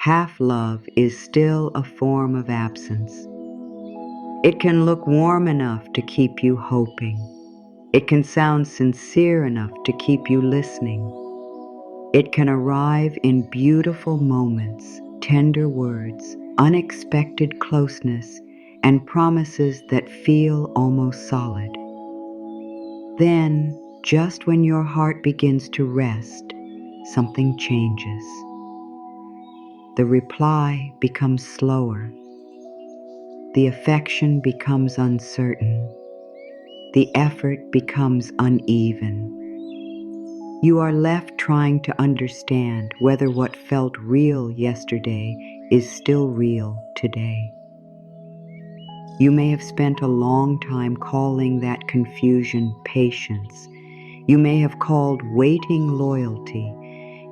Half love is still a form of absence. It can look warm enough to keep you hoping. It can sound sincere enough to keep you listening. It can arrive in beautiful moments, tender words, unexpected closeness, and promises that feel almost solid. Then, just when your heart begins to rest, something changes. The reply becomes slower. The affection becomes uncertain. The effort becomes uneven. You are left trying to understand whether what felt real yesterday is still real today. You may have spent a long time calling that confusion patience. You may have called waiting loyalty.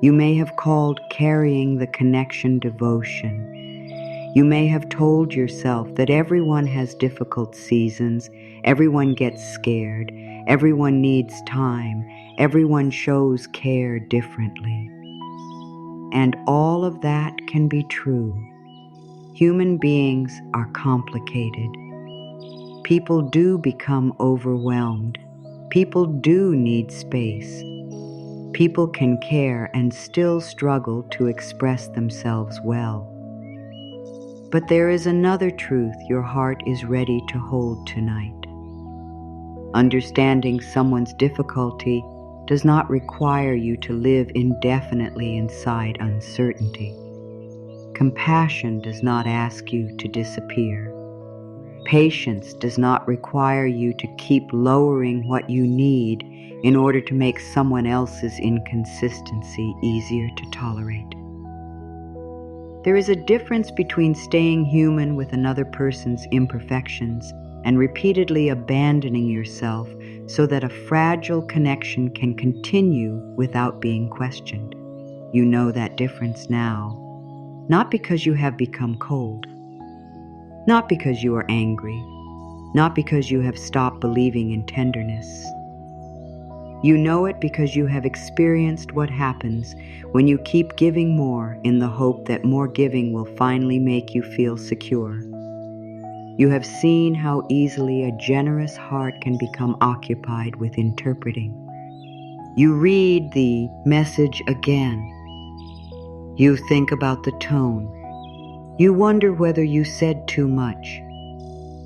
You may have called carrying the connection devotion. You may have told yourself that everyone has difficult seasons, everyone gets scared, everyone needs time, everyone shows care differently. And all of that can be true. Human beings are complicated. People do become overwhelmed. People do need space. People can care and still struggle to express themselves well. But there is another truth your heart is ready to hold tonight. Understanding someone's difficulty does not require you to live indefinitely inside uncertainty. Compassion does not ask you to disappear. Patience does not require you to keep lowering what you need in order to make someone else's inconsistency easier to tolerate. There is a difference between staying human with another person's imperfections and repeatedly abandoning yourself so that a fragile connection can continue without being questioned. You know that difference now, not because you have become cold, not because you are angry, not because you have stopped believing in tenderness. You know it because you have experienced what happens when you keep giving more in the hope that more giving will finally make you feel secure. You have seen how easily a generous heart can become occupied with interpreting. You read the message again. You think about the tone. You wonder whether you said too much.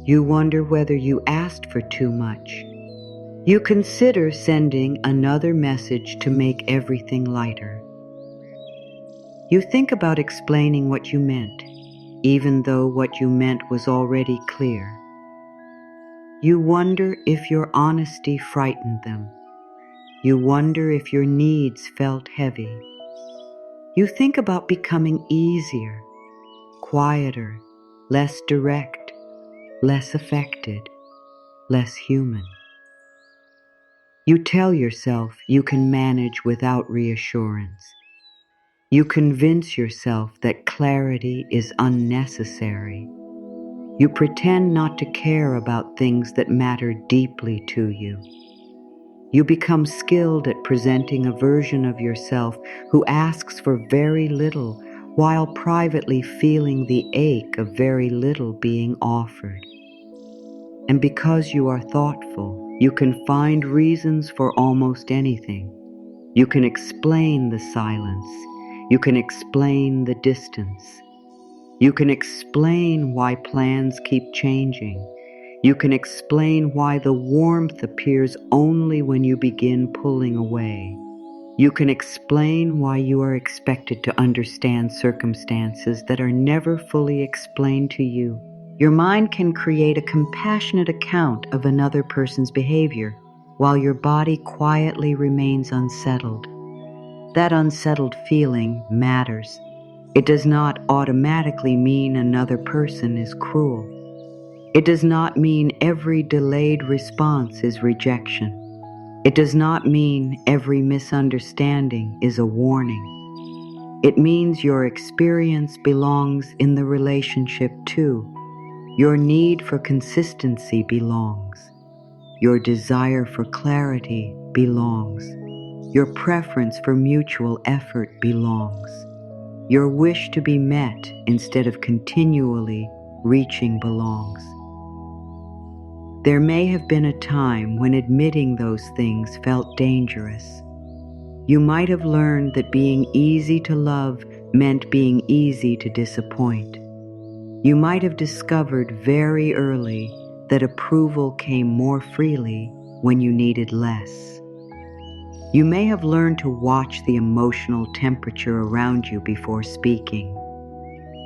You wonder whether you asked for too much. You consider sending another message to make everything lighter. You think about explaining what you meant, even though what you meant was already clear. You wonder if your honesty frightened them. You wonder if your needs felt heavy. You think about becoming easier, quieter, less direct, less affected, less human. You tell yourself you can manage without reassurance. You convince yourself that clarity is unnecessary. You pretend not to care about things that matter deeply to you. You become skilled at presenting a version of yourself who asks for very little while privately feeling the ache of very little being offered. And because you are thoughtful, you can find reasons for almost anything. You can explain the silence. You can explain the distance. You can explain why plans keep changing. You can explain why the warmth appears only when you begin pulling away. You can explain why you are expected to understand circumstances that are never fully explained to you. Your mind can create a compassionate account of another person's behavior, while your body quietly remains unsettled. That unsettled feeling matters. It does not automatically mean another person is cruel. It does not mean every delayed response is rejection. It does not mean every misunderstanding is a warning. It means your experience belongs in the relationship too. Your need for consistency belongs. Your desire for clarity belongs. Your preference for mutual effort belongs. Your wish to be met instead of continually reaching belongs. There may have been a time when admitting those things felt dangerous. You might have learned that being easy to love meant being easy to disappoint. You might have discovered very early that approval came more freely when you needed less. You may have learned to watch the emotional temperature around you before speaking.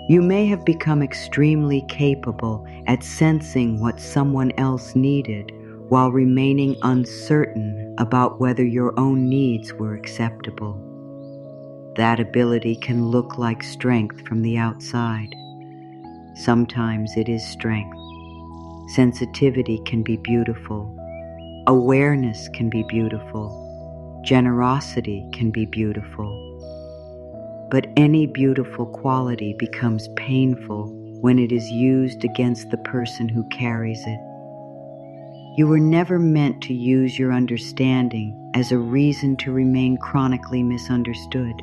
You may have become extremely capable at sensing what someone else needed while remaining uncertain about whether your own needs were acceptable. That ability can look like strength from the outside. Sometimes it is strength. Sensitivity can be beautiful. Awareness can be beautiful. Generosity can be beautiful. But any beautiful quality becomes painful when it is used against the person who carries it. You were never meant to use your understanding as a reason to remain chronically misunderstood.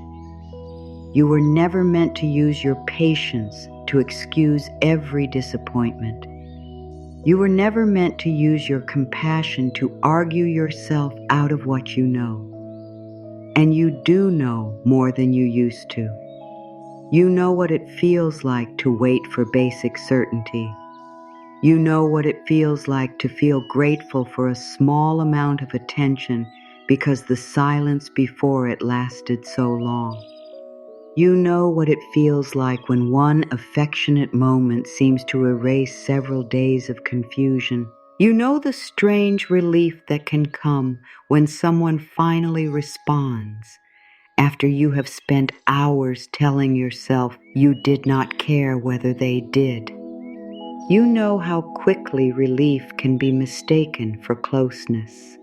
You were never meant to use your patience to excuse every disappointment. You were never meant to use your compassion to argue yourself out of what you know. And you do know more than you used to. You know what it feels like to wait for basic certainty. You know what it feels like to feel grateful for a small amount of attention because the silence before it lasted so long. You know what it feels like when one affectionate moment seems to erase several days of confusion. You know the strange relief that can come when someone finally responds after you have spent hours telling yourself you did not care whether they did. You know how quickly relief can be mistaken for closeness.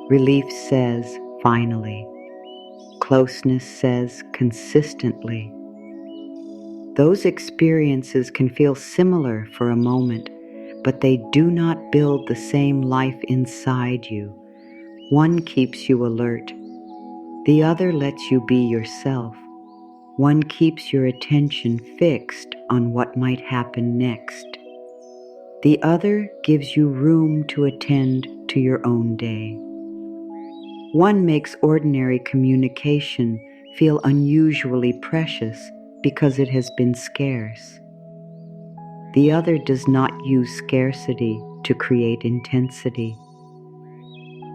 Relief says, finally. Closeness says, consistently. Those experiences can feel similar for a moment, but they do not build the same life inside you. One keeps you alert. The other lets you be yourself. One keeps your attention fixed on what might happen next. The other gives you room to attend to your own day. One makes ordinary communication feel unusually precious because it has been scarce. The other does not use scarcity to create intensity.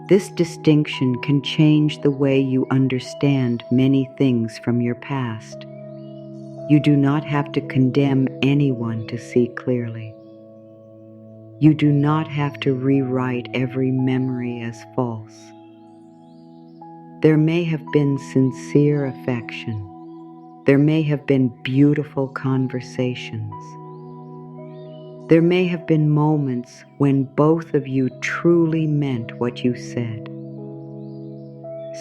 This distinction can change the way you understand many things from your past. You do not have to condemn anyone to see clearly. You do not have to rewrite every memory as false. There may have been sincere affection. There may have been beautiful conversations. There may have been moments when both of you truly meant what you said.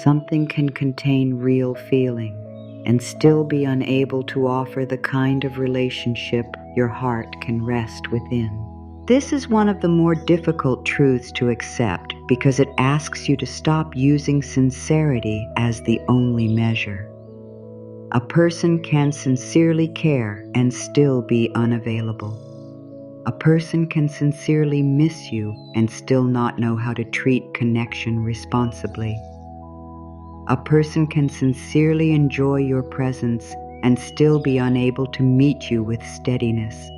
Something can contain real feeling and still be unable to offer the kind of relationship your heart can rest within. This is one of the more difficult truths to accept because it asks you to stop using sincerity as the only measure. A person can sincerely care and still be unavailable. A person can sincerely miss you and still not know how to treat connection responsibly. A person can sincerely enjoy your presence and still be unable to meet you with steadiness.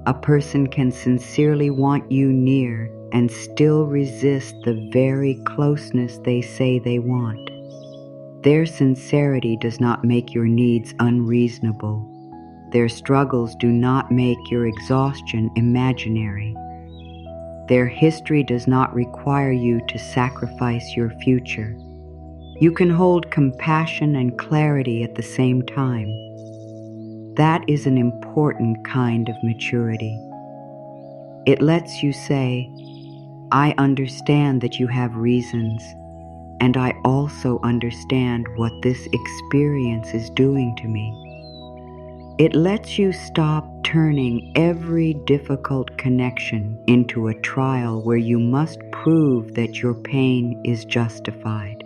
A person can sincerely want you near and still resist the very closeness they say they want. Their sincerity does not make your needs unreasonable. Their struggles do not make your exhaustion imaginary. Their history does not require you to sacrifice your future. You can hold compassion and clarity at the same time. That is an important kind of maturity. It lets you say, I understand that you have reasons, and I also understand what this experience is doing to me. It lets you stop turning every difficult connection into a trial where you must prove that your pain is justified.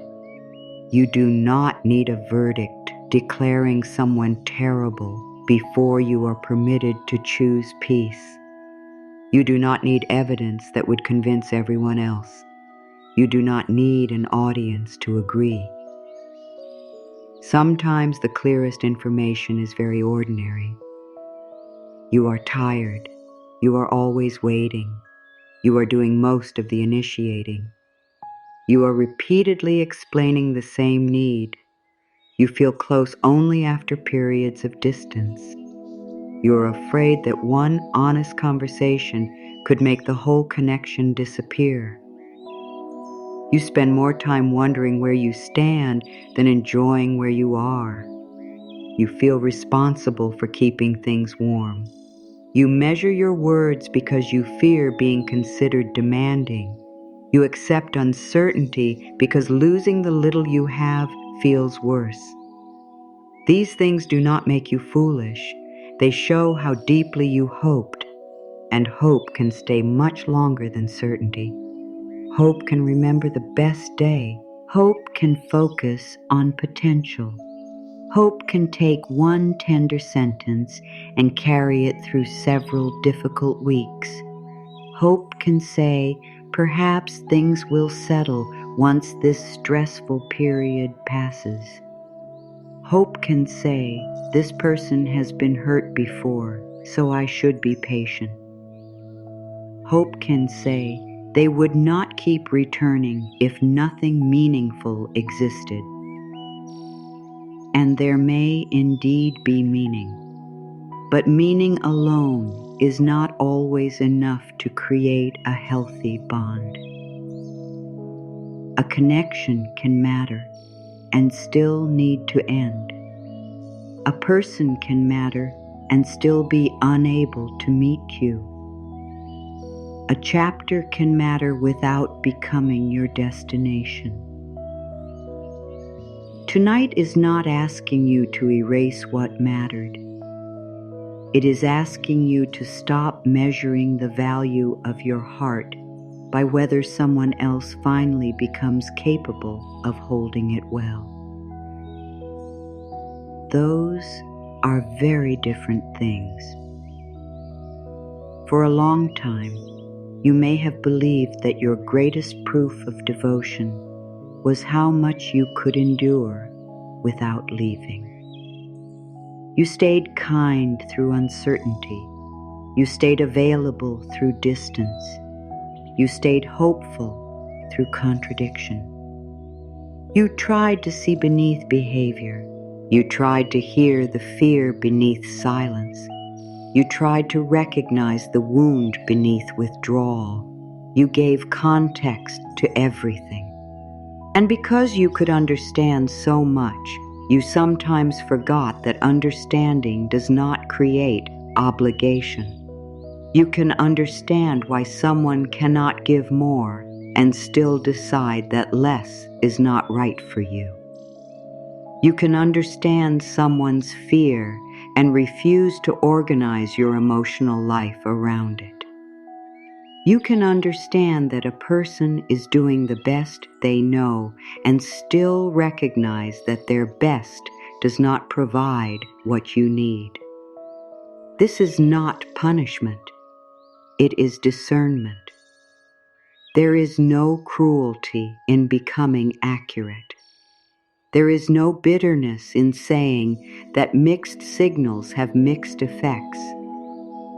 You do not need a verdict declaring someone terrible before you are permitted to choose peace. You do not need evidence that would convince everyone else. You do not need an audience to agree. Sometimes the clearest information is very ordinary. You are tired. You are always waiting. You are doing most of the initiating. You are repeatedly explaining the same need. You feel close only after periods of distance. You are afraid that one honest conversation could make the whole connection disappear. You spend more time wondering where you stand than enjoying where you are. You feel responsible for keeping things warm. You measure your words because you fear being considered demanding. You accept uncertainty because losing the little you have feels worse. These things do not make you foolish. They show how deeply you hoped, and hope can stay much longer than certainty. Hope can remember the best day. Hope can focus on potential. Hope can take one tender sentence and carry it through several difficult weeks. Hope can say, perhaps things will settle once this stressful period passes. Hope can say, this person has been hurt before, so I should be patient. Hope can say, they would not keep returning if nothing meaningful existed. And there may indeed be meaning, but meaning alone is not always enough to create a healthy bond. A connection can matter and still need to end. A person can matter and still be unable to meet you. A chapter can matter without becoming your destination. Tonight is not asking you to erase what mattered. It is asking you to stop measuring the value of your heart by whether someone else finally becomes capable of holding it well. Those are very different things. For a long time, you may have believed that your greatest proof of devotion was how much you could endure without leaving. You stayed kind through uncertainty. You stayed available through distance. You stayed hopeful through contradiction. You tried to see beneath behavior. You tried to hear the fear beneath silence. You tried to recognize the wound beneath withdrawal. You gave context to everything. And because you could understand so much, you sometimes forgot that understanding does not create obligation. You can understand why someone cannot give more and still decide that less is not right for you. You can understand someone's fear and refuse to organize your emotional life around it. You can understand that a person is doing the best they know and still recognize that their best does not provide what you need. This is not punishment. It is discernment. There is no cruelty in becoming accurate. There is no bitterness in saying that mixed signals have mixed effects.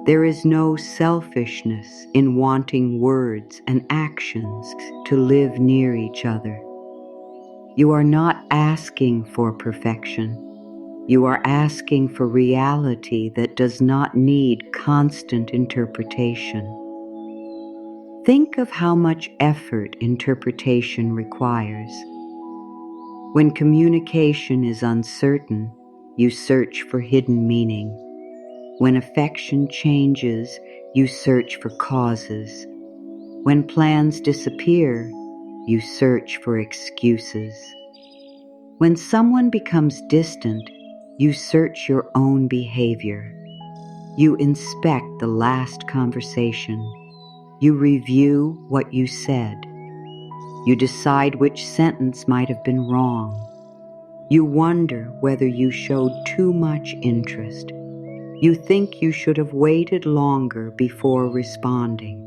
There is no selfishness in wanting words and actions to live near each other. You are not asking for perfection. You are asking for reality that does not need constant interpretation. Think of how much effort interpretation requires. When communication is uncertain, you search for hidden meaning. When affection changes, you search for causes. When plans disappear, you search for excuses. When someone becomes distant, you search your own behavior. You inspect the last conversation. You review what you said. You decide which sentence might have been wrong. You wonder whether you showed too much interest. You think you should have waited longer before responding.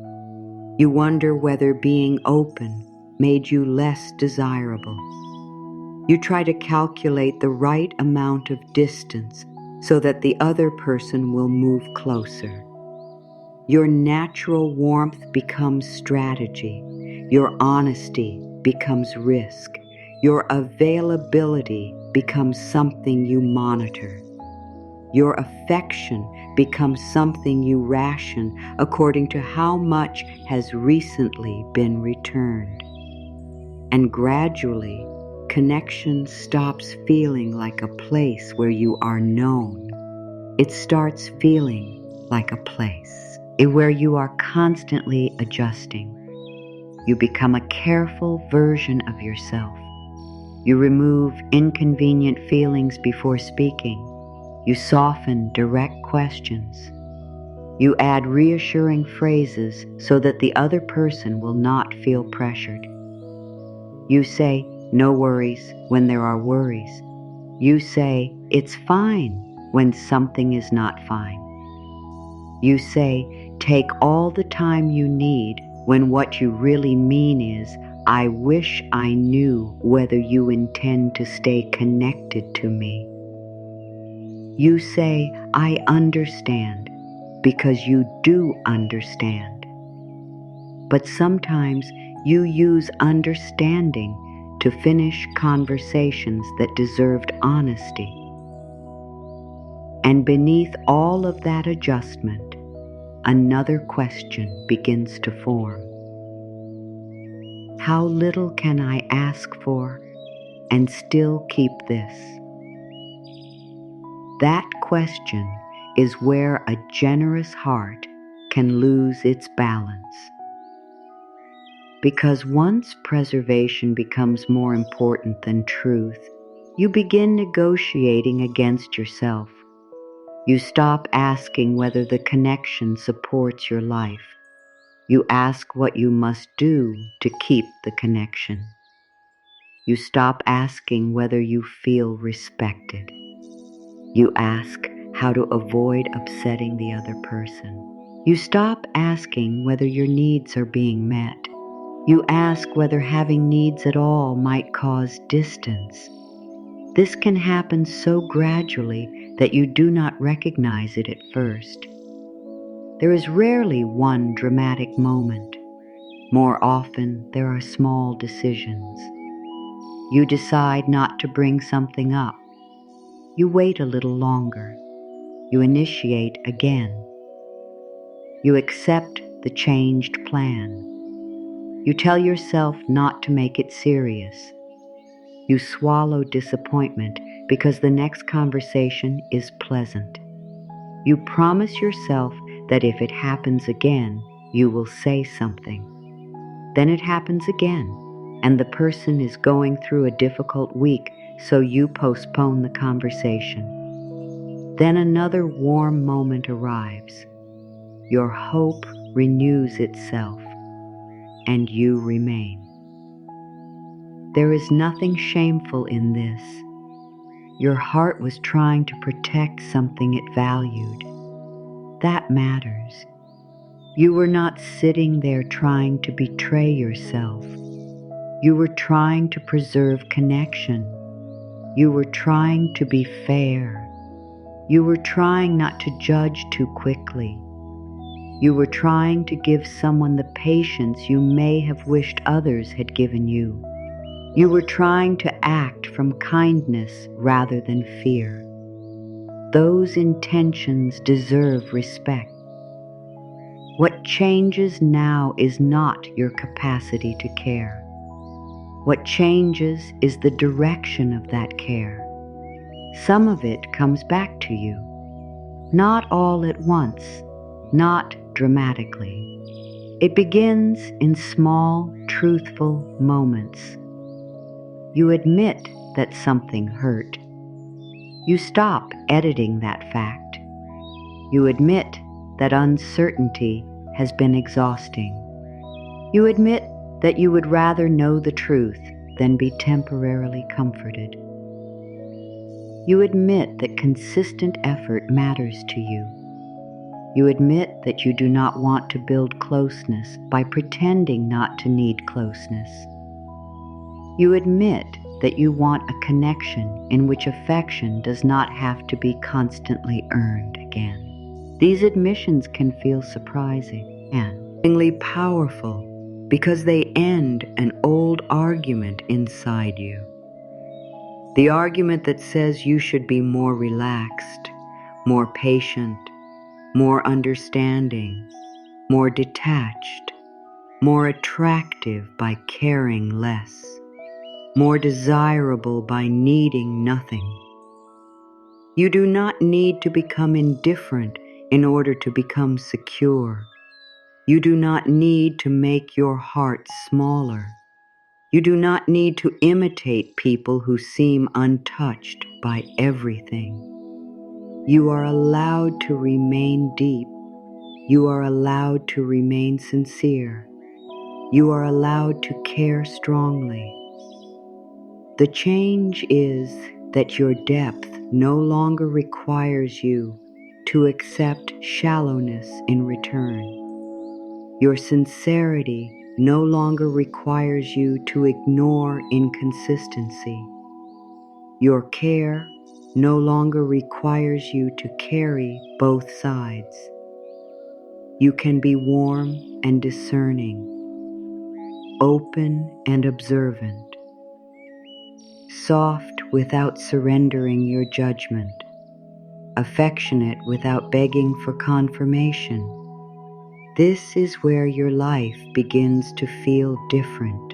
You wonder whether being open made you less desirable. You try to calculate the right amount of distance so that the other person will move closer. Your natural warmth becomes strategy. Your honesty becomes risk. Your availability becomes something you monitor. Your affection becomes something you ration according to how much has recently been returned. And gradually, connection stops feeling like a place where you are known. It starts feeling like a place where you are constantly adjusting. You become a careful version of yourself. You remove inconvenient feelings before speaking. You soften direct questions. You add reassuring phrases so that the other person will not feel pressured. You say, "No worries," when there are worries. You say, "It's fine," when something is not fine. You say, "Take all the time you need," when what you really mean is, "I wish I knew whether you intend to stay connected to me." You say, "I understand," because you do understand. But sometimes you use understanding to finish conversations that deserved honesty. And beneath all of that adjustment, another question begins to form. How little can I ask for and still keep this? That question is where a generous heart can lose its balance. Because once preservation becomes more important than truth, you begin negotiating against yourself. You stop asking whether the connection supports your life. You ask what you must do to keep the connection. You stop asking whether you feel respected. You ask how to avoid upsetting the other person. You stop asking whether your needs are being met. You ask whether having needs at all might cause distance. This can happen so gradually that you do not recognize it at first. There is rarely one dramatic moment. More often, there are small decisions. You decide not to bring something up. You wait a little longer. You initiate again. You accept the changed plan. You tell yourself not to make it serious. You swallow disappointment because the next conversation is pleasant. You promise yourself that if it happens again, you will say something. Then it happens again, and the person is going through a difficult week, so you postpone the conversation. Then another warm moment arrives. Your hope renews itself, and you remain. There is nothing shameful in this. Your heart was trying to protect something it valued. That matters. You were not sitting there trying to betray yourself. You were trying to preserve connection. You were trying to be fair. You were trying not to judge too quickly. You were trying to give someone the patience you may have wished others had given you. You were trying to act from kindness rather than fear. Those intentions deserve respect. What changes now is not your capacity to care. What changes is the direction of that care. Some of it comes back to you. Not all at once, not dramatically. It begins in small, truthful moments. You admit that something hurt. You stop editing that fact. You admit that uncertainty has been exhausting. You admit that you would rather know the truth than be temporarily comforted. You admit that consistent effort matters to you. You admit that you do not want to build closeness by pretending not to need closeness. You admit that you want a connection in which affection does not have to be constantly earned again. These admissions can feel surprising and powerful because they end an old argument inside you. The argument that says you should be more relaxed, more patient, more understanding, more detached, more attractive by caring less, more desirable by needing nothing. You do not need to become indifferent in order to become secure. You do not need to make your heart smaller. You do not need to imitate people who seem untouched by everything. You are allowed to remain deep. You are allowed to remain sincere. You are allowed to care strongly. The change is that your depth no longer requires you to accept shallowness in return. Your sincerity no longer requires you to ignore inconsistency. Your care no longer requires you to carry both sides. You can be warm and discerning, open and observant, soft without surrendering your judgment, affectionate without begging for confirmation. This is where your life begins to feel different.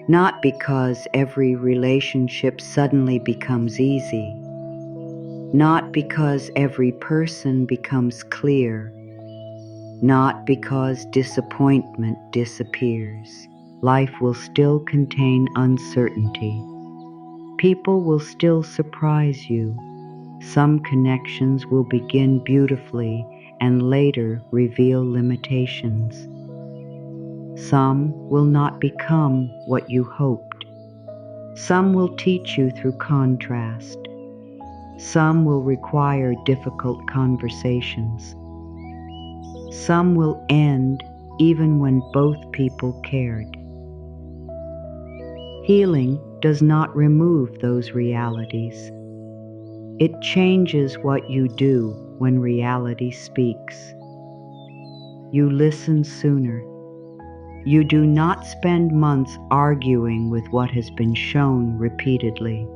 Not because every relationship suddenly becomes easy, not because every person becomes clear, not because disappointment disappears. Life will still contain uncertainty. People will still surprise you. Some connections will begin beautifully and later reveal limitations. Some will not become what you hoped. Some will teach you through contrast. Some will require difficult conversations. Some will end even when both people cared. Healing does not remove those realities. It changes what you do when reality speaks. You listen sooner. You do not spend months arguing with what has been shown repeatedly.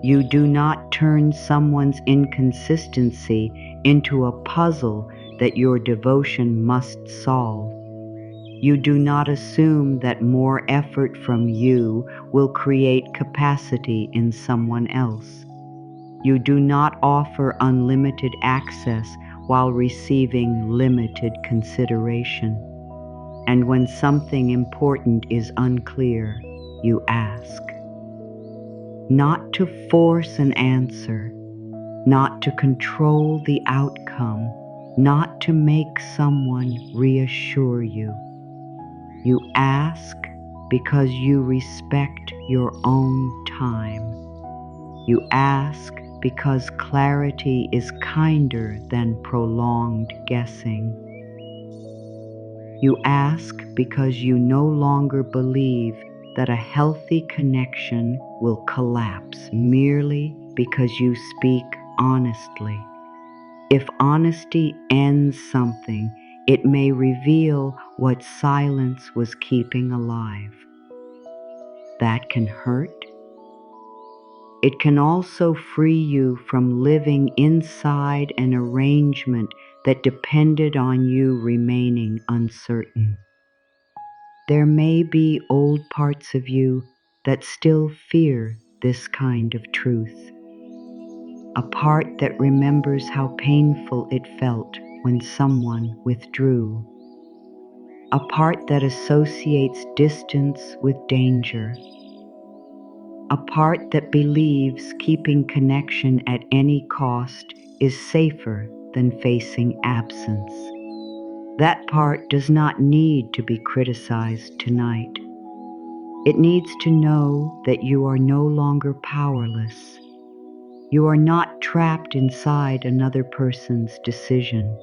You do not turn someone's inconsistency into a puzzle that your devotion must solve. You do not assume that more effort from you will create capacity in someone else. You do not offer unlimited access while receiving limited consideration. And when something important is unclear, you ask. Not to force an answer, not to control the outcome, not to make someone reassure you. You ask because you respect your own time. You ask because clarity is kinder than prolonged guessing. You ask because you no longer believe that a healthy connection will collapse merely because you speak honestly. If honesty ends something, it may reveal what silence was keeping alive. That can hurt. It can also free you from living inside an arrangement that depended on you remaining uncertain. There may be old parts of you that still fear this kind of truth. A part that remembers how painful it felt when someone withdrew. A part that associates distance with danger. A part that believes keeping connection at any cost is safer than facing absence. That part does not need to be criticized tonight. It needs to know that you are no longer powerless. You are not trapped inside another person's decision.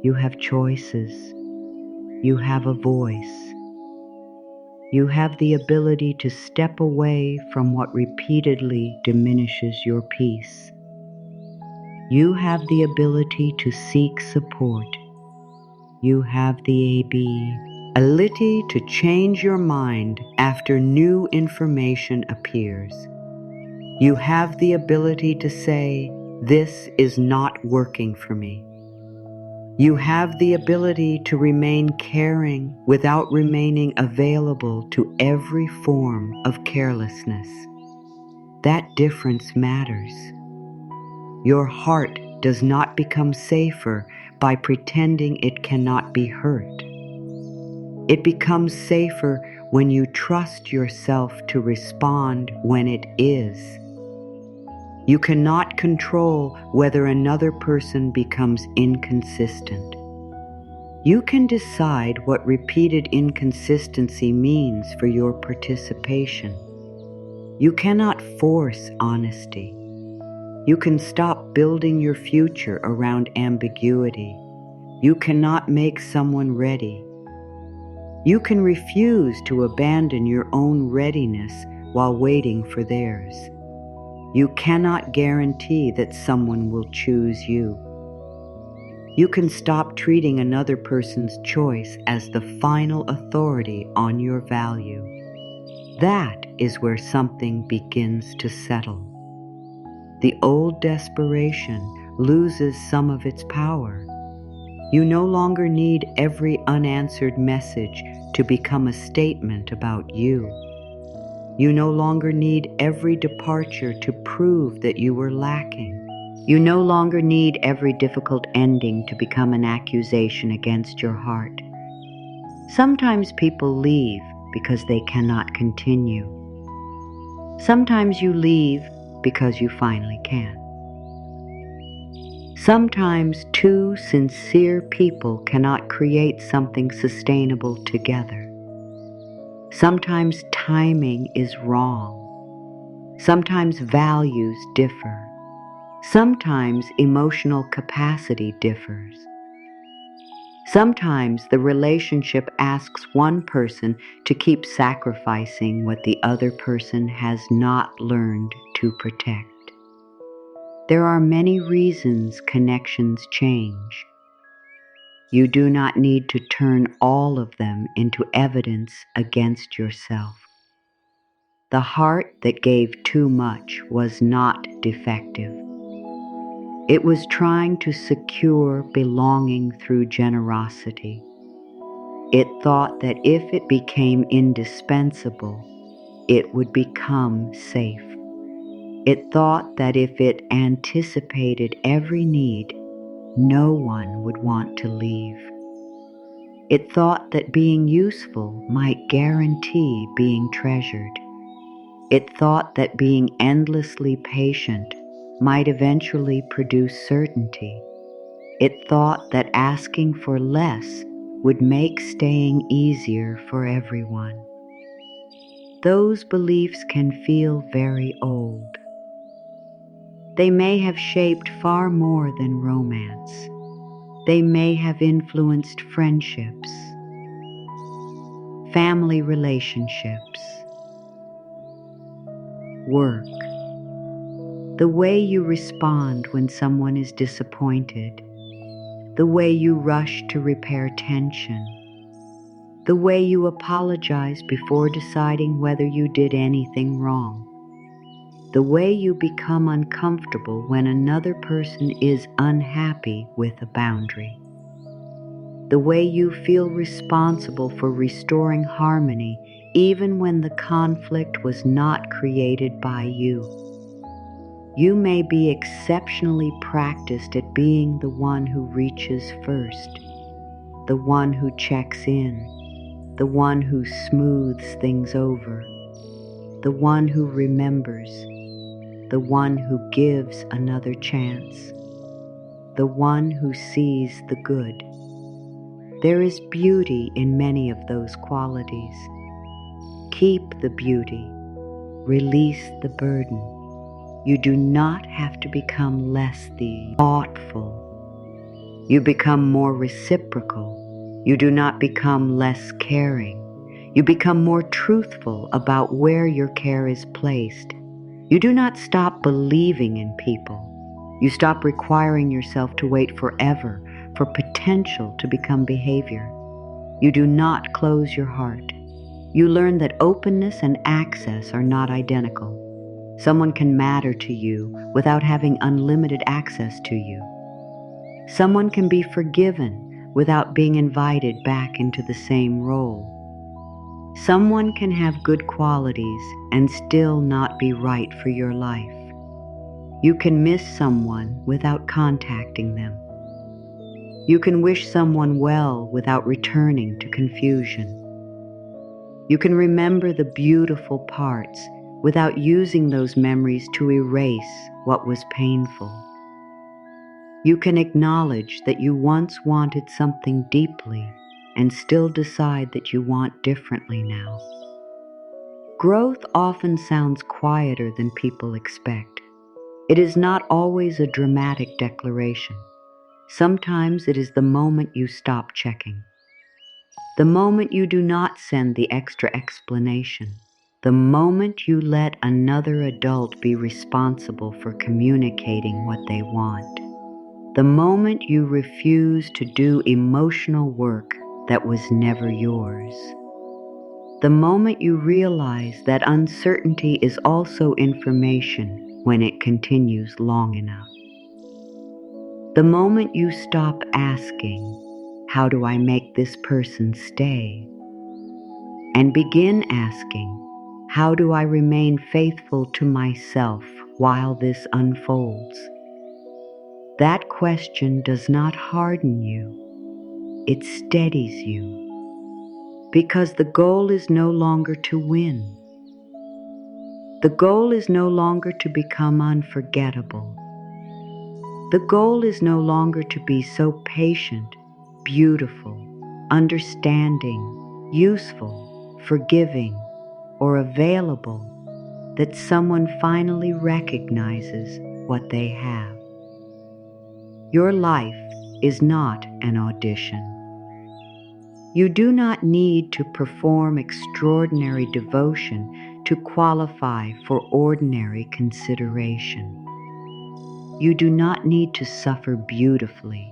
You have choices. You have a voice. You have the ability to step away from what repeatedly diminishes your peace. You have the ability to seek support. You have the ability to change your mind after new information appears. You have the ability to say, "This is not working for me." You have the ability to remain caring without remaining available to every form of carelessness. That difference matters. Your heart does not become safer by pretending it cannot be hurt. It becomes safer when you trust yourself to respond when it is. You cannot control whether another person becomes inconsistent. You can decide what repeated inconsistency means for your participation. You cannot force honesty. You can stop building your future around ambiguity. You cannot make someone ready. You can refuse to abandon your own readiness while waiting for theirs. You cannot guarantee that someone will choose you. You can stop treating another person's choice as the final authority on your value. That is where something begins to settle. The old desperation loses some of its power. You no longer need every unanswered message to become a statement about you. You no longer need every departure to prove that you were lacking. You no longer need every difficult ending to become an accusation against your heart. Sometimes people leave because they cannot continue. Sometimes you leave because you finally can. Sometimes two sincere people cannot create something sustainable together. Sometimes timing is wrong. Sometimes values differ. Sometimes emotional capacity differs. Sometimes the relationship asks one person to keep sacrificing what the other person has not learned to protect. There are many reasons connections change. You do not need to turn all of them into evidence against yourself. The heart that gave too much was not defective. It was trying to secure belonging through generosity. It thought that if it became indispensable, it would become safe. It thought that if it anticipated every need, no one would want to leave. It thought that being useful might guarantee being treasured. It thought that being endlessly patient might eventually produce certainty. It thought that asking for less would make staying easier for everyone. Those beliefs can feel very old. They may have shaped far more than romance. They may have influenced friendships, family relationships, work, the way you respond when someone is disappointed, the way you rush to repair tension, the way you apologize before deciding whether you did anything wrong, the way you become uncomfortable when another person is unhappy with a boundary, the way you feel responsible for restoring harmony even when the conflict was not created by you. You may be exceptionally practiced at being the one who reaches first, the one who checks in, the one who smooths things over, the one who remembers, the one who gives another chance, the one who sees the good. There is beauty in many of those qualities. Keep the beauty, release the burden. You do not have to become less thoughtful. You become more reciprocal. You do not become less caring. You become more truthful about where your care is placed. You do not stop believing in people. You stop requiring yourself to wait forever for potential to become behavior. You do not close your heart. You learn that openness and access are not identical. Someone can matter to you without having unlimited access to you. Someone can be forgiven without being invited back into the same role. Someone can have good qualities and still not be right for your life. You can miss someone without contacting them. You can wish someone well without returning to confusion. You can remember the beautiful parts without using those memories to erase what was painful. You can acknowledge that you once wanted something deeply and still decide that you want differently now. Growth often sounds quieter than people expect. It is not always a dramatic declaration. Sometimes it is the moment you stop checking. The moment you do not send the extra explanation. The moment you let another adult be responsible for communicating what they want. The moment you refuse to do emotional work that was never yours. The moment you realize that uncertainty is also information when it continues long enough. The moment you stop asking, "How do I make this person stay?" and begin asking, "How do I remain faithful to myself while this unfolds?" That question does not harden you, it steadies you, because the goal is no longer to win. The goal is no longer to become unforgettable. The goal is no longer to be so patient, beautiful, understanding, useful, forgiving, or available that someone finally recognizes what they have. Your life is not an audition. You do not need to perform extraordinary devotion to qualify for ordinary consideration. You do not need to suffer beautifully.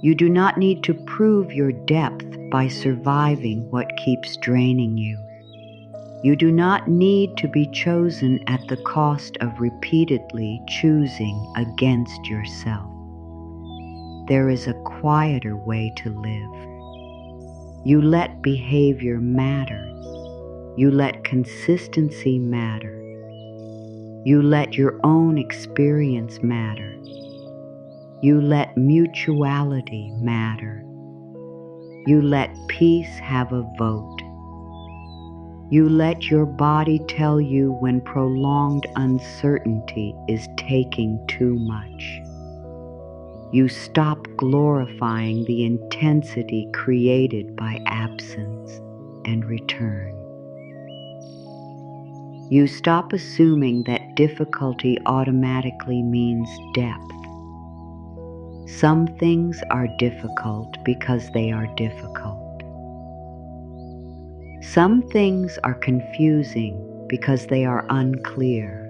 You do not need to prove your depth by surviving what keeps draining you. You do not need to be chosen at the cost of repeatedly choosing against yourself. There is a quieter way to live. You let behavior matter. You let consistency matter. You let your own experience matter. You let mutuality matter. You let peace have a vote. You let your body tell you when prolonged uncertainty is taking too much. You stop glorifying the intensity created by absence and return. You stop assuming that difficulty automatically means depth. Some things are difficult because they are difficult. Some things are confusing because they are unclear.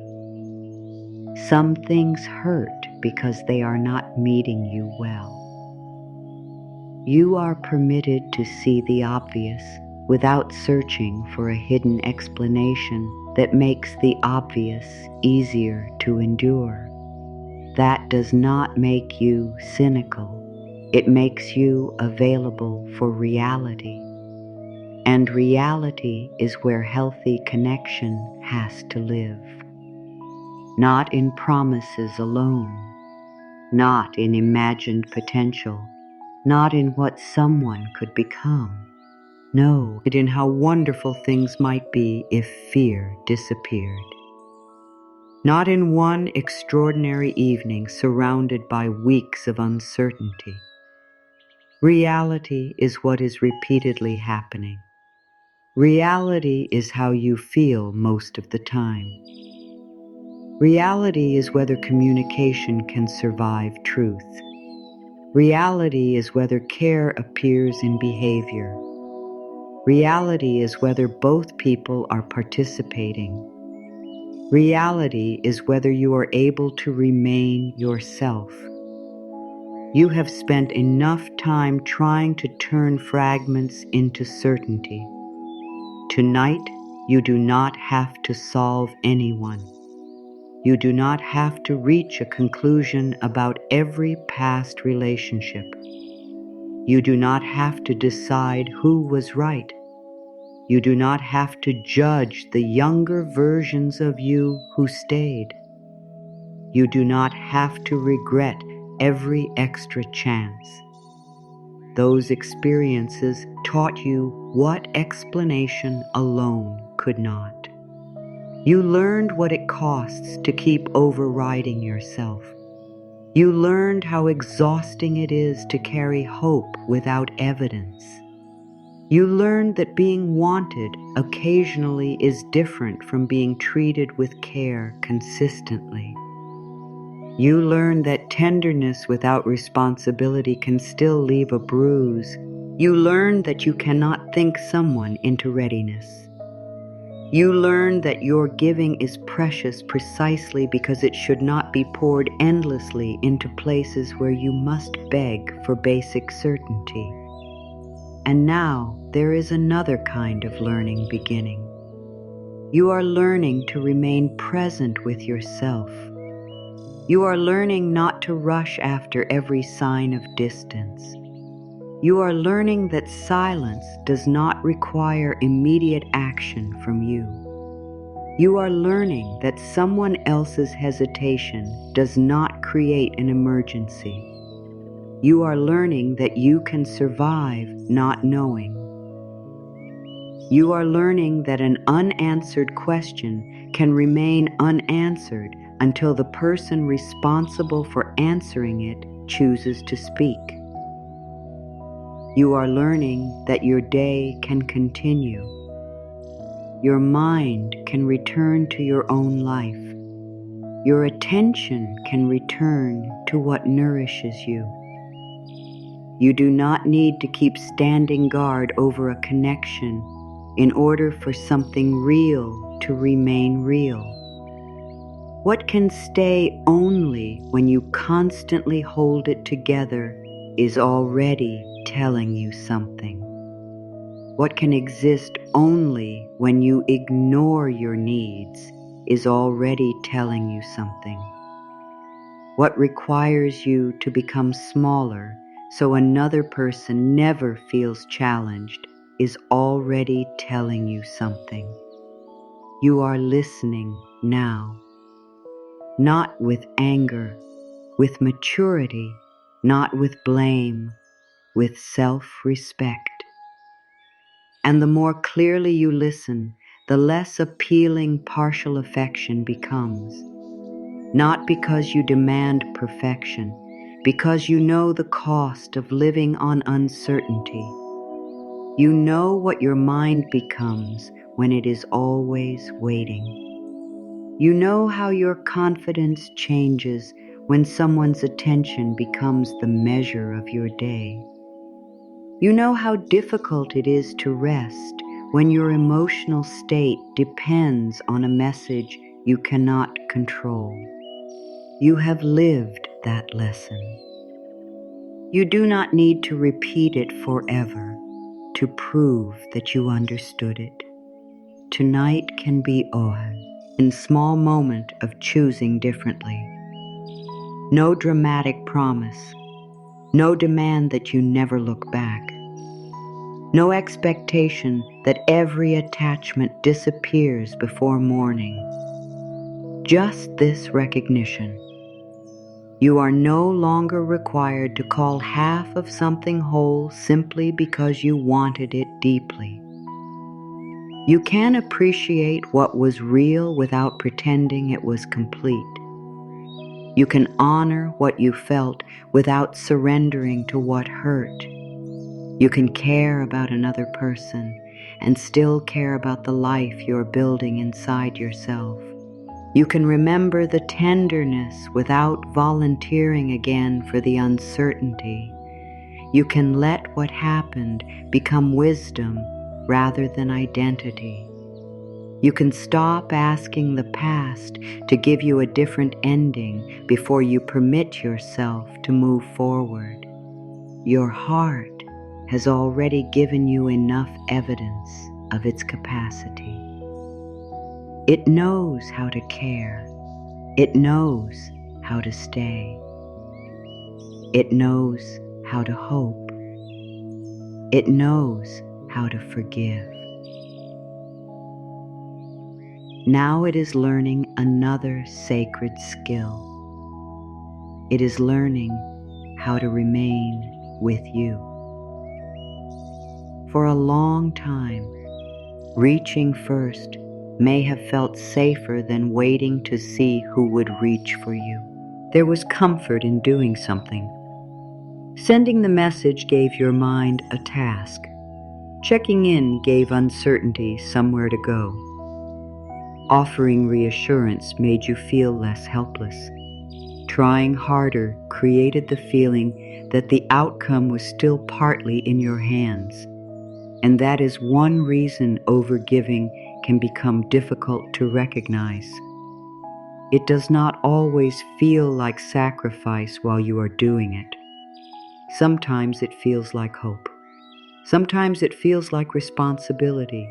Some things hurt because they are not meeting you well. You are permitted to see the obvious without searching for a hidden explanation that makes the obvious easier to endure. That does not make you cynical. It makes you available for reality. And reality is where healthy connection has to live. Not in promises alone, not in imagined potential, not in what someone could become. No, but in how wonderful things might be if fear disappeared. Not in one extraordinary evening surrounded by weeks of uncertainty. Reality is what is repeatedly happening. Reality is how you feel most of the time. Reality is whether communication can survive truth. Reality is whether care appears in behavior. Reality is whether both people are participating. Reality is whether you are able to remain yourself. You have spent enough time trying to turn fragments into certainty. Tonight, you do not have to solve anyone. You do not have to reach a conclusion about every past relationship. You do not have to decide who was right. You do not have to judge the younger versions of you who stayed. You do not have to regret every extra chance. Those experiences taught you what explanation alone could not. You learned what it costs to keep overriding yourself. You learned how exhausting it is to carry hope without evidence. You learned that being wanted occasionally is different from being treated with care consistently. You learned that tenderness without responsibility can still leave a bruise. You learned that you cannot think someone into readiness. You learn that your giving is precious precisely because it should not be poured endlessly into places where you must beg for basic certainty. And now there is another kind of learning beginning. You are learning to remain present with yourself. You are learning not to rush after every sign of distance. You are learning that silence does not require immediate action from you. You are learning that someone else's hesitation does not create an emergency. You are learning that you can survive not knowing. You are learning that an unanswered question can remain unanswered until the person responsible for answering it chooses to speak. You are learning that your day can continue. Your mind can return to your own life. Your attention can return to what nourishes you. You do not need to keep standing guard over a connection in order for something real to remain real. What can stay only when you constantly hold it together is already telling you something. What can exist only when you ignore your needs is already telling you something. What requires you to become smaller so another person never feels challenged is already telling you something. You are listening now, not with anger, with maturity, not with blame, with self-respect. And the more clearly you listen, the less appealing partial affection becomes. Not because you demand perfection, because you know the cost of living on uncertainty. You know what your mind becomes when it is always waiting. You know how your confidence changes when someone's attention becomes the measure of your day. You know how difficult it is to rest when your emotional state depends on a message you cannot control. You have lived that lesson. You do not need to repeat it forever to prove that you understood it. Tonight can be a small moment of choosing differently. No dramatic promise, no demand that you never look back, no expectation that every attachment disappears before morning. Just this recognition. You are no longer required to call half of something whole simply because you wanted it deeply. You can appreciate what was real without pretending it was complete. You can honor what you felt without surrendering to what hurt. You can care about another person and still care about the life you're building inside yourself. You can remember the tenderness without volunteering again for the uncertainty. You can let what happened become wisdom rather than identity. You can stop asking the past to give you a different ending before you permit yourself to move forward. Your heart has already given you enough evidence of its capacity. It knows how to care. It knows how to stay. It knows how to hope. It knows how to forgive. Now it is learning another sacred skill. It is learning how to remain with you. For a long time, reaching first may have felt safer than waiting to see who would reach for you. There was comfort in doing something. Sending the message gave your mind a task. Checking in gave uncertainty somewhere to go. Offering reassurance made you feel less helpless. Trying harder created the feeling that the outcome was still partly in your hands. And that is one reason overgiving can become difficult to recognize. It does not always feel like sacrifice while you are doing it. Sometimes it feels like hope. Sometimes it feels like responsibility.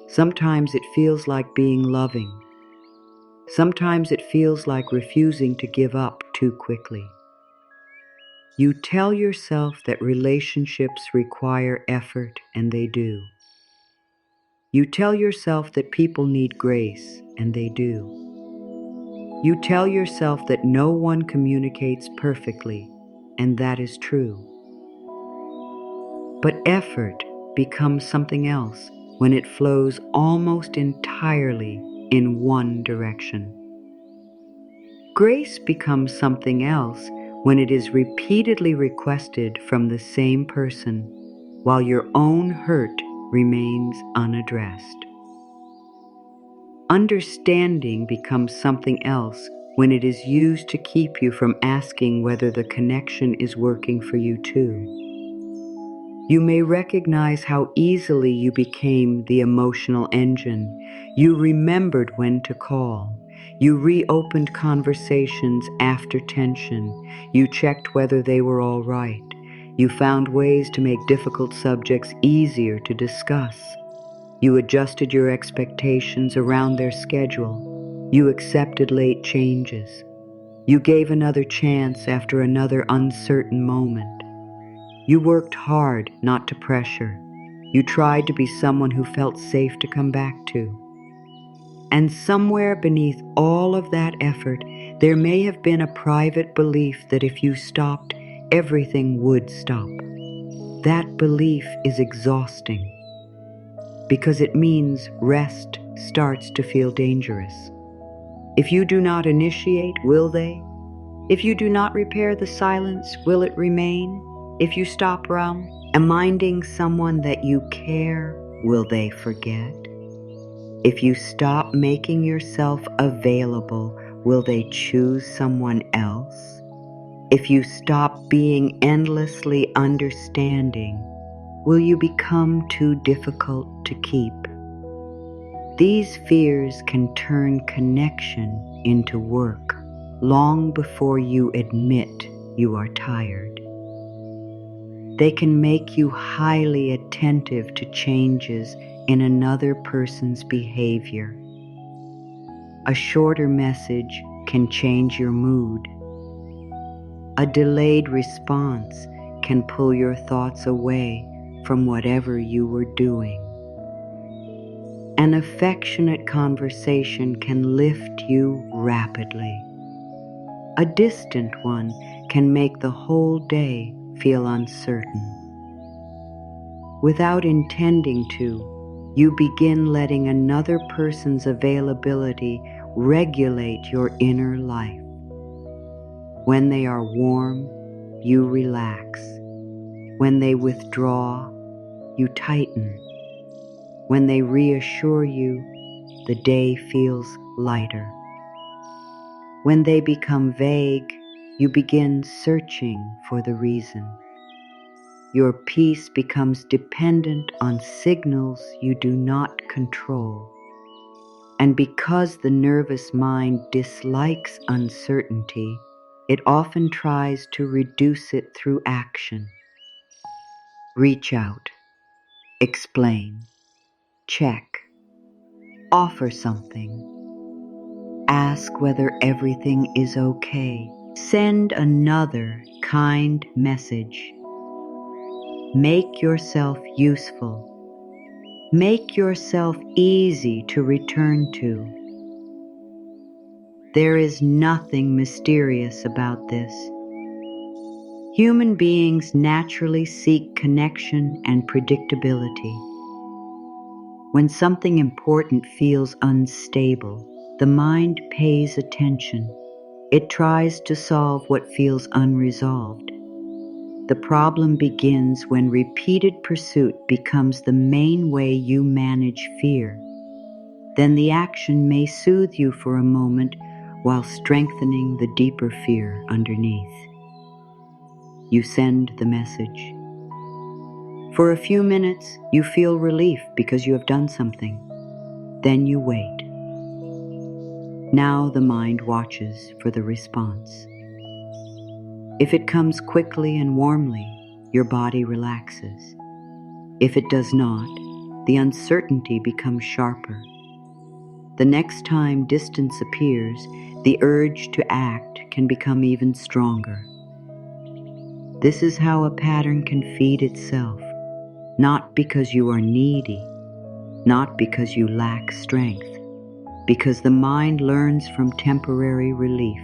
Sometimes it feels like being loving. Sometimes it feels like refusing to give up too quickly. You tell yourself that relationships require effort, and they do. You tell yourself that people need grace, and they do. You tell yourself that no one communicates perfectly, and that is true. But effort becomes something else when it flows almost entirely in one direction. Grace becomes something else when it is repeatedly requested from the same person, while your own hurt remains unaddressed. Understanding becomes something else when it is used to keep you from asking whether the connection is working for you too. You may recognize how easily you became the emotional engine. You remembered when to call. You reopened conversations after tension. You checked whether they were all right. You found ways to make difficult subjects easier to discuss. You adjusted your expectations around their schedule. You accepted late changes. You gave another chance after another uncertain moment. You worked hard not to pressure. You tried to be someone who felt safe to come back to. And somewhere beneath all of that effort, there may have been a private belief that if you stopped, everything would stop. That belief is exhausting because it means rest starts to feel dangerous. If you do not initiate, will they? If you do not repair the silence, will it remain? If you stop reminding someone that you care, will they forget? If you stop making yourself available, will they choose someone else? If you stop being endlessly understanding, will you become too difficult to keep? These fears can turn connection into work long before you admit you are tired. They can make you highly attentive to changes in another person's behavior. A shorter message can change your mood. A delayed response can pull your thoughts away from whatever you were doing. An affectionate conversation can lift you rapidly. A distant one can make the whole day feel uncertain. Without intending to, you begin letting another person's availability regulate your inner life. When they are warm, you relax. When they withdraw, you tighten. When they reassure you, the day feels lighter. When they become vague, you begin searching for the reason. Your peace becomes dependent on signals you do not control. And because the nervous mind dislikes uncertainty, it often tries to reduce it through action. Reach out, explain, check, offer something, ask whether everything is okay, send another kind message. Make yourself useful. Make yourself easy to return to. There is nothing mysterious about this. Human beings naturally seek connection and predictability. When something important feels unstable, the mind pays attention. It tries to solve what feels unresolved. The problem begins when repeated pursuit becomes the main way you manage fear. Then the action may soothe you for a moment while strengthening the deeper fear underneath. You send the message. For a few minutes, you feel relief because you have done something. Then you wait. Now the mind watches for the response. If it comes quickly and warmly, your body relaxes. If it does not, the uncertainty becomes sharper. The next time distance appears, the urge to act can become even stronger. This is how a pattern can feed itself, not because you are needy, not because you lack strength, because the mind learns from temporary relief.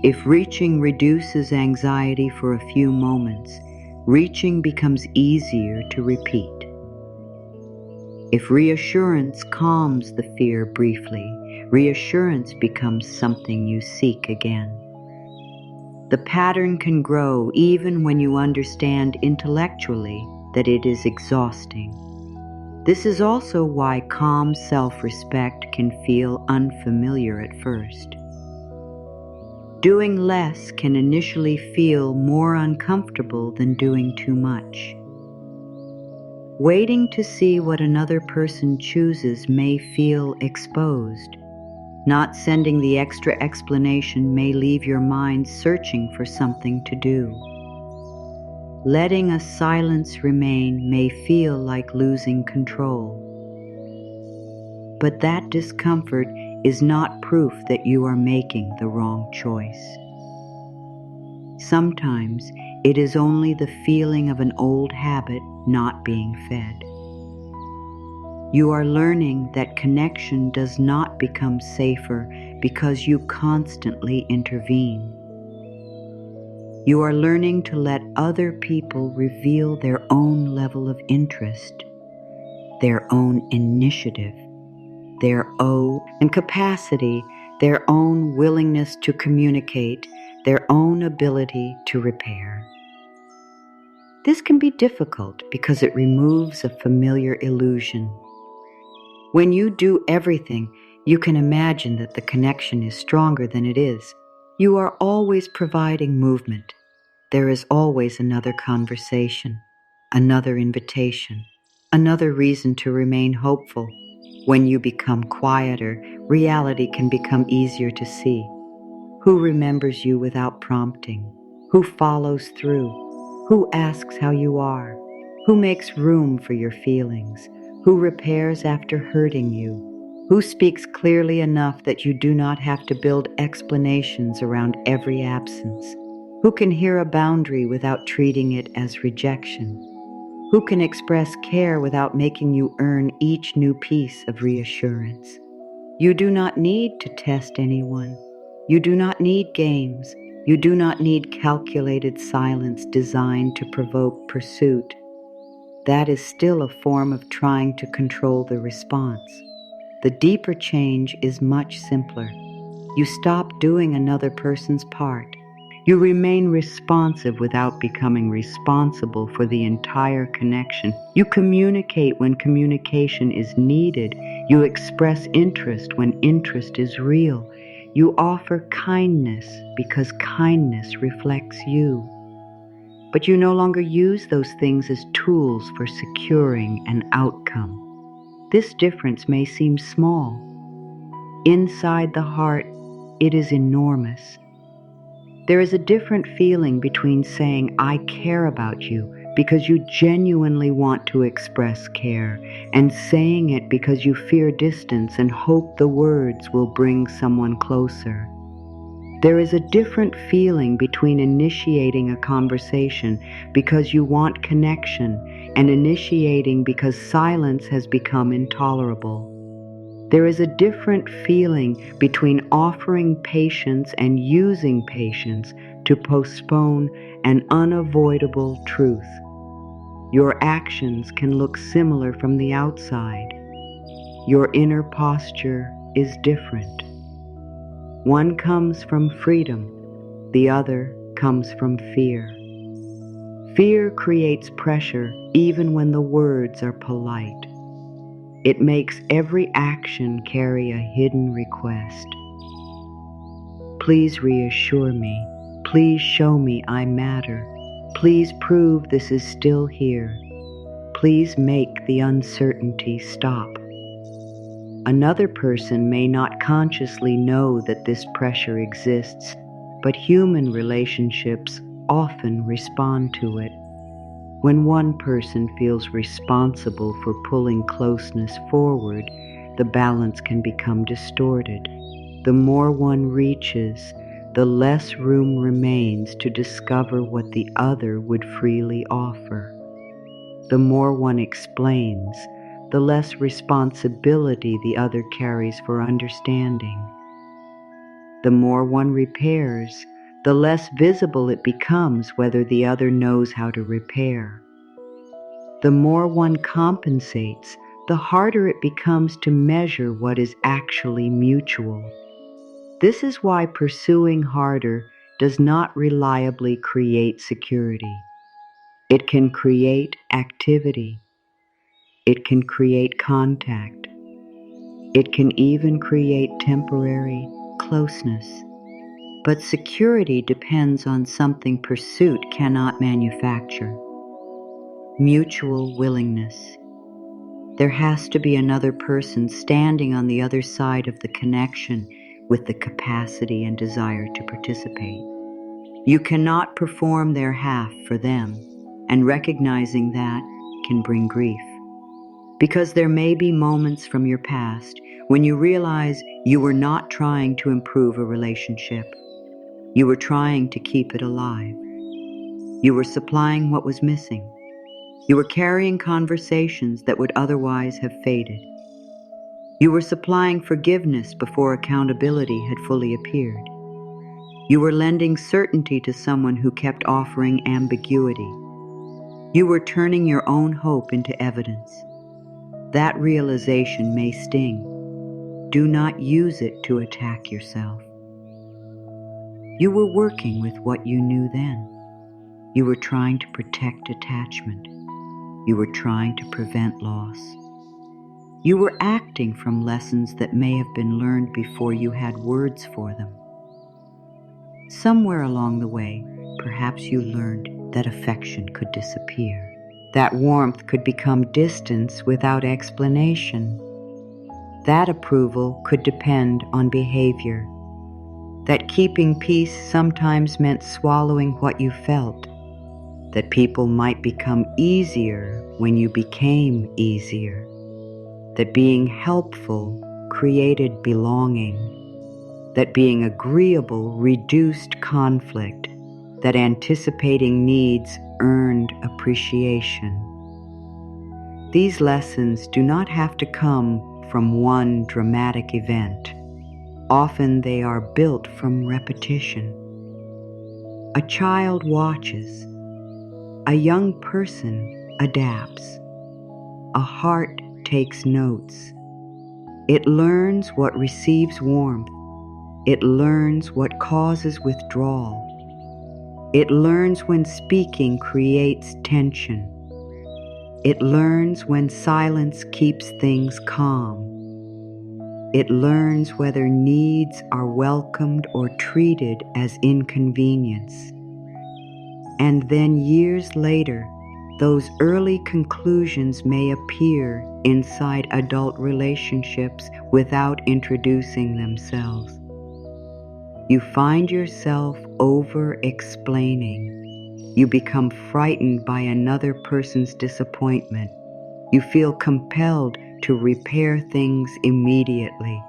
If reaching reduces anxiety for a few moments, reaching becomes easier to repeat. If reassurance calms the fear briefly, reassurance becomes something you seek again. The pattern can grow even when you understand intellectually that it is exhausting. This is also why calm self-respect can feel unfamiliar at first. Doing less can initially feel more uncomfortable than doing too much. Waiting to see what another person chooses may feel exposed. Not sending the extra explanation may leave your mind searching for something to do. Letting a silence remain may feel like losing control. But that discomfort is not proof that you are making the wrong choice. Sometimes it is only the feeling of an old habit not being fed. You are learning that connection does not become safer because you constantly intervene. You are learning to let other people reveal their own level of interest, their own initiative, their own capacity, their own willingness to communicate, their own ability to repair. This can be difficult because it removes a familiar illusion. When you do everything, you can imagine that the connection is stronger than it is. You are always providing movement. There is always another conversation, another invitation, another reason to remain hopeful. When you become quieter, reality can become easier to see. Who remembers you without prompting? Who follows through? Who asks how you are? Who makes room for your feelings? Who repairs after hurting you? Who speaks clearly enough that you do not have to build explanations around every absence? Who can hear a boundary without treating it as rejection? Who can express care without making you earn each new piece of reassurance? You do not need to test anyone. You do not need games. You do not need calculated silence designed to provoke pursuit. That is still a form of trying to control the response. The deeper change is much simpler. You stop doing another person's part. You remain responsive without becoming responsible for the entire connection. You communicate when communication is needed. You express interest when interest is real. You offer kindness because kindness reflects you. But you no longer use those things as tools for securing an outcome. This difference may seem small. Inside the heart, it is enormous. There is a different feeling between saying, "I care about you," because you genuinely want to express care, and saying it because you fear distance and hope the words will bring someone closer. There is a different feeling between initiating a conversation because you want connection and initiating because silence has become intolerable. There is a different feeling between offering patience and using patience to postpone an unavoidable truth. Your actions can look similar from the outside. Your inner posture is different. One comes from freedom, the other comes from fear. Fear creates pressure even when the words are polite. It makes every action carry a hidden request. Please reassure me. Please show me I matter. Please prove this is still here. Please make the uncertainty stop. Another person may not consciously know that this pressure exists, but human relationships often respond to it. When one person feels responsible for pulling closeness forward, the balance can become distorted. The more one reaches, the less room remains to discover what the other would freely offer. The more one explains, the less responsibility the other carries for understanding. The more one repairs, the less visible it becomes whether the other knows how to repair. The more one compensates, the harder it becomes to measure what is actually mutual. This is why pursuing harder does not reliably create security. It can create activity. It can create contact. It can even create temporary closeness. But security depends on something pursuit cannot manufacture: mutual willingness. There has to be another person standing on the other side of the connection with the capacity and desire to participate. You cannot perform their half for them, and recognizing that can bring grief. Because there may be moments from your past when you realize you were not trying to improve a relationship. You were trying to keep it alive. You were supplying what was missing. You were carrying conversations that would otherwise have faded. You were supplying forgiveness before accountability had fully appeared. You were lending certainty to someone who kept offering ambiguity. You were turning your own hope into evidence. That realization may sting. Do not use it to attack yourself. You were working with what you knew then. You were trying to protect attachment. You were trying to prevent loss. You were acting from lessons that may have been learned before you had words for them. Somewhere along the way, perhaps you learned that affection could disappear, that warmth could become distance without explanation, that approval could depend on behavior, that keeping peace sometimes meant swallowing what you felt, that people might become easier when you became easier, that being helpful created belonging, that being agreeable reduced conflict, that anticipating needs earned appreciation. These lessons do not have to come from one dramatic event. Often they are built from repetition. A child watches. A young person adapts. A heart takes notes. It learns what receives warmth. It learns what causes withdrawal. It learns when speaking creates tension. It learns when silence keeps things calm. It learns whether needs are welcomed or treated as inconvenience. And then years later, those early conclusions may appear inside adult relationships without introducing themselves. You find yourself over-explaining. You become frightened by another person's disappointment. You feel compelled to repair things immediately.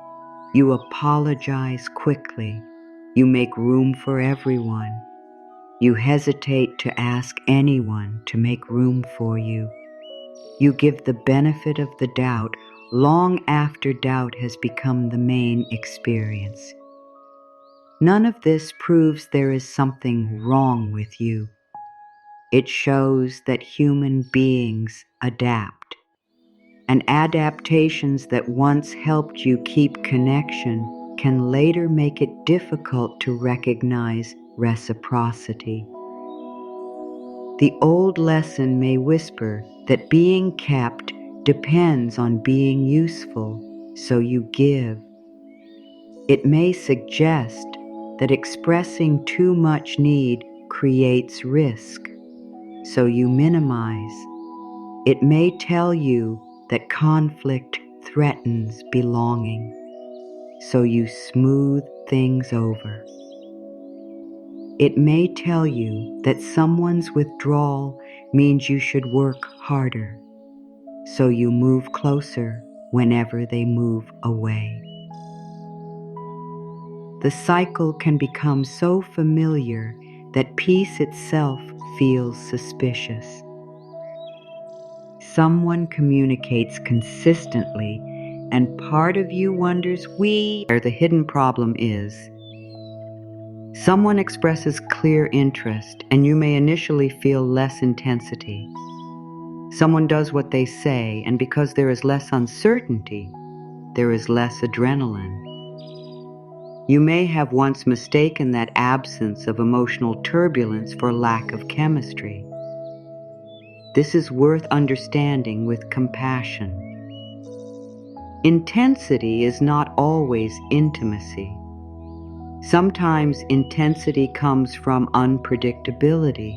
You apologize quickly. You make room for everyone. You hesitate to ask anyone to make room for you. You give the benefit of the doubt long after doubt has become the main experience. None of this proves there is something wrong with you. It shows that human beings adapt, and adaptations that once helped you keep connection can later make it difficult to recognize reciprocity. The old lesson may whisper that being kept depends on being useful, so you give. It may suggest that expressing too much need creates risk, so you minimize. It may tell you that conflict threatens belonging, so you smooth things over. It may tell you that someone's withdrawal means you should work harder, so you move closer whenever they move away. The cycle can become so familiar that peace itself feels suspicious. Someone communicates consistently, and part of you wonders where the hidden problem is. Someone expresses clear interest, and you may initially feel less intensity. Someone does what they say, and because there is less uncertainty, there is less adrenaline. You may have once mistaken that absence of emotional turbulence for lack of chemistry. This is worth understanding with compassion. Intensity is not always intimacy. Sometimes intensity comes from unpredictability.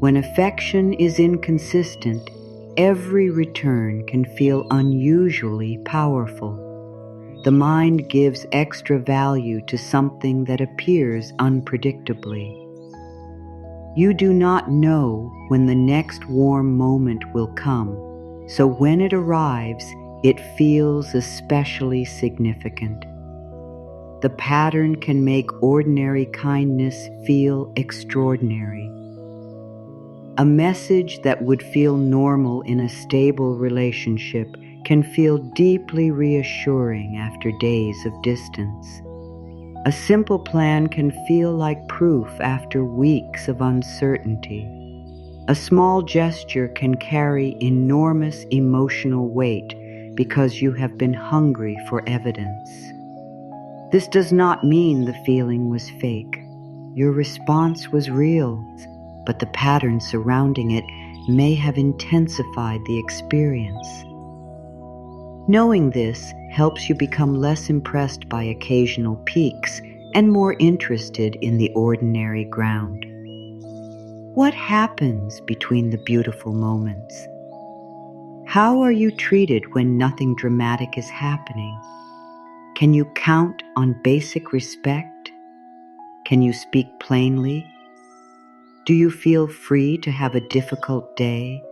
When affection is inconsistent, every return can feel unusually powerful. The mind gives extra value to something that appears unpredictably. You do not know when the next warm moment will come, so when it arrives, it feels especially significant. The pattern can make ordinary kindness feel extraordinary. A message that would feel normal in a stable relationship can feel deeply reassuring after days of distance. A simple plan can feel like proof after weeks of uncertainty. A small gesture can carry enormous emotional weight because you have been hungry for evidence. This does not mean the feeling was fake. Your response was real, but the pattern surrounding it may have intensified the experience. Knowing this helps you become less impressed by occasional peaks and more interested in the ordinary ground. What happens between the beautiful moments? How are you treated when nothing dramatic is happening? Can you count on basic respect? Can you speak plainly? Do you feel free to have a difficult day?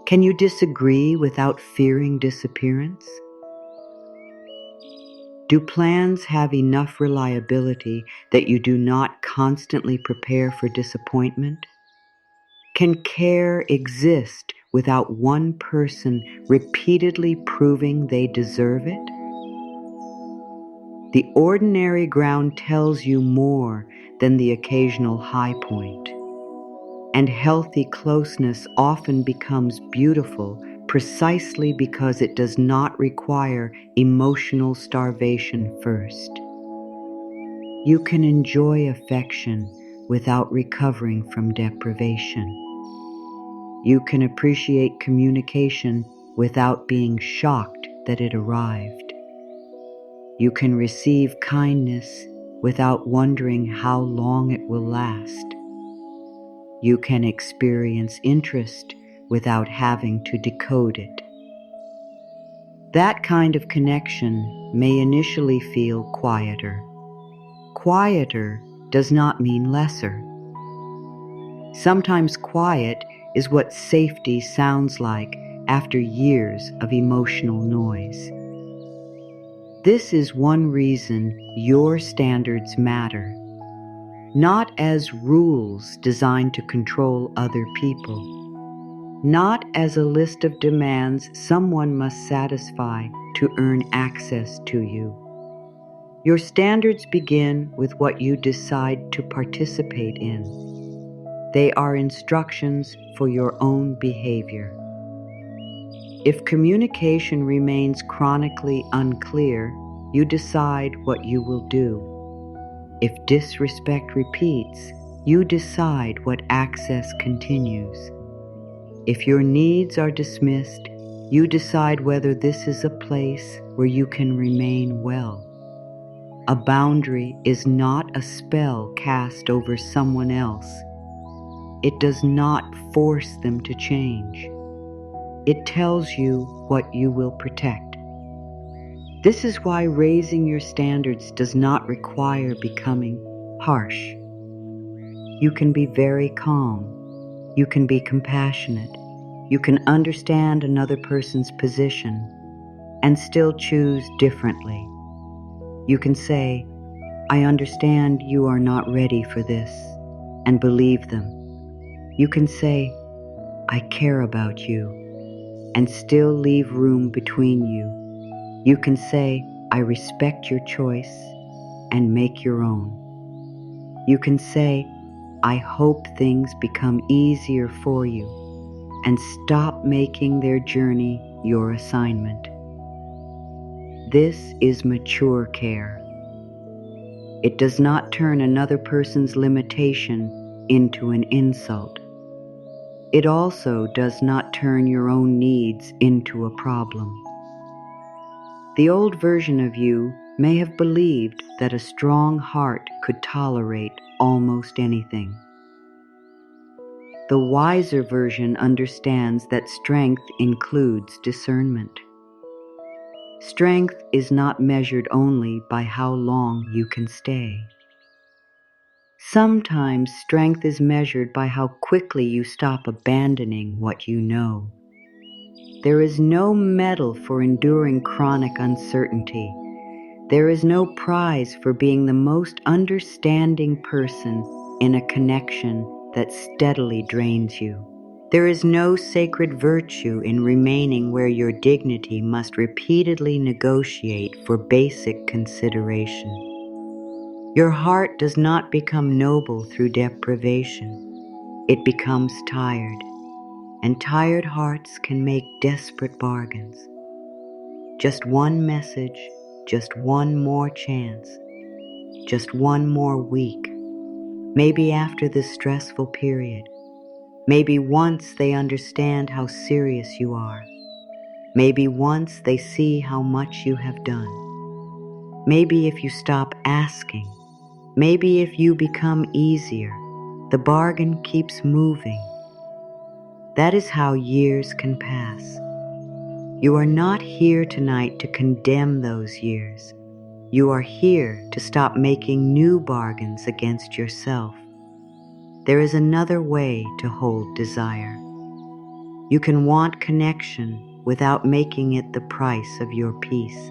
Can you disagree without fearing disappearance? Do plans have enough reliability that you do not constantly prepare for disappointment? Can care exist without one person repeatedly proving they deserve it? The ordinary ground tells you more than the occasional high point. And healthy closeness often becomes beautiful precisely because it does not require emotional starvation first. You can enjoy affection without recovering from deprivation. You can appreciate communication without being shocked that it arrived. You can receive kindness without wondering how long it will last. You can experience interest without having to decode it. That kind of connection may initially feel quieter. Quieter does not mean lesser. Sometimes quiet is what safety sounds like after years of emotional noise. This is one reason your standards matter, not as rules designed to control other people, not as a list of demands someone must satisfy to earn access to you. Your standards begin with what you decide to participate in. They are instructions for your own behavior. If communication remains chronically unclear, you decide what you will do. If disrespect repeats, you decide what access continues. If your needs are dismissed, you decide whether this is a place where you can remain well. A boundary is not a spell cast over someone else. It does not force them to change. It tells you what you will protect. This is why raising your standards does not require becoming harsh. You can be very calm. You can be compassionate. You can understand another person's position and still choose differently. You can say, "I understand you are not ready for this," and believe them. You can say, "I care about you," and still leave room between you. You can say, "I respect your choice," and make your own. You can say, "I hope things become easier for you," and stop making their journey your assignment. This is mature care. It does not turn another person's limitation into an insult. It also does not turn your own needs into a problem. The old version of you may have believed that a strong heart could tolerate almost anything. The wiser version understands that strength includes discernment. Strength is not measured only by how long you can stay. Sometimes strength is measured by how quickly you stop abandoning what you know. There is no medal for enduring chronic uncertainty. There is no prize for being the most understanding person in a connection that steadily drains you. There is no sacred virtue in remaining where your dignity must repeatedly negotiate for basic consideration. Your heart does not become noble through deprivation. It becomes tired, and tired hearts can make desperate bargains. Just one message, just one more chance, just one more week. Maybe after this stressful period. Maybe once they understand how serious you are. Maybe once they see how much you have done. Maybe if you stop asking. Maybe if you become easier. The bargain keeps moving. That is how years can pass. You are not here tonight to condemn those years. You are here to stop making new bargains against yourself. There is another way to hold desire. You can want connection without making it the price of your peace.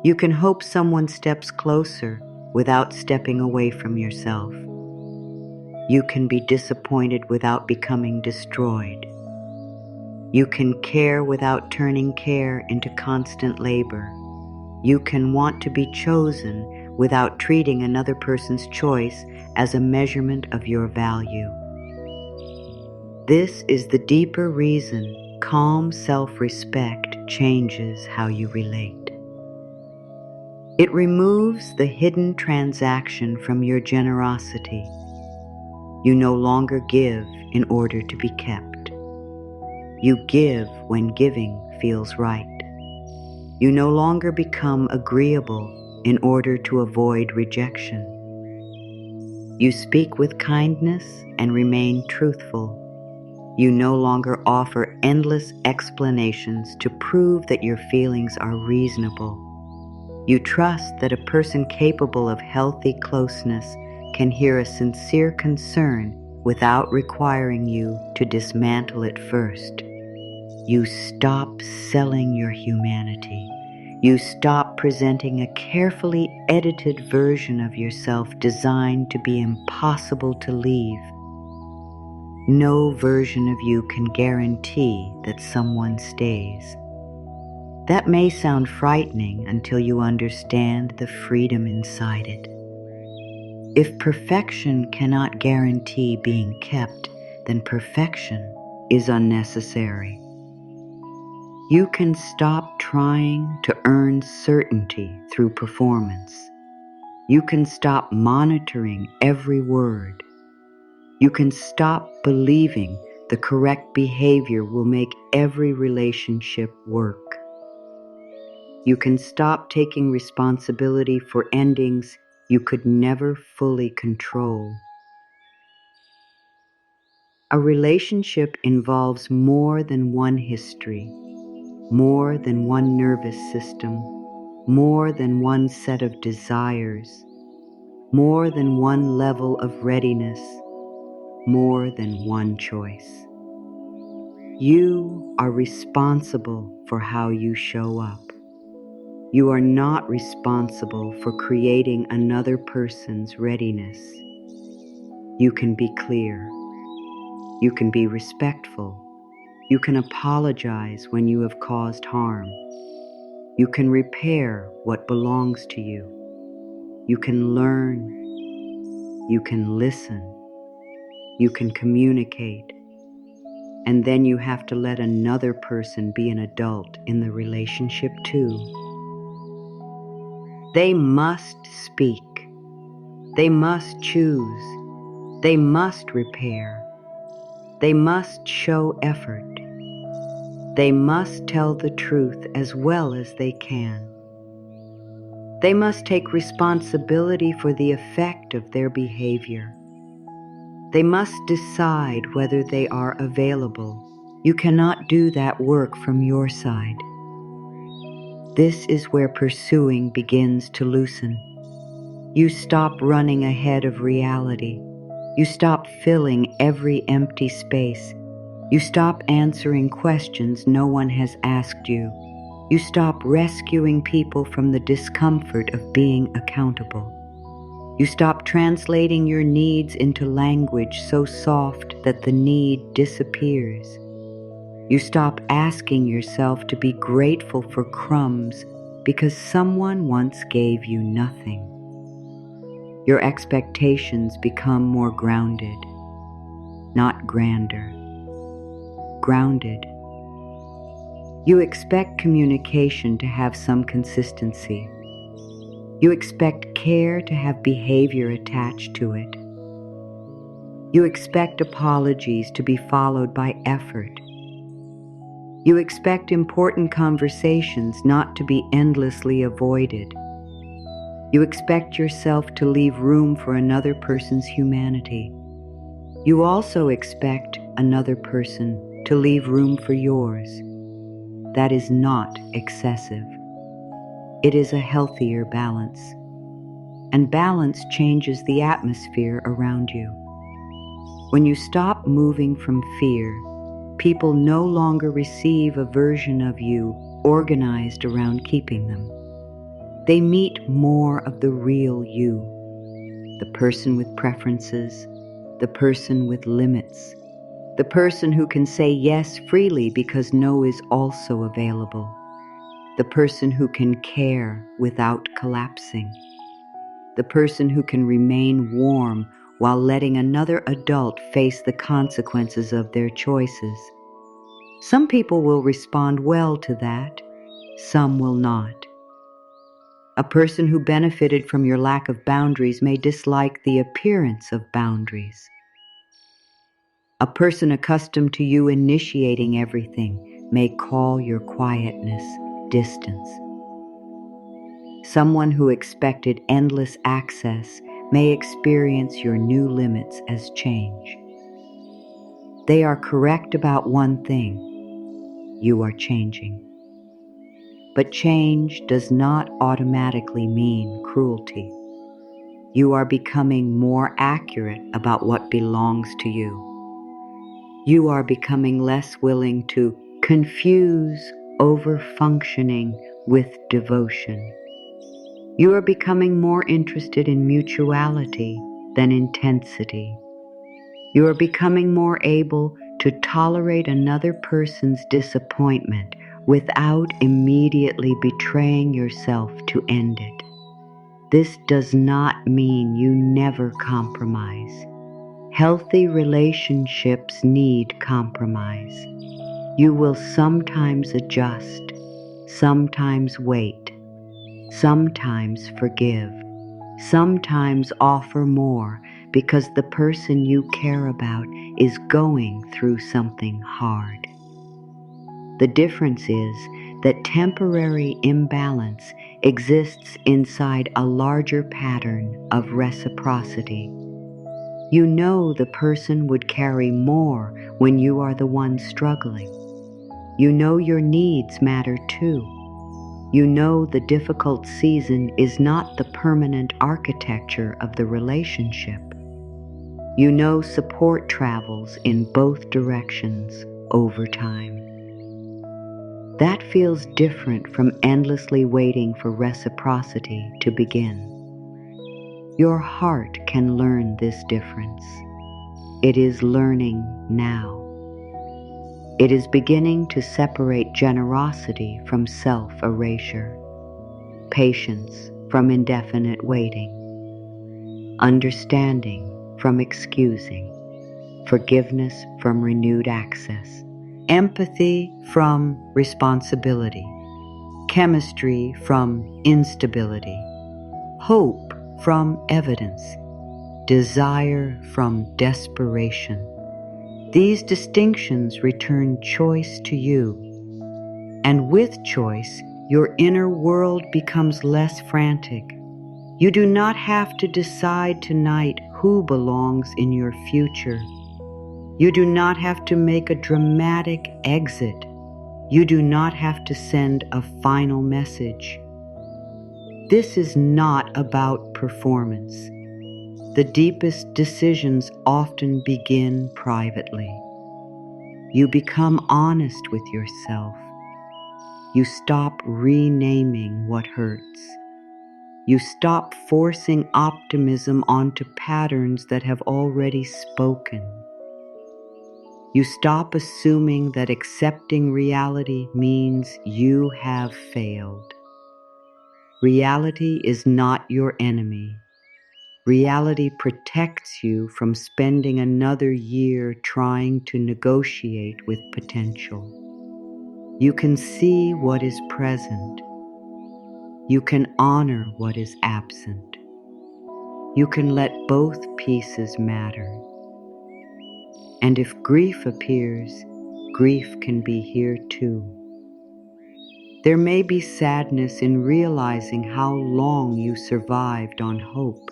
You can hope someone steps closer without stepping away from yourself. You can be disappointed without becoming destroyed. You can care without turning care into constant labor. You can want to be chosen without treating another person's choice as a measurement of your value. This is the deeper reason calm self-respect changes how you relate. It removes the hidden transaction from your generosity. You no longer give in order to be kept. You give when giving feels right. You no longer become agreeable in order to avoid rejection. You speak with kindness and remain truthful. You no longer offer endless explanations to prove that your feelings are reasonable. You trust that a person capable of healthy closeness can hear a sincere concern without requiring you to dismantle it first. You stop selling your humanity. You stop presenting a carefully edited version of yourself designed to be impossible to leave. No version of you can guarantee that someone stays. That may sound frightening until you understand the freedom inside it. If perfection cannot guarantee being kept, then perfection is unnecessary. You can stop trying to earn certainty through performance. You can stop monitoring every word. You can stop believing the correct behavior will make every relationship work. You can stop taking responsibility for endings you could never fully control. A relationship involves more than one history, more than one nervous system, more than one set of desires, more than one level of readiness, more than one choice. You are responsible for how you show up. You are not responsible for creating another person's readiness. You can be clear. You can be respectful. You can apologize when you have caused harm. You can repair what belongs to you. You can learn. You can listen. You can communicate. And then you have to let another person be an adult in the relationship too. They must speak. They must choose. They must repair. They must show effort. They must tell the truth as well as they can. They must take responsibility for the effect of their behavior. They must decide whether they are available. You cannot do that work from your side. This is where pursuing begins to loosen. You stop running ahead of reality. You stop filling every empty space. You stop answering questions no one has asked you. You stop rescuing people from the discomfort of being accountable. You stop translating your needs into language so soft that the need disappears. You stop asking yourself to be grateful for crumbs because someone once gave you nothing. Your expectations become more grounded, not grander. Grounded. You expect communication to have some consistency. You expect care to have behavior attached to it. You expect apologies to be followed by effort. You expect important conversations not to be endlessly avoided. You expect yourself to leave room for another person's humanity. You also expect another person to leave room for yours. That is not excessive. It is a healthier balance. And balance changes the atmosphere around you. When you stop moving from fear, people no longer receive a version of you organized around keeping them. They meet more of the real you, the person with preferences, the person with limits, the person who can say yes freely because no is also available, the person who can care without collapsing, the person who can remain warm while letting another adult face the consequences of their choices. Some people will respond well to that, some will not. A person who benefited from your lack of boundaries may dislike the appearance of boundaries. A person accustomed to you initiating everything may call your quietness distance. Someone who expected endless access may experience your new limits as change. They are correct about one thing: you are changing. But change does not automatically mean cruelty. You are becoming more accurate about what belongs to you. You are becoming less willing to confuse over-functioning with devotion. You are becoming more interested in mutuality than intensity. You are becoming more able to tolerate another person's disappointment without immediately betraying yourself to end it. This does not mean you never compromise. Healthy relationships need compromise. You will sometimes adjust, sometimes wait, sometimes forgive, sometimes offer more because the person you care about is going through something hard. The difference is that temporary imbalance exists inside a larger pattern of reciprocity. You know the person would carry more when you are the one struggling. You know your needs matter too. You know the difficult season is not the permanent architecture of the relationship. You know support travels in both directions over time. That feels different from endlessly waiting for reciprocity to begin. Your heart can learn this difference. It is learning now. It is beginning to separate generosity from self-erasure, patience from indefinite waiting, understanding from excusing, forgiveness from renewed access, empathy from responsibility, chemistry from instability, hope from evidence, desire from desperation. These distinctions return choice to you, and with choice, your inner world becomes less frantic. You do not have to decide tonight who belongs in your future. You do not have to make a dramatic exit. You do not have to send a final message. This is not about performance. The deepest decisions often begin privately. You become honest with yourself. You stop renaming what hurts. You stop forcing optimism onto patterns that have already spoken. You stop assuming that accepting reality means you have failed. Reality is not your enemy. Reality protects you from spending another year trying to negotiate with potential. You can see what is present. You can honor what is absent. You can let both pieces matter. And if grief appears, grief can be here too. There may be sadness in realizing how long you survived on hope.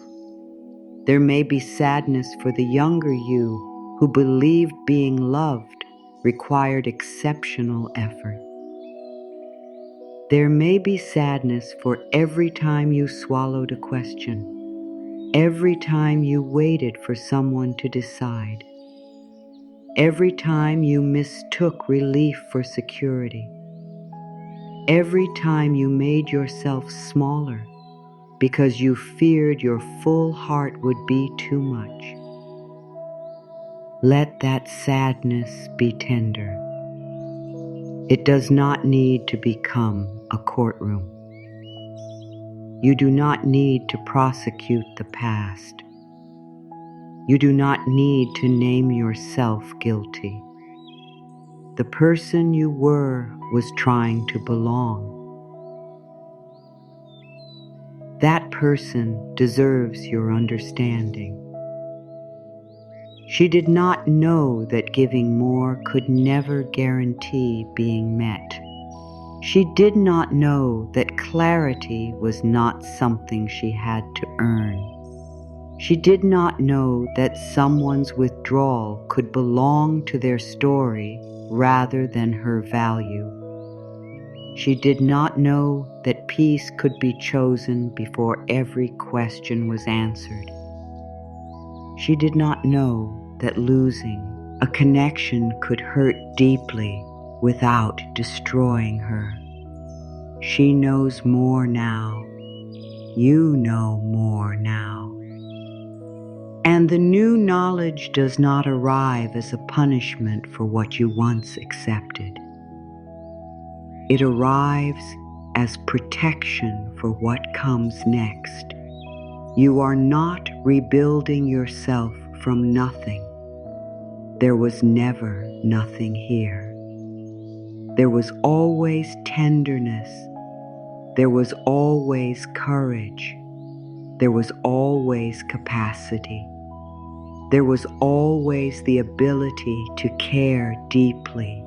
There may be sadness for the younger you who believed being loved required exceptional effort. There may be sadness for every time you swallowed a question, every time you waited for someone to decide, every time you mistook relief for security, every time you made yourself smaller because you feared your full heart would be too much. Let that sadness be tender. It does not need to become a courtroom. You do not need to prosecute the past. You do not need to name yourself guilty. The person you were was trying to belong. That person deserves your understanding. She did not know that giving more could never guarantee being met. She did not know that clarity was not something she had to earn. She did not know that someone's withdrawal could belong to their story rather than her value. She did not know that peace could be chosen before every question was answered. She did not know that losing a connection could hurt deeply without destroying her. She knows more now. You know more now. And the new knowledge does not arrive as a punishment for what you once accepted. It arrives as protection for what comes next. You are not rebuilding yourself from nothing. There was never nothing here. There was always tenderness. There was always courage. There was always capacity. There was always the ability to care deeply.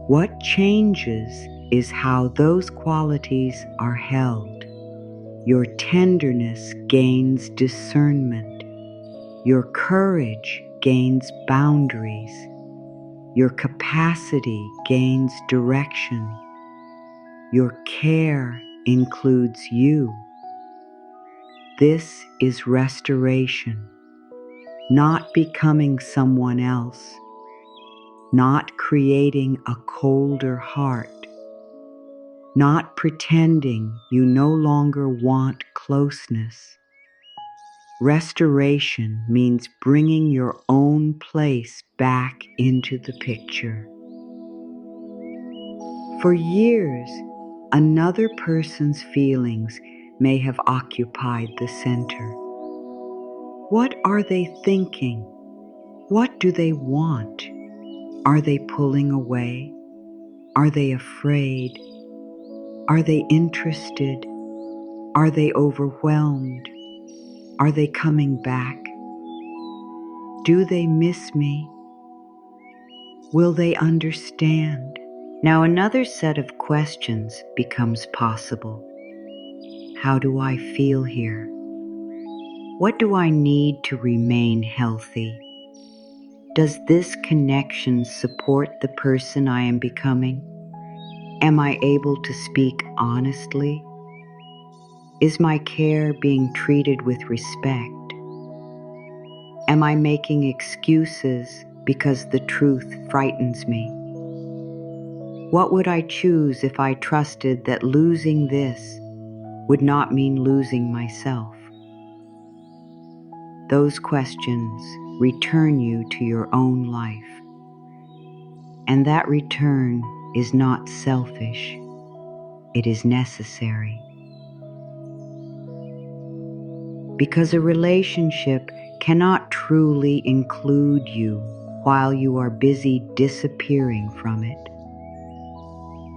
What changes is how those qualities are held. Your tenderness gains discernment. Your courage gains boundaries. Your capacity gains direction. Your care includes you. This is restoration, not becoming someone else, not creating a colder heart, not pretending you no longer want closeness. Restoration means bringing your own place back into the picture. For years, another person's feelings may have occupied the center. What are they thinking? What do they want? Are they pulling away? Are they afraid? Are they interested? Are they overwhelmed? Are they coming back? Do they miss me? Will they understand? Now another set of questions becomes possible. How do I feel here? What do I need to remain healthy? Does this connection support the person I am becoming? Am I able to speak honestly? Is my care being treated with respect? Am I making excuses because the truth frightens me? What would I choose if I trusted that losing this would not mean losing myself? Those questions return you to your own life. And that return is not selfish, it is necessary. Because a relationship cannot truly include you while you are busy disappearing from it.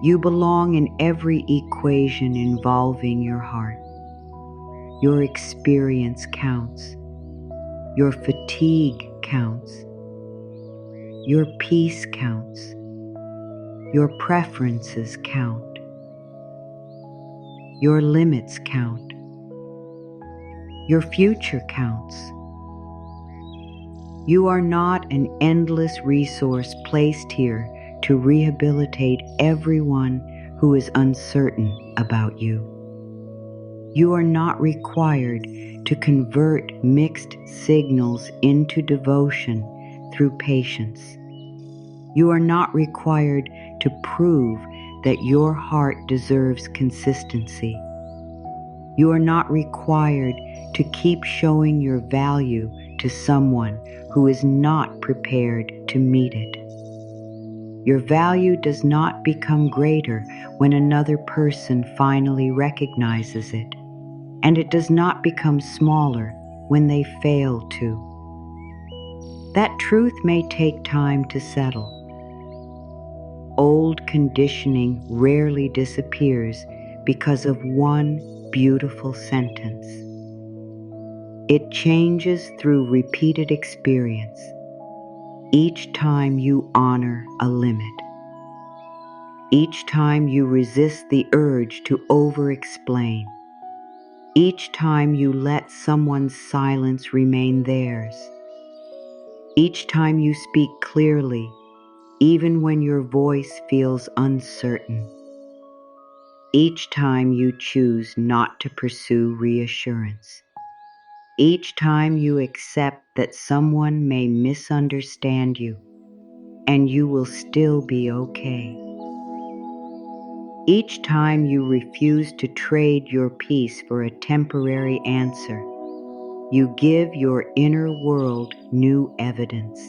You belong in every equation involving your heart. Your experience counts. Your fatigue counts. Your peace counts. Your preferences count. Your limits count. Your future counts. You are not an endless resource placed here to rehabilitate everyone who is uncertain about you. You are not required to convert mixed signals into devotion through patience. You are not required to prove that your heart deserves consistency. You are not required to keep showing your value to someone who is not prepared to meet it. Your value does not become greater when another person finally recognizes it, and it does not become smaller when they fail to. That truth may take time to settle. Old conditioning rarely disappears because of one beautiful sentence. It changes through repeated experience, each time you honor a limit, each time you resist the urge to over-explain, each time you let someone's silence remain theirs, each time you speak clearly, even when your voice feels uncertain, each time you choose not to pursue reassurance, each time you accept that someone may misunderstand you and you will still be okay. Each time you refuse to trade your peace for a temporary answer, you give your inner world new evidence.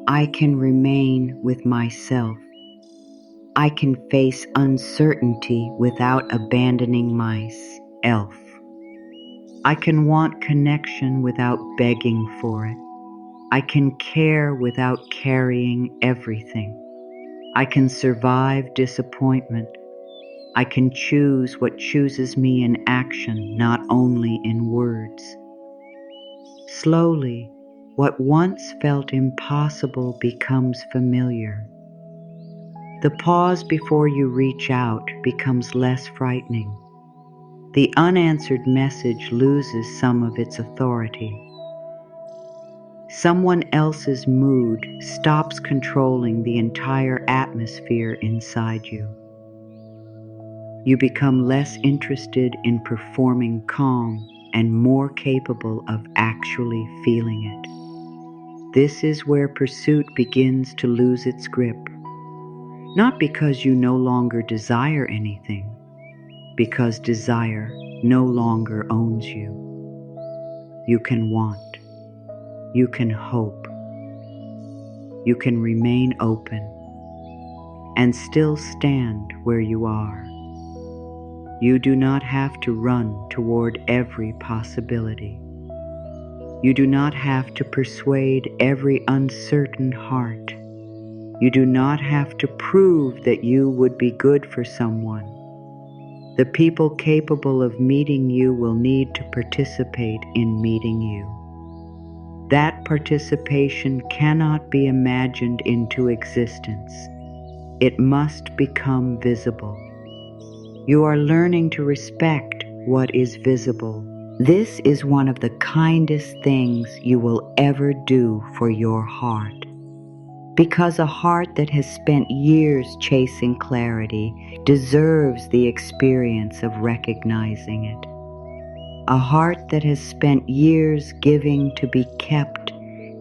I can remain with myself. I can face uncertainty without abandoning myself. I can want connection without begging for it. I can care without carrying everything. I can survive disappointment. I can choose what chooses me in action, not only in words. Slowly, what once felt impossible becomes familiar. The pause before you reach out becomes less frightening. The unanswered message loses some of its authority. Someone else's mood stops controlling the entire atmosphere inside you. You become less interested in performing calm and more capable of actually feeling it. This is where pursuit begins to lose its grip. Not because you no longer desire anything, because desire no longer owns you. You can want, you can hope, you can remain open, and still stand where you are. You do not have to run toward every possibility. You do not have to persuade every uncertain heart. You do not have to prove that you would be good for someone. The people capable of meeting you will need to participate in meeting you. That participation cannot be imagined into existence. It must become visible. You are learning to respect what is visible. This is one of the kindest things you will ever do for your heart. Because a heart that has spent years chasing clarity deserves the experience of recognizing it. A heart that has spent years giving to be kept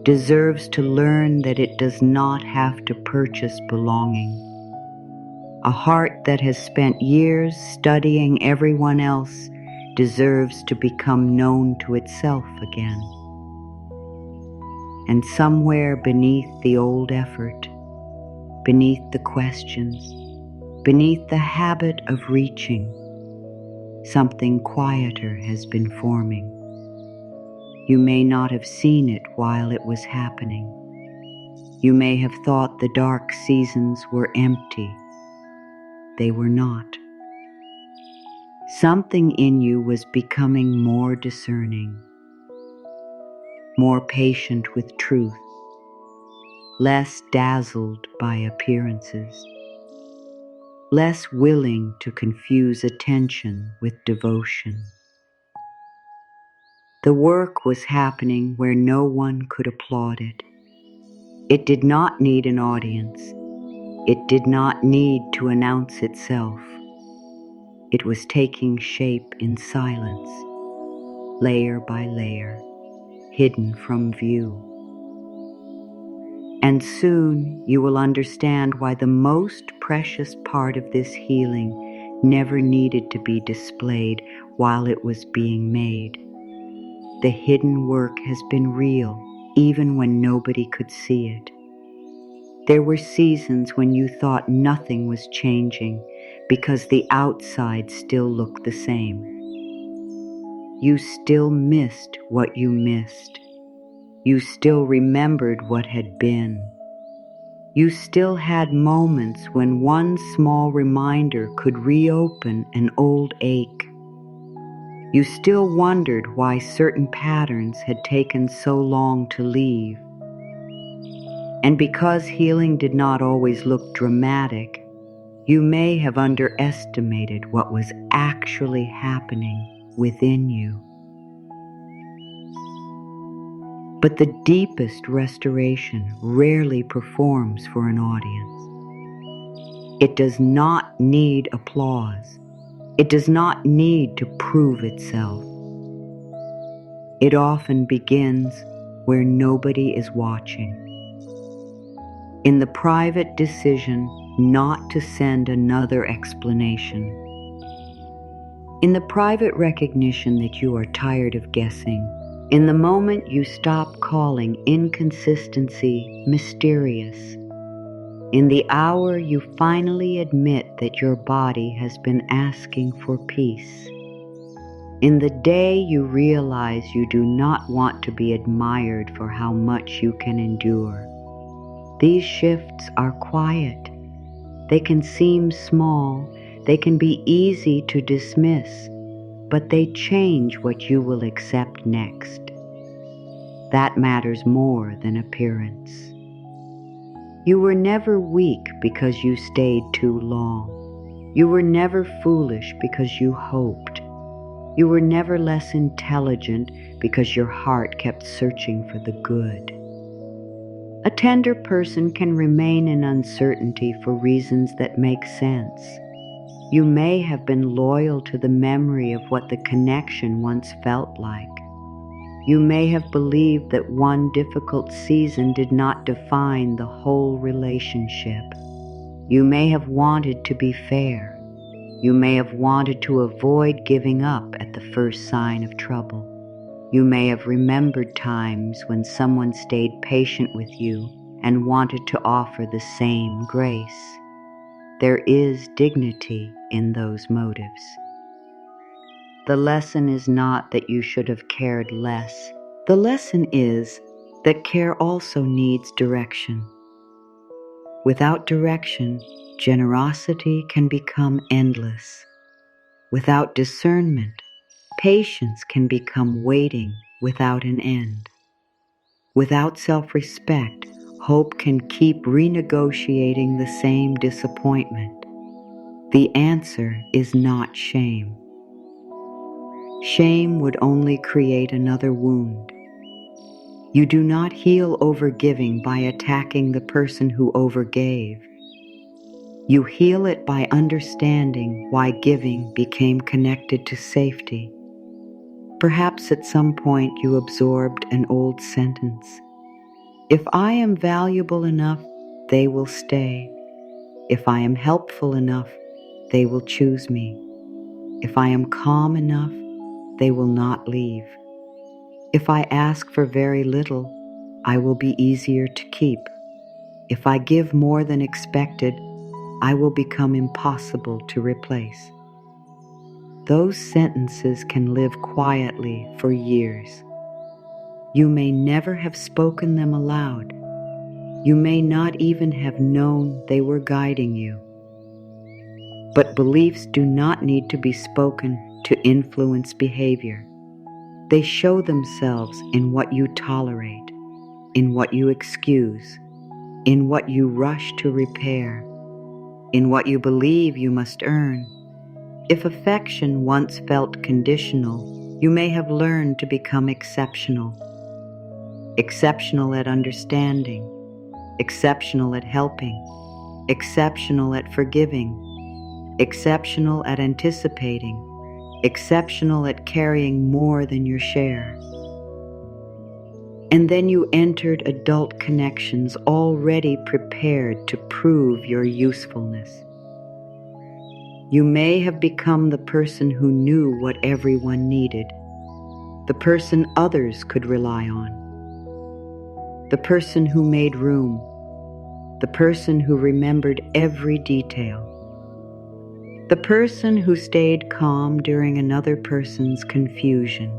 deserves to learn that it does not have to purchase belonging. A heart that has spent years studying everyone else deserves to become known to itself again. And somewhere beneath the old effort, beneath the questions, beneath the habit of reaching, something quieter has been forming. You may not have seen it while it was happening. You may have thought the dark seasons were empty. They were not. Something in you was becoming more discerning, more patient with truth, less dazzled by appearances, less willing to confuse attention with devotion. The work was happening where no one could applaud it. It did not need an audience. It did not need to announce itself. It was taking shape in silence, layer by layer, hidden from view. And soon you will understand why the most precious part of this healing never needed to be displayed while it was being made. The hidden work has been real, even when nobody could see it. There were seasons when you thought nothing was changing because the outside still looked the same. You still missed what you missed. You still remembered what had been. You still had moments when one small reminder could reopen an old ache. You still wondered why certain patterns had taken so long to leave. And because healing did not always look dramatic, you may have underestimated what was actually happening within you. But the deepest restoration rarely performs for an audience. It does not need applause. It does not need to prove itself. It often begins where nobody is watching. In the private decision not to send another explanation. In the private recognition that you are tired of guessing. In the moment you stop calling inconsistency mysterious. In the hour you finally admit that your body has been asking for peace. In the day you realize you do not want to be admired for how much you can endure. These shifts are quiet. They can seem small. They can be easy to dismiss, but they change what you will accept next. That matters more than appearance. You were never weak because you stayed too long. You were never foolish because you hoped. You were never less intelligent because your heart kept searching for the good. A tender person can remain in uncertainty for reasons that make sense. You may have been loyal to the memory of what the connection once felt like. You may have believed that one difficult season did not define the whole relationship. You may have wanted to be fair. You may have wanted to avoid giving up at the first sign of trouble. You may have remembered times when someone stayed patient with you and wanted to offer the same grace. There is dignity in those motives. The lesson is not that you should have cared less. The lesson is that care also needs direction. Without direction, generosity can become endless. Without discernment, patience can become waiting without an end. Without self-respect, hope can keep renegotiating the same disappointment. The answer is not shame. Shame would only create another wound. You do not heal overgiving by attacking the person who overgave. You heal it by understanding why giving became connected to safety. Perhaps at some point you absorbed an old sentence. If I am valuable enough, they will stay. If I am helpful enough, they will choose me. If I am calm enough, they will not leave. If I ask for very little, I will be easier to keep. If I give more than expected, I will become impossible to replace. Those sentences can live quietly for years. You may never have spoken them aloud. You may not even have known they were guiding you. But beliefs do not need to be spoken to influence behavior. They show themselves in what you tolerate, in what you excuse, in what you rush to repair, in what you believe you must earn. If affection once felt conditional, you may have learned to become exceptional. Exceptional at understanding, exceptional at helping, exceptional at forgiving, exceptional at anticipating, exceptional at carrying more than your share. And then you entered adult connections already prepared to prove your usefulness. You may have become the person who knew what everyone needed, the person others could rely on, the person who made room, the person who remembered every detail, the person who stayed calm during another person's confusion.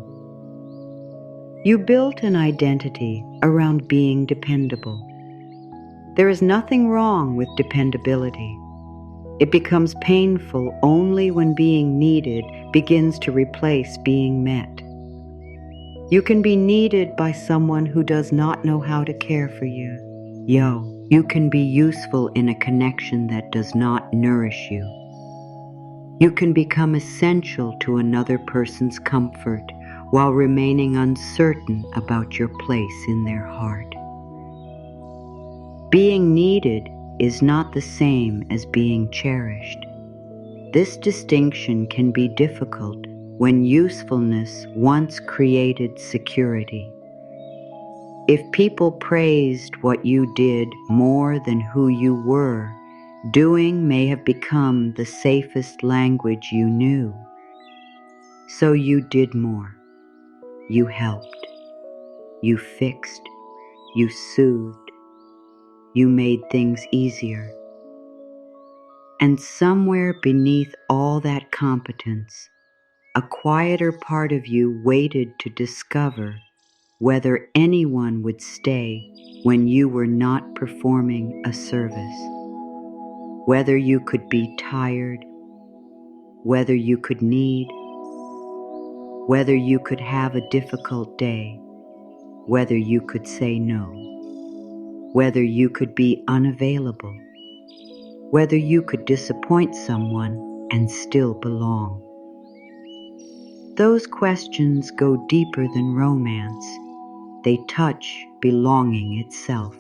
You built an identity around being dependable. There is nothing wrong with dependability. It becomes painful only when being needed begins to replace being met. You can be needed by someone who does not know how to care for you. You can be useful in a connection that does not nourish you. You can become essential to another person's comfort while remaining uncertain about your place in their heart. Being needed is not the same as being cherished. This distinction can be difficult when usefulness once created security. If people praised what you did more than who you were, doing may have become the safest language you knew. So you did more. You helped. You fixed. You soothed. You made things easier. And somewhere beneath all that competence, a quieter part of you waited to discover whether anyone would stay when you were not performing a service, whether you could be tired, whether you could need, whether you could have a difficult day, whether you could say no, whether you could be unavailable, whether you could disappoint someone and still belong. Those questions go deeper than romance. They touch belonging itself.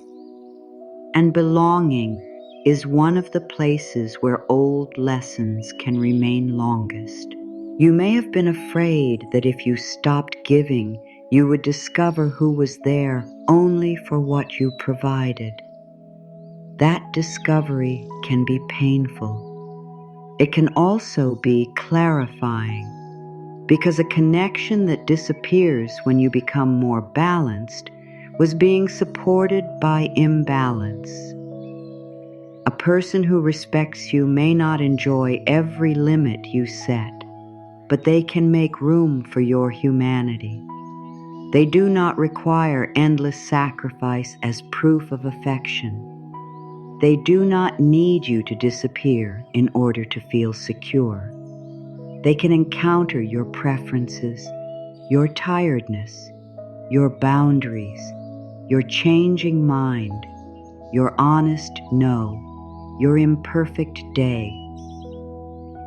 And belonging is one of the places where old lessons can remain longest. You may have been afraid that if you stopped giving, you would discover who was there only for what you provided. That discovery can be painful. It can also be clarifying, because a connection that disappears when you become more balanced was being supported by imbalance. A person who respects you may not enjoy every limit you set, but they can make room for your humanity. They do not require endless sacrifice as proof of affection. They do not need you to disappear in order to feel secure. They can encounter your preferences, your tiredness, your boundaries, your changing mind, your honest no, your imperfect day.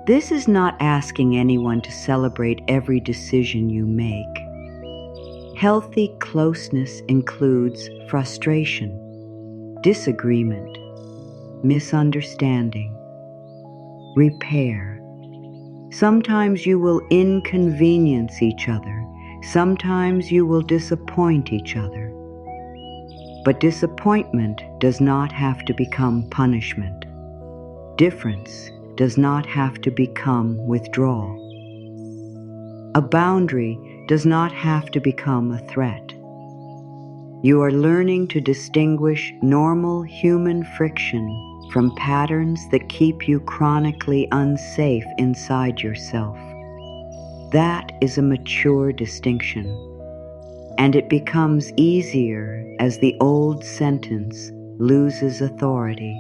This is not asking anyone to celebrate every decision you make. Healthy closeness includes frustration, disagreement, misunderstanding, repair. Sometimes you will inconvenience each other. Sometimes you will disappoint each other. But disappointment does not have to become punishment. Difference does not have to become withdrawal. A boundary does not have to become a threat. You are learning to distinguish normal human friction from patterns that keep you chronically unsafe inside yourself. That is a mature distinction, and it becomes easier as the old sentence loses authority.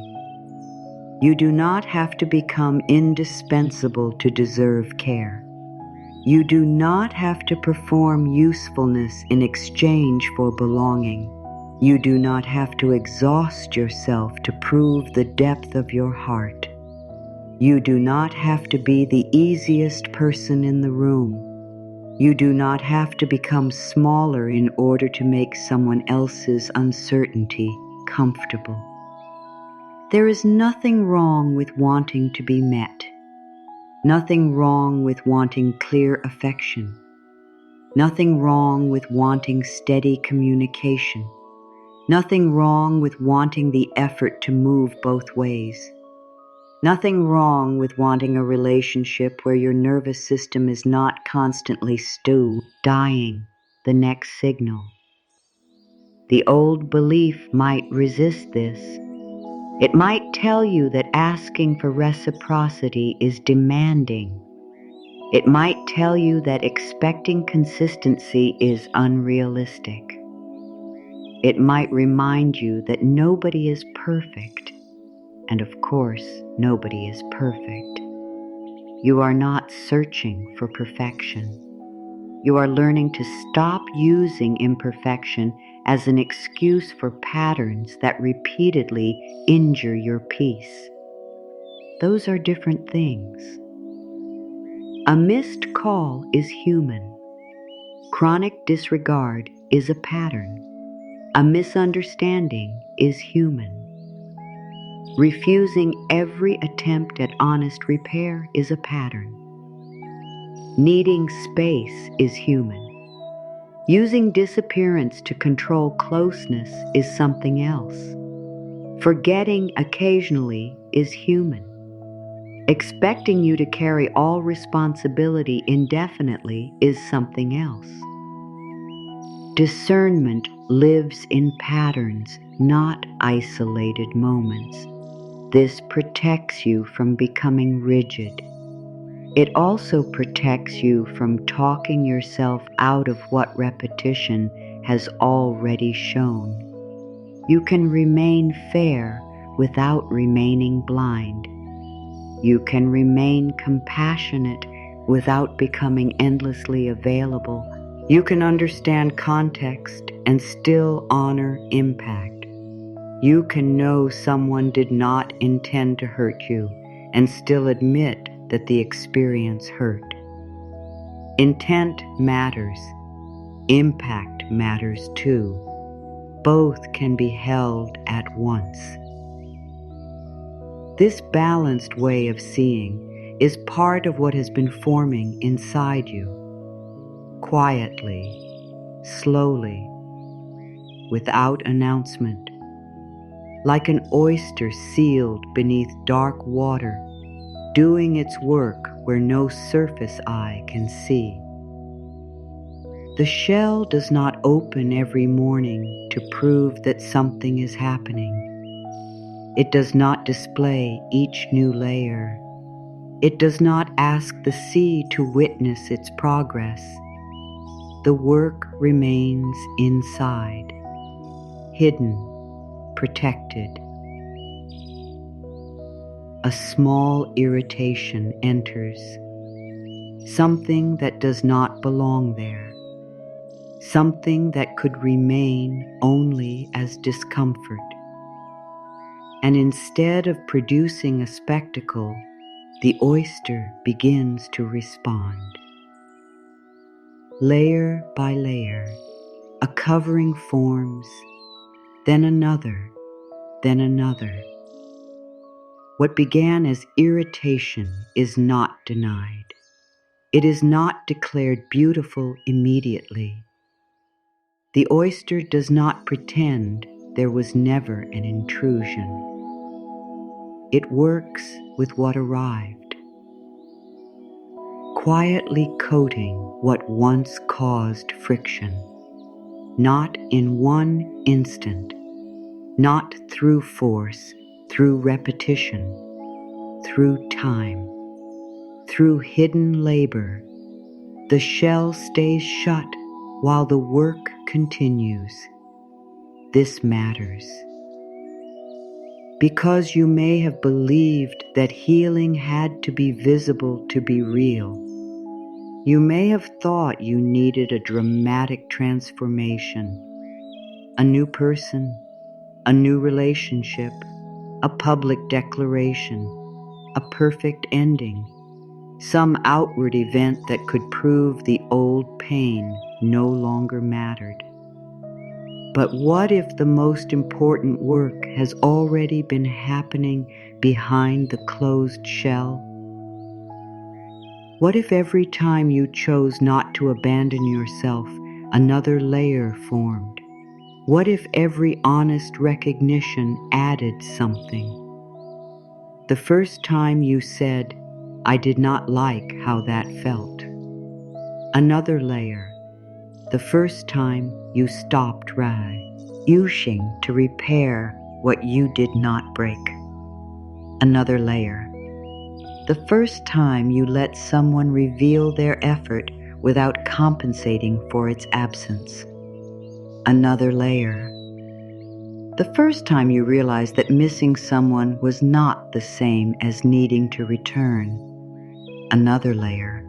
You do not have to become indispensable to deserve care. You do not have to perform usefulness in exchange for belonging. You do not have to exhaust yourself to prove the depth of your heart. You do not have to be the easiest person in the room. You do not have to become smaller in order to make someone else's uncertainty comfortable. There is nothing wrong with wanting to be met. Nothing wrong with wanting clear affection. Nothing wrong with wanting steady communication. Nothing wrong with wanting the effort to move both ways. Nothing wrong with wanting a relationship where your nervous system is not constantly dying the next signal. The old belief might resist this. It might tell you that asking for reciprocity is demanding. It might tell you that expecting consistency is unrealistic. It might remind you that nobody is perfect, and of course, nobody is perfect. You are not searching for perfection. You are learning to stop using imperfection as an excuse for patterns that repeatedly injure your peace. Those are different things. A missed call is human. Chronic disregard is a pattern. A misunderstanding is human. Refusing every attempt at honest repair is a pattern. Needing space is human. Using disappearance to control closeness is something else. Forgetting occasionally is human. Expecting you to carry all responsibility indefinitely is something else. Discernment lives in patterns, not isolated moments. This protects you from becoming rigid. It also protects you from talking yourself out of what repetition has already shown. You can remain fair without remaining blind. You can remain compassionate without becoming endlessly available. You can understand context and still honor impact. You can know someone did not intend to hurt you and still admit that the experience hurt. Intent matters. Impact matters too. Both can be held at once. This balanced way of seeing is part of what has been forming inside you. Quietly, slowly, without announcement. Like an oyster sealed beneath dark water, doing its work where no surface eye can see. The shell does not open every morning to prove that something is happening. It does not display each new layer. It does not ask the sea to witness its progress. The work remains inside, hidden, protected. A small irritation enters, something that does not belong there, something that could remain only as discomfort. And instead of producing a spectacle, the oyster begins to respond. Layer by layer, a covering forms, then another, then another. What began as irritation is not denied. It is not declared beautiful immediately. The oyster does not pretend there was never an intrusion. It works with what arrived, quietly coating what once caused friction, not in one instant, not through force, through repetition, through time, through hidden labor. The shell stays shut while the work continues. This matters. Because you may have believed that healing had to be visible to be real. You may have thought you needed a dramatic transformation, a new person, a new relationship, a public declaration, a perfect ending, some outward event that could prove the old pain no longer mattered. But what if the most important work has already been happening behind the closed shell? What if every time you chose not to abandon yourself, another layer formed? What if every honest recognition added something? The first time you said, "I did not like how that felt." Another layer. The first time you stopped rushing to repair what you did not break. Another layer. The first time you let someone reveal their effort without compensating for its absence. Another layer. The first time you realized that missing someone was not the same as needing to return. another layer.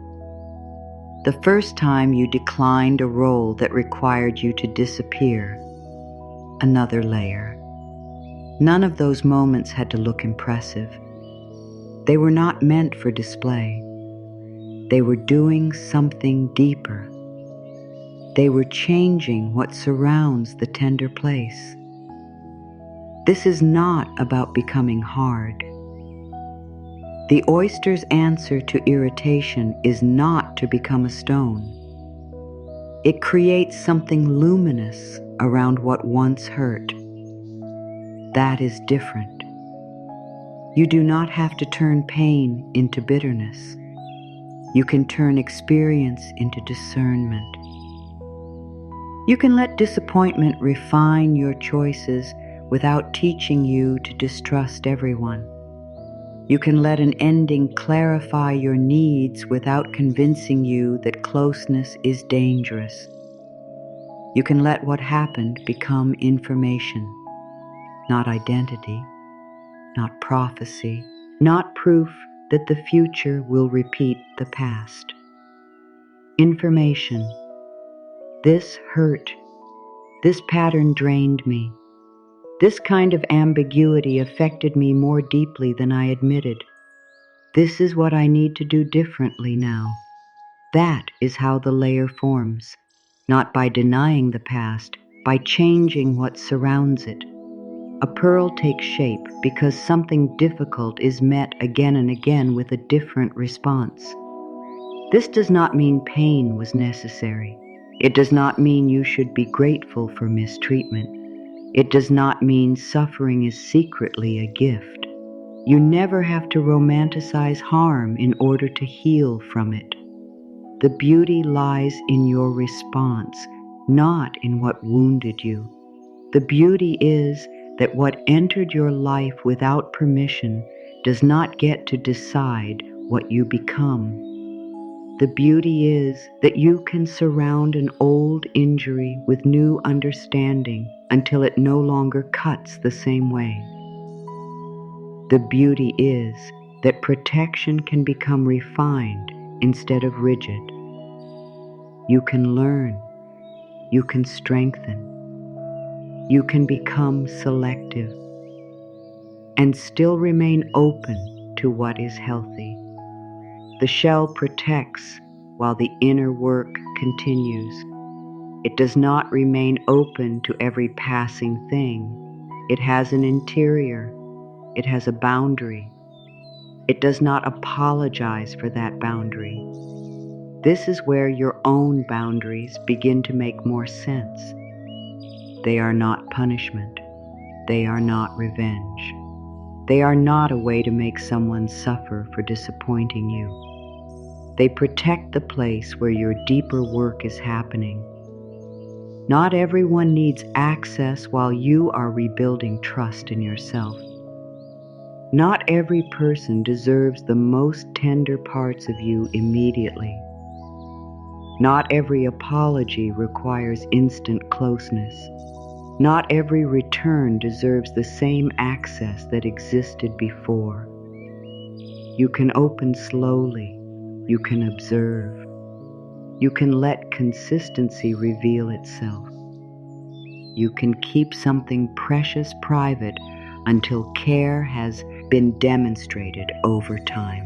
The first time you declined a role that required you to disappear, another layer. None of those moments had to look impressive. They were not meant for display. They were doing something deeper. They were changing what surrounds the tender place. This is not about becoming hard. The oyster's answer to irritation is not to become a stone. It creates something luminous around what once hurt. That is different. You do not have to turn pain into bitterness. You can turn experience into discernment. You can let disappointment refine your choices without teaching you to distrust everyone. You can let an ending clarify your needs without convincing you that closeness is dangerous. You can let what happened become information, not identity, not prophecy, not proof that the future will repeat the past. Information. This hurt. This pattern drained me. This kind of ambiguity affected me more deeply than I admitted. This is what I need to do differently now. That is how the layer forms, not by denying the past, by changing what surrounds it. A pearl takes shape because something difficult is met again and again with a different response. This does not mean pain was necessary. It does not mean you should be grateful for mistreatment. It does not mean suffering is secretly a gift. You never have to romanticize harm in order to heal from it. The beauty lies in your response, not in what wounded you. The beauty is that what entered your life without permission does not get to decide what you become. The beauty is that you can surround an old injury with new understanding until it no longer cuts the same way. The beauty is that protection can become refined instead of rigid. You can learn, you can strengthen, you can become selective, and still remain open to what is healthy. The shell protects while the inner work continues. It does not remain open to every passing thing. It has an interior. It has a boundary. It does not apologize for that boundary. This is where your own boundaries begin to make more sense. They are not punishment. They are not revenge. They are not a way to make someone suffer for disappointing you. They protect the place where your deeper work is happening. Not everyone needs access while you are rebuilding trust in yourself. Not every person deserves the most tender parts of you immediately. Not every apology requires instant closeness. Not every return deserves the same access that existed before. You can open slowly. You can observe. You can let consistency reveal itself. You can keep something precious private until care has been demonstrated over time.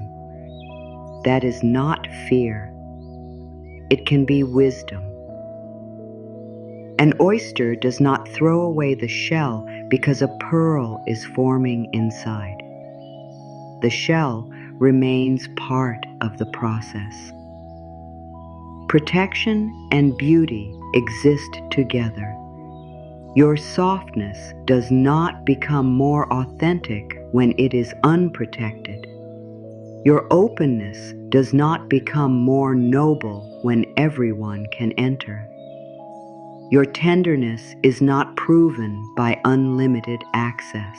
That is not fear. It can be wisdom. An oyster does not throw away the shell because a pearl is forming inside. The shell remains part of the process. Protection and beauty exist together. Your softness does not become more authentic when it is unprotected. Your openness does not become more noble when everyone can enter. Your tenderness is not proven by unlimited access.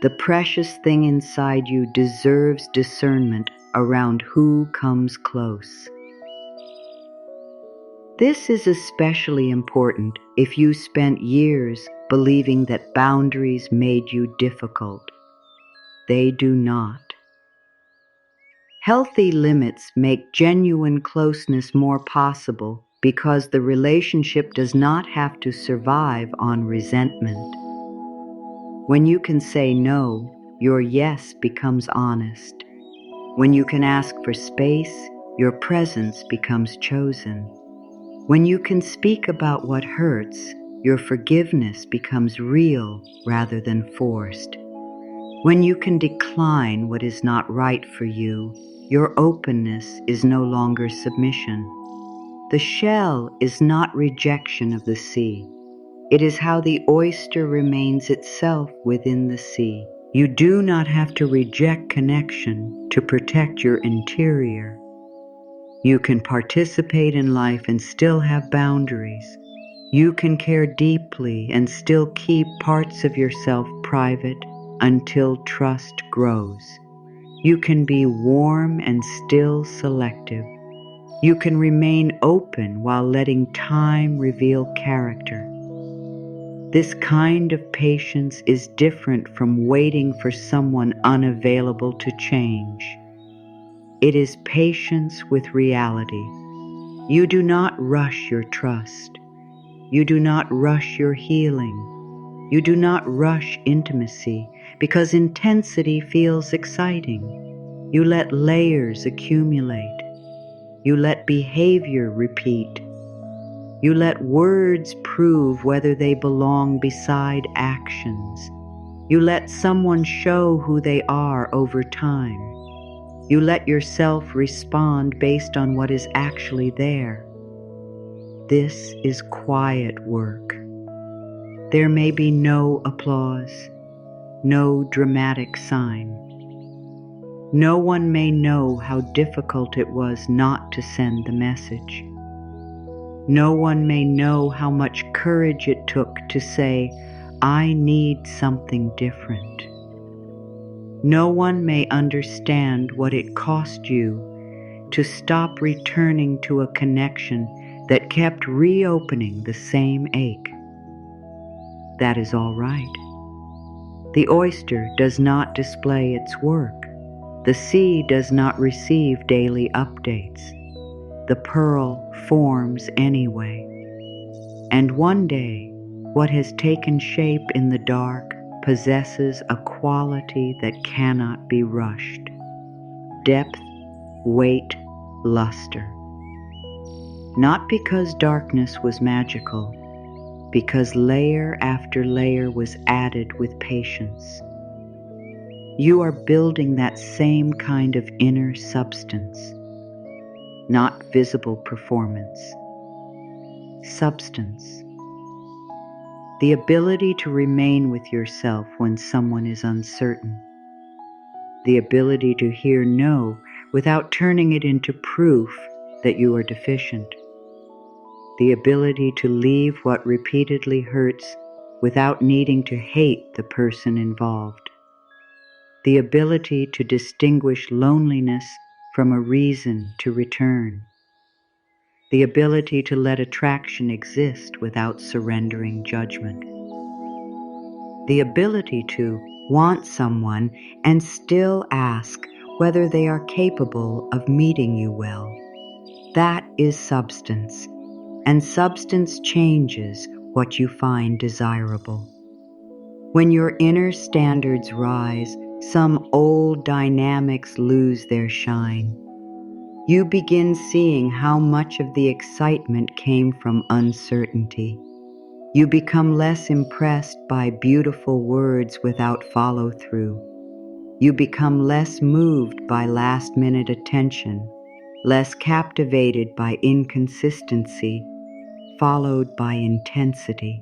The precious thing inside you deserves discernment around who comes close. This is especially important if you spent years believing that boundaries made you difficult. They do not. Healthy limits make genuine closeness more possible because the relationship does not have to survive on resentment. When you can say no, your yes becomes honest. When you can ask for space, your presence becomes chosen. When you can speak about what hurts, your forgiveness becomes real rather than forced. When you can decline what is not right for you, your openness is no longer submission. The shell is not rejection of the sea. It is how the oyster remains itself within the sea. You do not have to reject connection to protect your interior. You can participate in life and still have boundaries. You can care deeply and still keep parts of yourself private until trust grows. You can be warm and still selective. You can remain open while letting time reveal character. This kind of patience is different from waiting for someone unavailable to change. It is patience with reality. You do not rush your trust. You do not rush your healing. You do not rush intimacy because intensity feels exciting. You let layers accumulate. You let behavior repeat. You let words prove whether they belong beside actions. You let someone show who they are over time. You let yourself respond based on what is actually there. This is quiet work. There may be no applause, no dramatic sign. No one may know how difficult it was not to send the message. No one may know how much courage it took to say, I need something different. No one may understand what it cost you to stop returning to a connection that kept reopening the same ache. That is all right. The oyster does not display its work. The sea does not receive daily updates. The pearl forms anyway. And one day, what has taken shape in the dark possesses a quality that cannot be rushed. Depth, weight, luster. Not because darkness was magical, because layer after layer was added with patience. You are building that same kind of inner substance, not visible performance. Substance. The ability to remain with yourself when someone is uncertain. The ability to hear no without turning it into proof that you are deficient. The ability to leave what repeatedly hurts without needing to hate the person involved. The ability to distinguish loneliness from a reason to return. The ability to let attraction exist without surrendering judgment. The ability to want someone and still ask whether they are capable of meeting you well. That is substance, and substance changes what you find desirable. When your inner standards rise, some old dynamics lose their shine. You begin seeing how much of the excitement came from uncertainty. You become less impressed by beautiful words without follow-through. You become less moved by last-minute attention, less captivated by inconsistency, followed by intensity.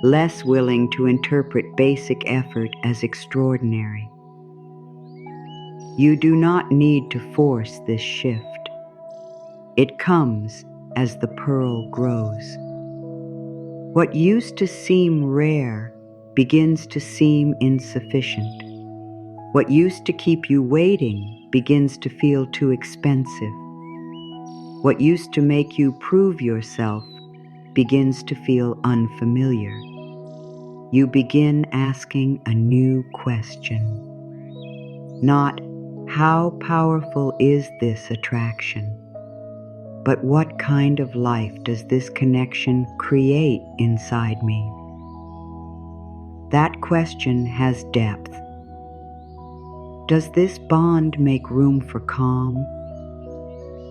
Less willing to interpret basic effort as extraordinary. You do not need to force this shift. It comes as the pearl grows. What used to seem rare begins to seem insufficient. What used to keep you waiting begins to feel too expensive. What used to make you prove yourself begins to feel unfamiliar. You begin asking a new question. Not, How powerful is this attraction? But what kind of life does this connection create inside me? That question has depth. Does this bond make room for calm?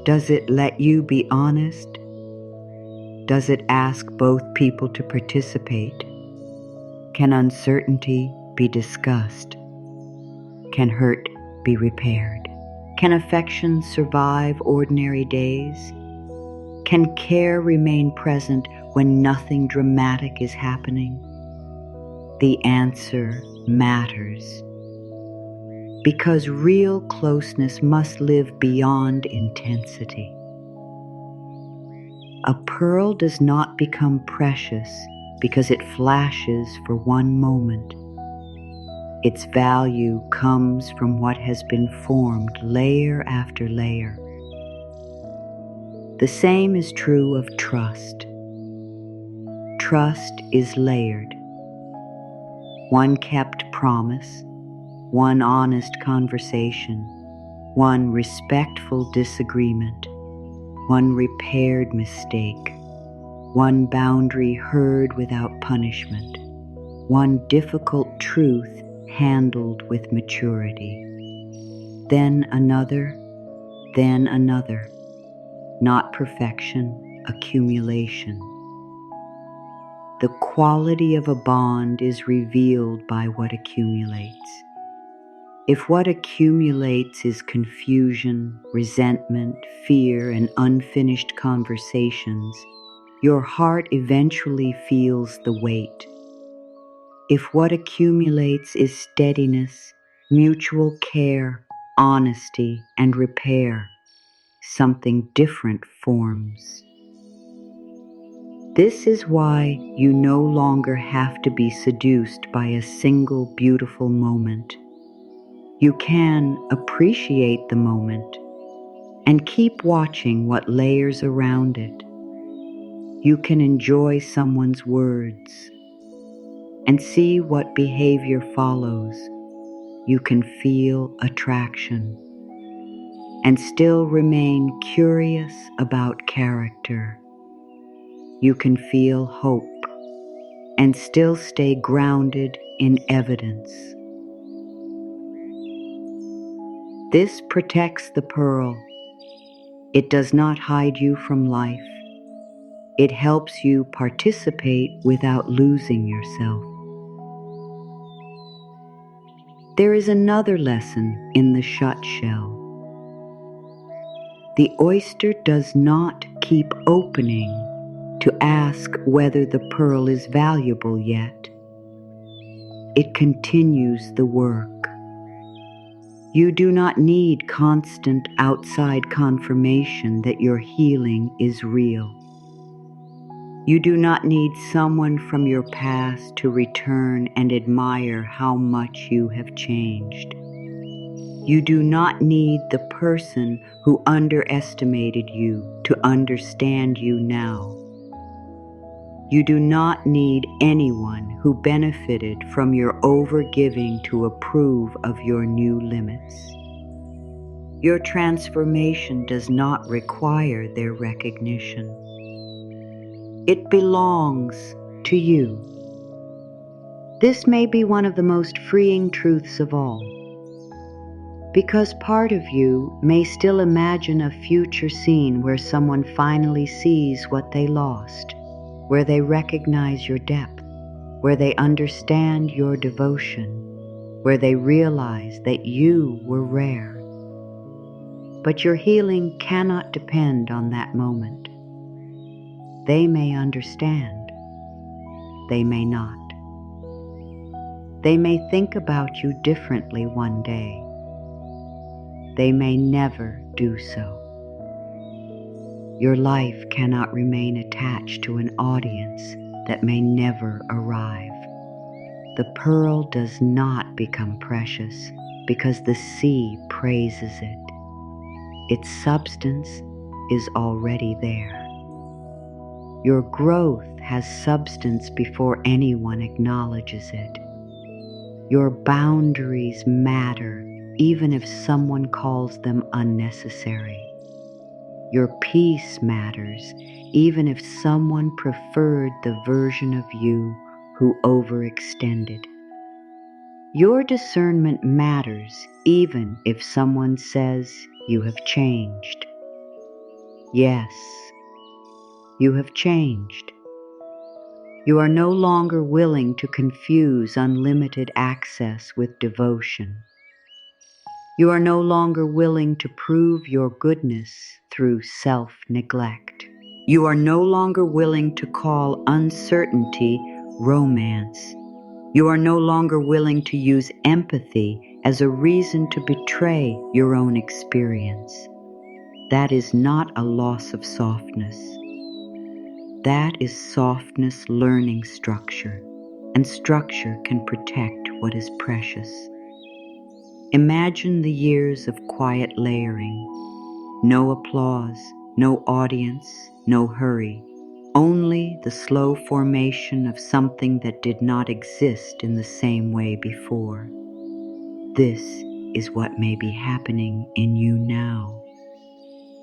Does it let you be honest? Does it ask both people to participate? Can uncertainty be discussed? Can hurt be repaired? Can affection survive ordinary days? Can care remain present when nothing dramatic is happening? The answer matters, because real closeness must live beyond intensity. A pearl does not become precious because it flashes for one moment. Its value comes from what has been formed layer after layer. The same is true of trust. Trust is layered. One kept promise, one honest conversation, one respectful disagreement, one repaired mistake, one boundary heard without punishment, one difficult truth handled with maturity. Then another, not perfection, accumulation. The quality of a bond is revealed by what accumulates. If what accumulates is confusion, resentment, fear, and unfinished conversations, your heart eventually feels the weight. If what accumulates is steadiness, mutual care, honesty, and repair, something different forms. This is why you no longer have to be seduced by a single beautiful moment. You can appreciate the moment and keep watching what layers around it. You can enjoy someone's words and see what behavior follows. You can feel attraction and still remain curious about character. You can feel hope and still stay grounded in evidence. This protects the pearl. It does not hide you from life. It helps you participate without losing yourself. There is another lesson in the shut shell. The oyster does not keep opening to ask whether the pearl is valuable yet. It continues the work. You do not need constant outside confirmation that your healing is real. You do not need someone from your past to return and admire how much you have changed. You do not need the person who underestimated you to understand you now. You do not need anyone who benefited from your overgiving to approve of your new limits. Your transformation does not require their recognition. It belongs to you. This may be one of the most freeing truths of all, because part of you may still imagine a future scene where someone finally sees what they lost, where they recognize your depth, where they understand your devotion, where they realize that you were rare. But your healing cannot depend on that moment. They may understand. They may not. They may think about you differently one day. They may never do so. Your life cannot remain attached to an audience that may never arrive. The pearl does not become precious because the sea praises it. Its substance is already there. Your growth has substance before anyone acknowledges it. Your boundaries matter even if someone calls them unnecessary. Your peace matters, even if someone preferred the version of you who overextended. Your discernment matters, even if someone says you have changed. Yes, you have changed. You are no longer willing to confuse unlimited access with devotion. You are no longer willing to prove your goodness through self-neglect. You are no longer willing to call uncertainty romance. You are no longer willing to use empathy as a reason to betray your own experience. That is not a loss of softness. That is softness learning structure, and structure can protect what is precious. Imagine the years of quiet layering. No applause, no audience, no hurry. Only the slow formation of something that did not exist in the same way before. This is what may be happening in you now.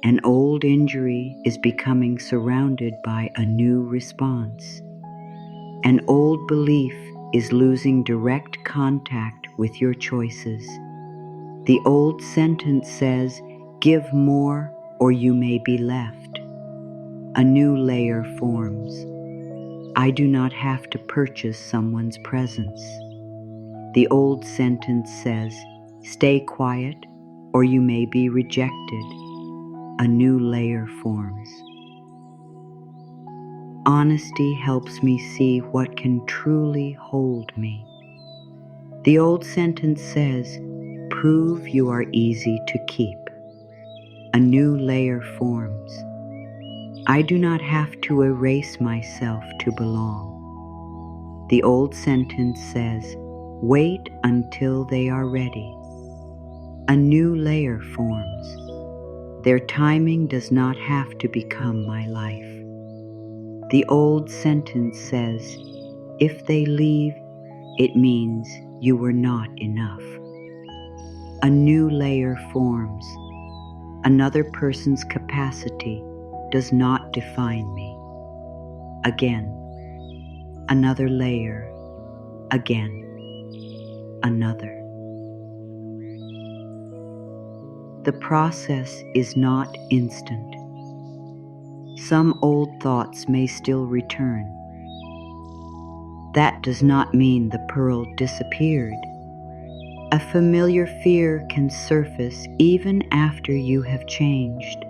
An old injury is becoming surrounded by a new response. An old belief is losing direct contact with your choices. The old sentence says, "Give more or you may be left." A new layer forms. I do not have to purchase someone's presence. The old sentence says, "Stay quiet or you may be rejected." A new layer forms. Honesty helps me see what can truly hold me. The old sentence says, "Prove you are easy to keep." A new layer forms. I do not have to erase myself to belong. The old sentence says, "Wait until they are ready." A new layer forms. Their timing does not have to become my life. The old sentence says, "If they leave, it means you were not enough." A new layer forms. Another person's capacity does not define me. Again, another layer, again, another. The process is not instant. Some old thoughts may still return. That does not mean the pearl disappeared. A familiar fear can surface even after you have changed.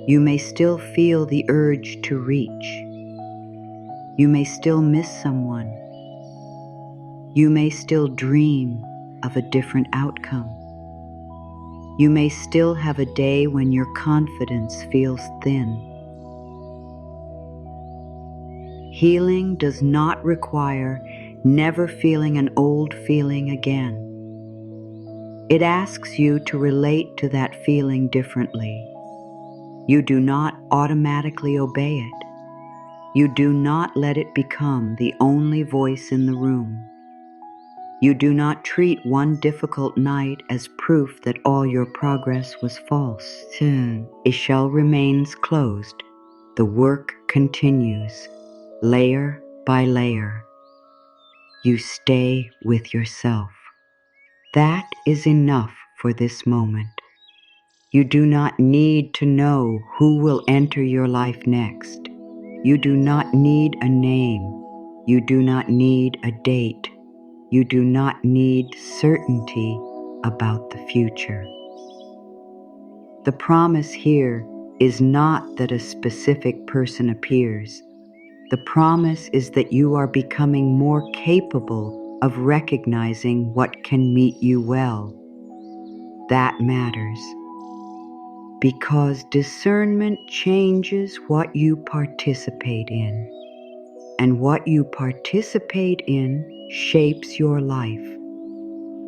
You may still feel the urge to reach. You may still miss someone. You may still dream of a different outcome. You may still have a day when your confidence feels thin. Healing does not require never feeling an old feeling again. It asks you to relate to that feeling differently. You do not automatically obey it. You do not let it become the only voice in the room. You do not treat one difficult night as proof that all your progress was false. A shell remains closed. The work continues, layer by layer. You stay with yourself. That is enough for this moment. You do not need to know who will enter your life next. You do not need a name. You do not need a date. You do not need certainty about the future. The promise here is not that a specific person appears. The promise is that you are becoming more capable of recognizing what can meet you well. That matters. Because discernment changes what you participate in, and what you participate in shapes your life.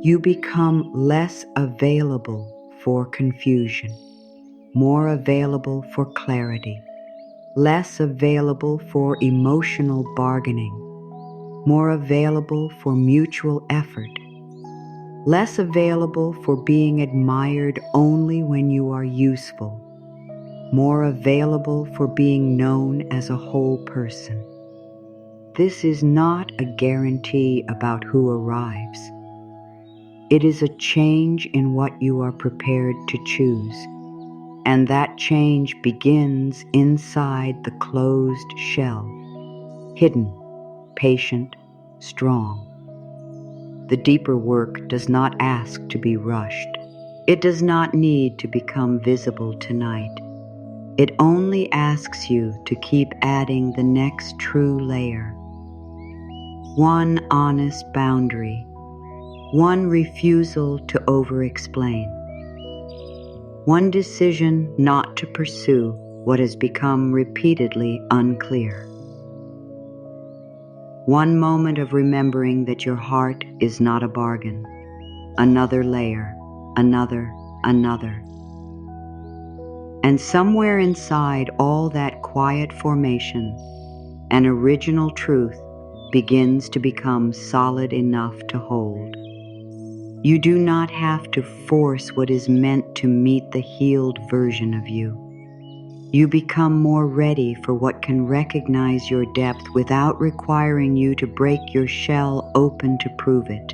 You become less available for confusion, more available for clarity, less available for emotional bargaining, more available for mutual effort, less available for being admired only when you are useful, more available for being known as a whole person. This is not a guarantee about who arrives. It is a change in what you are prepared to choose, and that change begins inside the closed shell, hidden, patient, strong. The deeper work does not ask to be rushed. It does not need to become visible tonight. It only asks you to keep adding the next true layer. One honest boundary, one refusal to over-explain, one decision not to pursue what has become repeatedly unclear. One moment of remembering that your heart is not a bargain. Another layer, another. And somewhere inside all that quiet formation, an original truth begins to become solid enough to hold. You do not have to force what is meant to meet the healed version of you. You become more ready for what can recognize your depth without requiring you to break your shell open to prove it.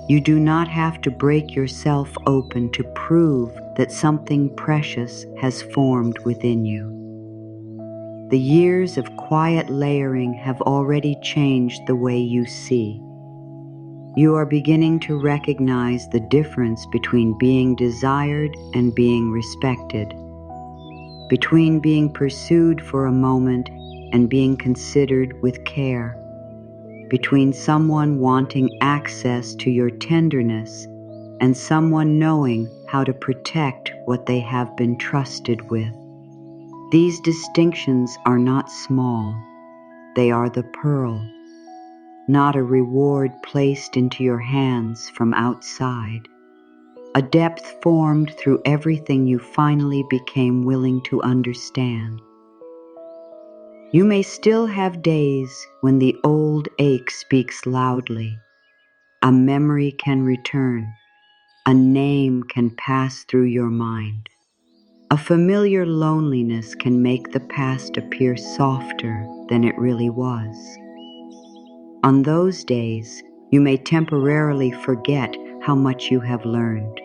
You do not have to break yourself open to prove that something precious has formed within you. The years of quiet layering have already changed the way you see. You are beginning to recognize the difference between being desired and being respected, between being pursued for a moment and being considered with care, between someone wanting access to your tenderness and someone knowing how to protect what they have been trusted with. These distinctions are not small. They are the pearl, not a reward placed into your hands from outside, a depth formed through everything you finally became willing to understand. You may still have days when the old ache speaks loudly. A memory can return. A name can pass through your mind. A familiar loneliness can make the past appear softer than it really was. On those days, you may temporarily forget how much you have learned.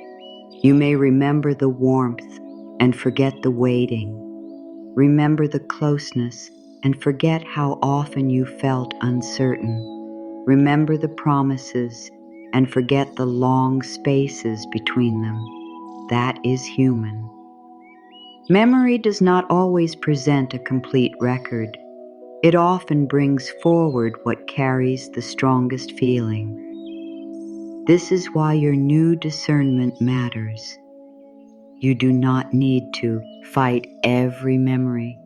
You may remember the warmth and forget the waiting. Remember the closeness and forget how often you felt uncertain. Remember the promises and forget the long spaces between them. That is human. Memory does not always present a complete record. It often brings forward what carries the strongest feeling. This is why your new discernment matters. You do not need to fight every memory.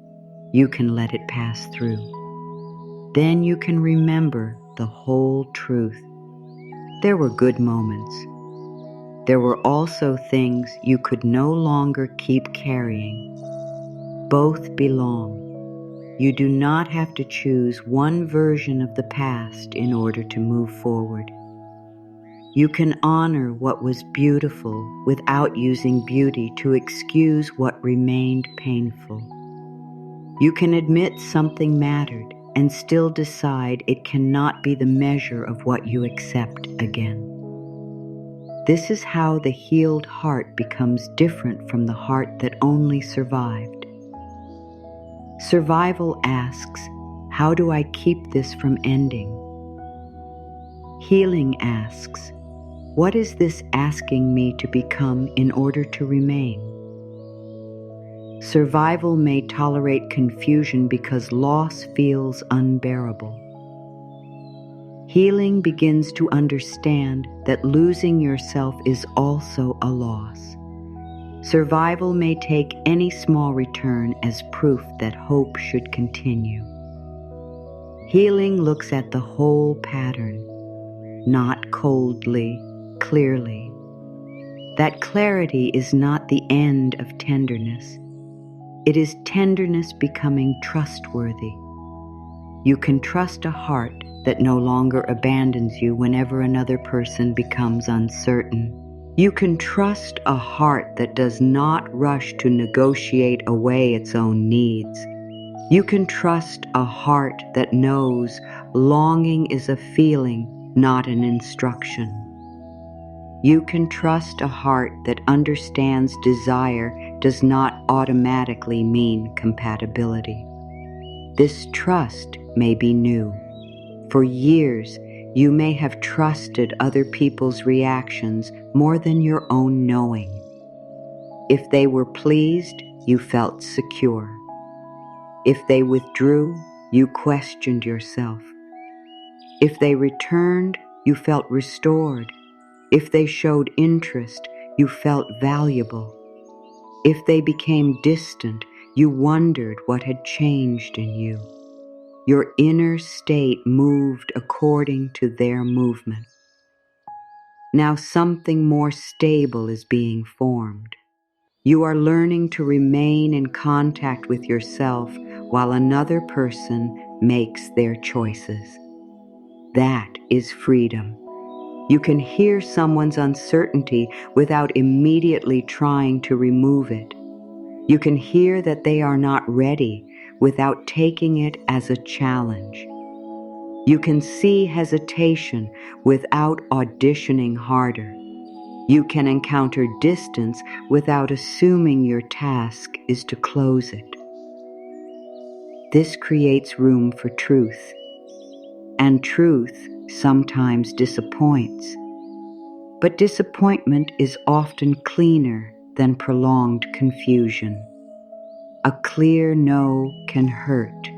You can let it pass through. Then you can remember the whole truth. There were good moments. There were also things you could no longer keep carrying. Both belong. You do not have to choose one version of the past in order to move forward. You can honor what was beautiful without using beauty to excuse what remained painful. You can admit something mattered and still decide it cannot be the measure of what you accept again. This is how the healed heart becomes different from the heart that only survived. Survival asks, how do I keep this from ending? Healing asks, what is this asking me to become in order to remain? Survival may tolerate confusion because loss feels unbearable. Healing begins to understand that losing yourself is also a loss. Survival may take any small return as proof that hope should continue. Healing looks at the whole pattern, not coldly, clearly. That clarity is not the end of tenderness. It is tenderness becoming trustworthy. You can trust a heart that no longer abandons you whenever another person becomes uncertain. You can trust a heart that does not rush to negotiate away its own needs. You can trust a heart that knows longing is a feeling, not an instruction. You can trust a heart that understands desire does not automatically mean compatibility. This trust may be new. For years, you may have trusted other people's reactions more than your own knowing. If they were pleased, you felt secure. If they withdrew, you questioned yourself. If they returned, you felt restored. If they showed interest, you felt valuable. If they became distant, you wondered what had changed in you. Your inner state moved according to their movement. Now something more stable is being formed. You are learning to remain in contact with yourself while another person makes their choices. That is freedom. You can hear someone's uncertainty without immediately trying to remove it. You can hear that they are not ready without taking it as a challenge. You can see hesitation without auditioning harder. You can encounter distance without assuming your task is to close it. This creates room for truth, and truth sometimes disappoints. But disappointment is often cleaner than prolonged confusion. A clear no can hurt.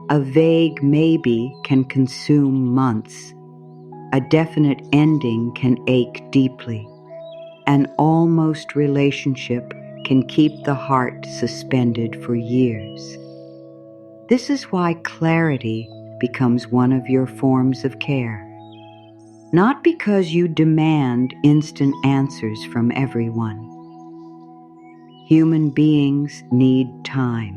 A vague maybe can consume months. A definite ending can ache deeply. An almost relationship can keep the heart suspended for years. This is why clarity becomes one of your forms of care. Not because you demand instant answers from everyone. Human beings need time.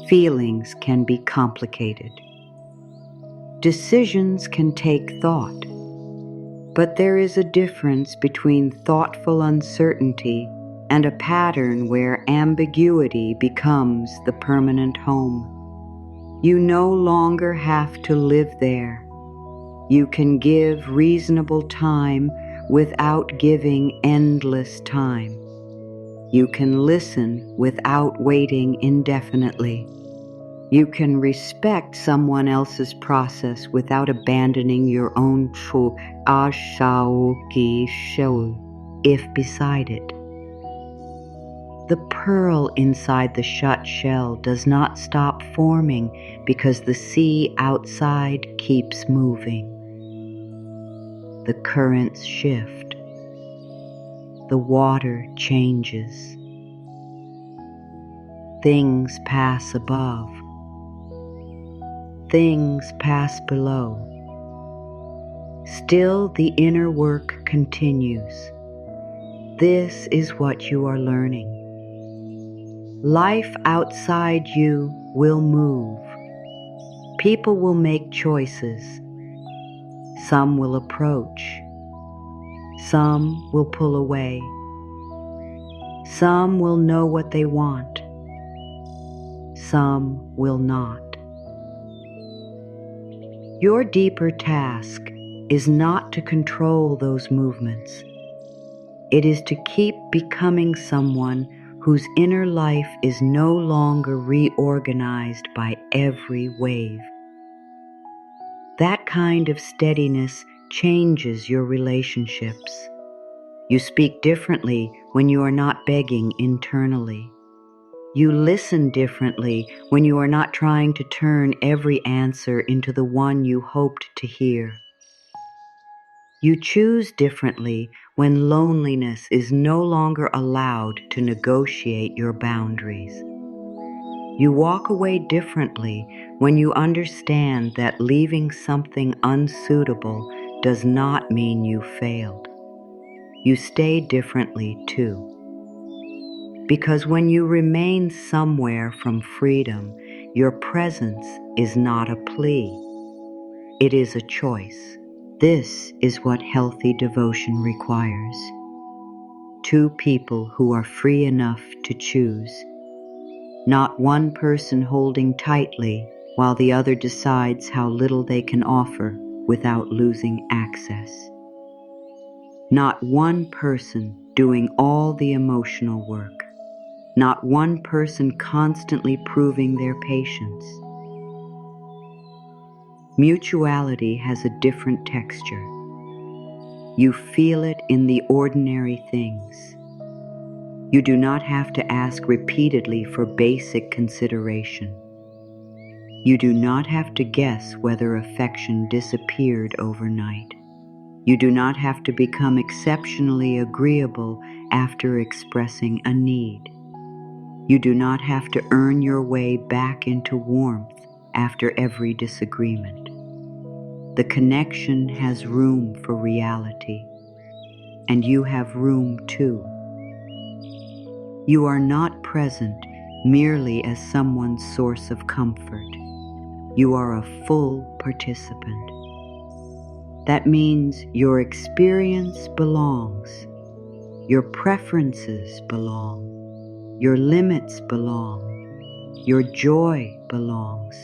Feelings can be complicated. Decisions can take thought. But there is a difference between thoughtful uncertainty and a pattern where ambiguity becomes the permanent home. You no longer have to live there. You can give reasonable time without giving endless time. You can listen without waiting indefinitely. You can respect someone else's process without abandoning your own true if beside it. The pearl inside the shut shell does not stop forming because the sea outside keeps moving. The currents shift. The water changes. Things pass above. Things pass below. Still the inner work continues. This is what you are learning. Life outside you will move. People will make choices. Some will approach. Some will pull away. Some will know what they want. Some will not. Your deeper task is not to control those movements. It is to keep becoming someone whose inner life is no longer reorganized by every wave. That kind of steadiness changes your relationships. You speak differently when you are not begging internally. You listen differently when you are not trying to turn every answer into the one you hoped to hear. You choose differently when loneliness is no longer allowed to negotiate your boundaries. You walk away differently when you understand that leaving something unsuitable does not mean you failed. You stay differently too. Because when you remain somewhere from freedom, your presence is not a plea. It is a choice. This is what healthy devotion requires. Two people who are free enough to choose. Not one person holding tightly while the other decides how little they can offer without losing access. Not one person doing all the emotional work. Not one person constantly proving their patience. Mutuality has a different texture. You feel it in the ordinary things. You do not have to ask repeatedly for basic consideration. You do not have to guess whether affection disappeared overnight. You do not have to become exceptionally agreeable after expressing a need. You do not have to earn your way back into warmth after every disagreement. The connection has room for reality, and you have room too. You are not present merely as someone's source of comfort. You are a full participant. That means your experience belongs, your preferences belong, your limits belong, your joy belongs,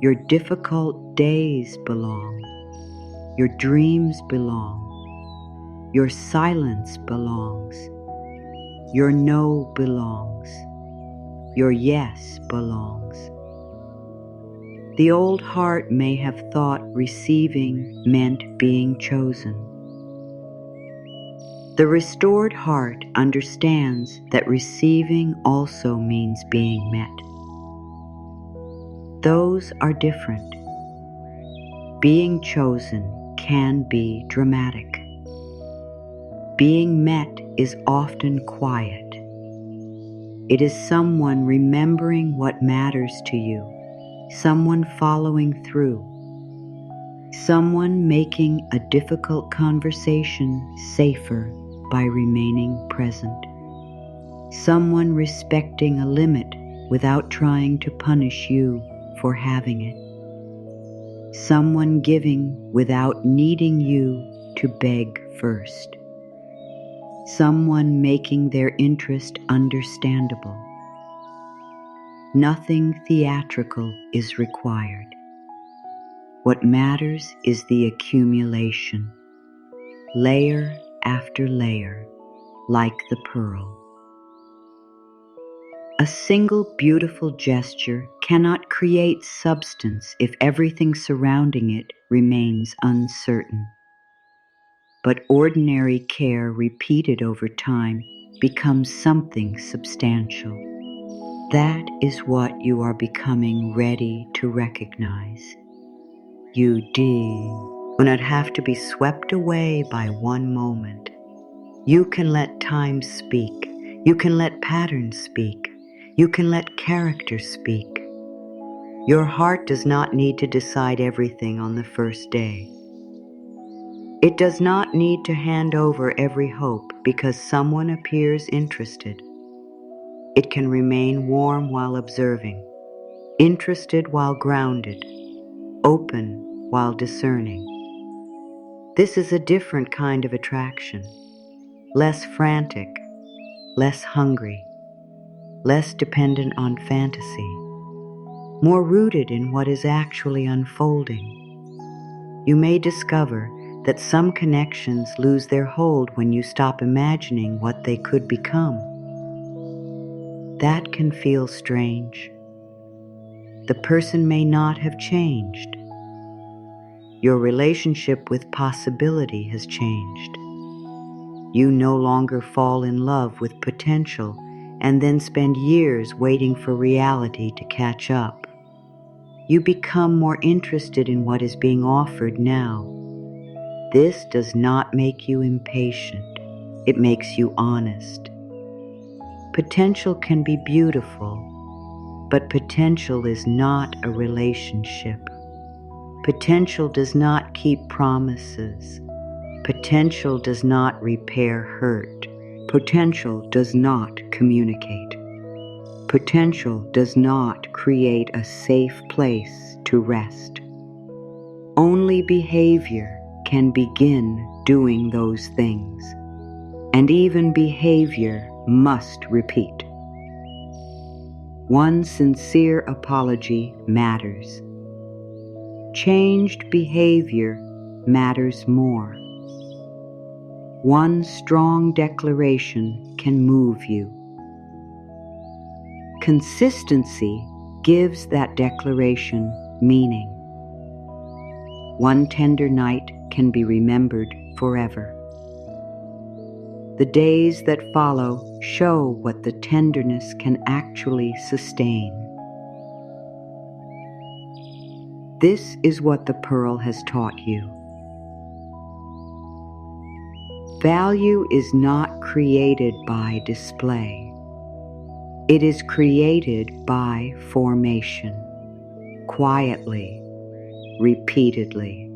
your difficult days belong, your dreams belong, your silence belongs, your no belongs, your yes belongs. The old heart may have thought receiving meant being chosen. The restored heart understands that receiving also means being met. Those are different. Being chosen can be dramatic. Being met is often quiet. It is someone remembering what matters to you, someone following through, someone making a difficult conversation safer by remaining present, someone respecting a limit without trying to punish you for having it, someone giving without needing you to beg first, someone making their interest understandable. Nothing theatrical is required. What matters is the accumulation, layer after layer, like the pearl. A single beautiful gesture cannot create substance if everything surrounding it remains uncertain. But ordinary care repeated over time becomes something substantial. That is what you are becoming ready to recognize. You do not have to be swept away by one moment. You can let time speak. You can let patterns speak. You can let character speak. Your heart does not need to decide everything on the first day. It does not need to hand over every hope because someone appears interested. It can remain warm while observing, interested while grounded, open while discerning. This is a different kind of attraction, less frantic, less hungry, less dependent on fantasy, more rooted in what is actually unfolding. You may discover that some connections lose their hold when you stop imagining what they could become. That can feel strange. The person may not have changed. Your relationship with possibility has changed. You no longer fall in love with potential and then spend years waiting for reality to catch up. You become more interested in what is being offered now. This does not make you impatient. It makes you honest. Potential can be beautiful, but potential is not a relationship. Potential does not keep promises. Potential does not repair hurt. Potential does not communicate. Potential does not create a safe place to rest. Only behavior can begin doing those things, and even behavior must repeat. One sincere apology matters. Changed behavior matters more. One strong declaration can move you. Consistency gives that declaration meaning. One tender night can be remembered forever. The days that follow show what the tenderness can actually sustain. This is what the pearl has taught you. Value is not created by display. It is created by formation, quietly, repeatedly,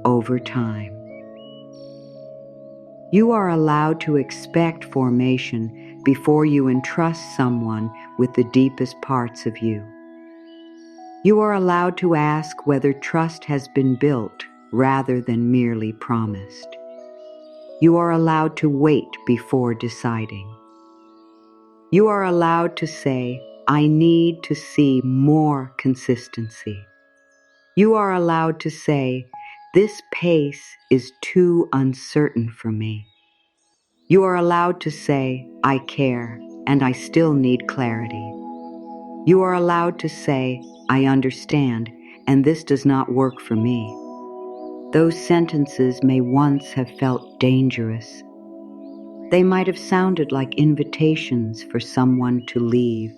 over time. You are allowed to expect formation before you entrust someone with the deepest parts of you. You are allowed to ask whether trust has been built rather than merely promised. You are allowed to wait before deciding. You are allowed to say, I need to see more consistency. You are allowed to say, this pace is too uncertain for me. You are allowed to say, I care, and I still need clarity. You are allowed to say, I understand, and this does not work for me. Those sentences may once have felt dangerous. They might have sounded like invitations for someone to leave.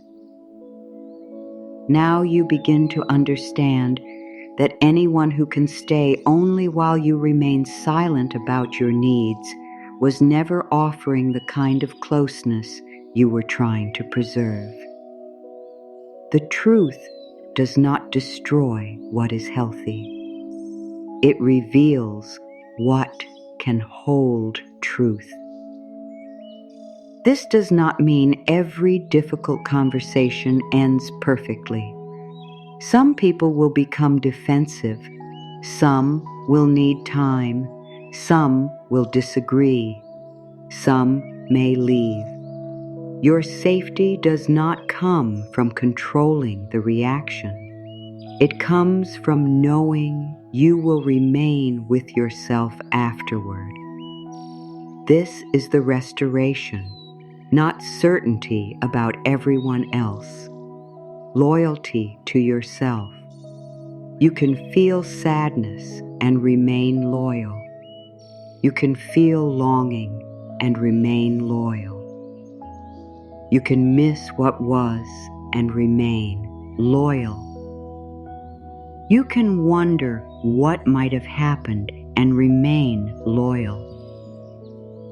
Now you begin to understand that anyone who can stay only while you remain silent about your needs was never offering the kind of closeness you were trying to preserve. The truth does not destroy what is healthy. It reveals what can hold truth. This does not mean every difficult conversation ends perfectly. Some people will become defensive. Some will need time. Some will disagree. Some may leave. Your safety does not come from controlling the reaction. It comes from knowing you will remain with yourself afterward. This is the restoration, not certainty about everyone else. Loyalty to yourself. You can feel sadness and remain loyal. You can feel longing and remain loyal. You can miss what was and remain loyal. You can wonder what might have happened and remain loyal.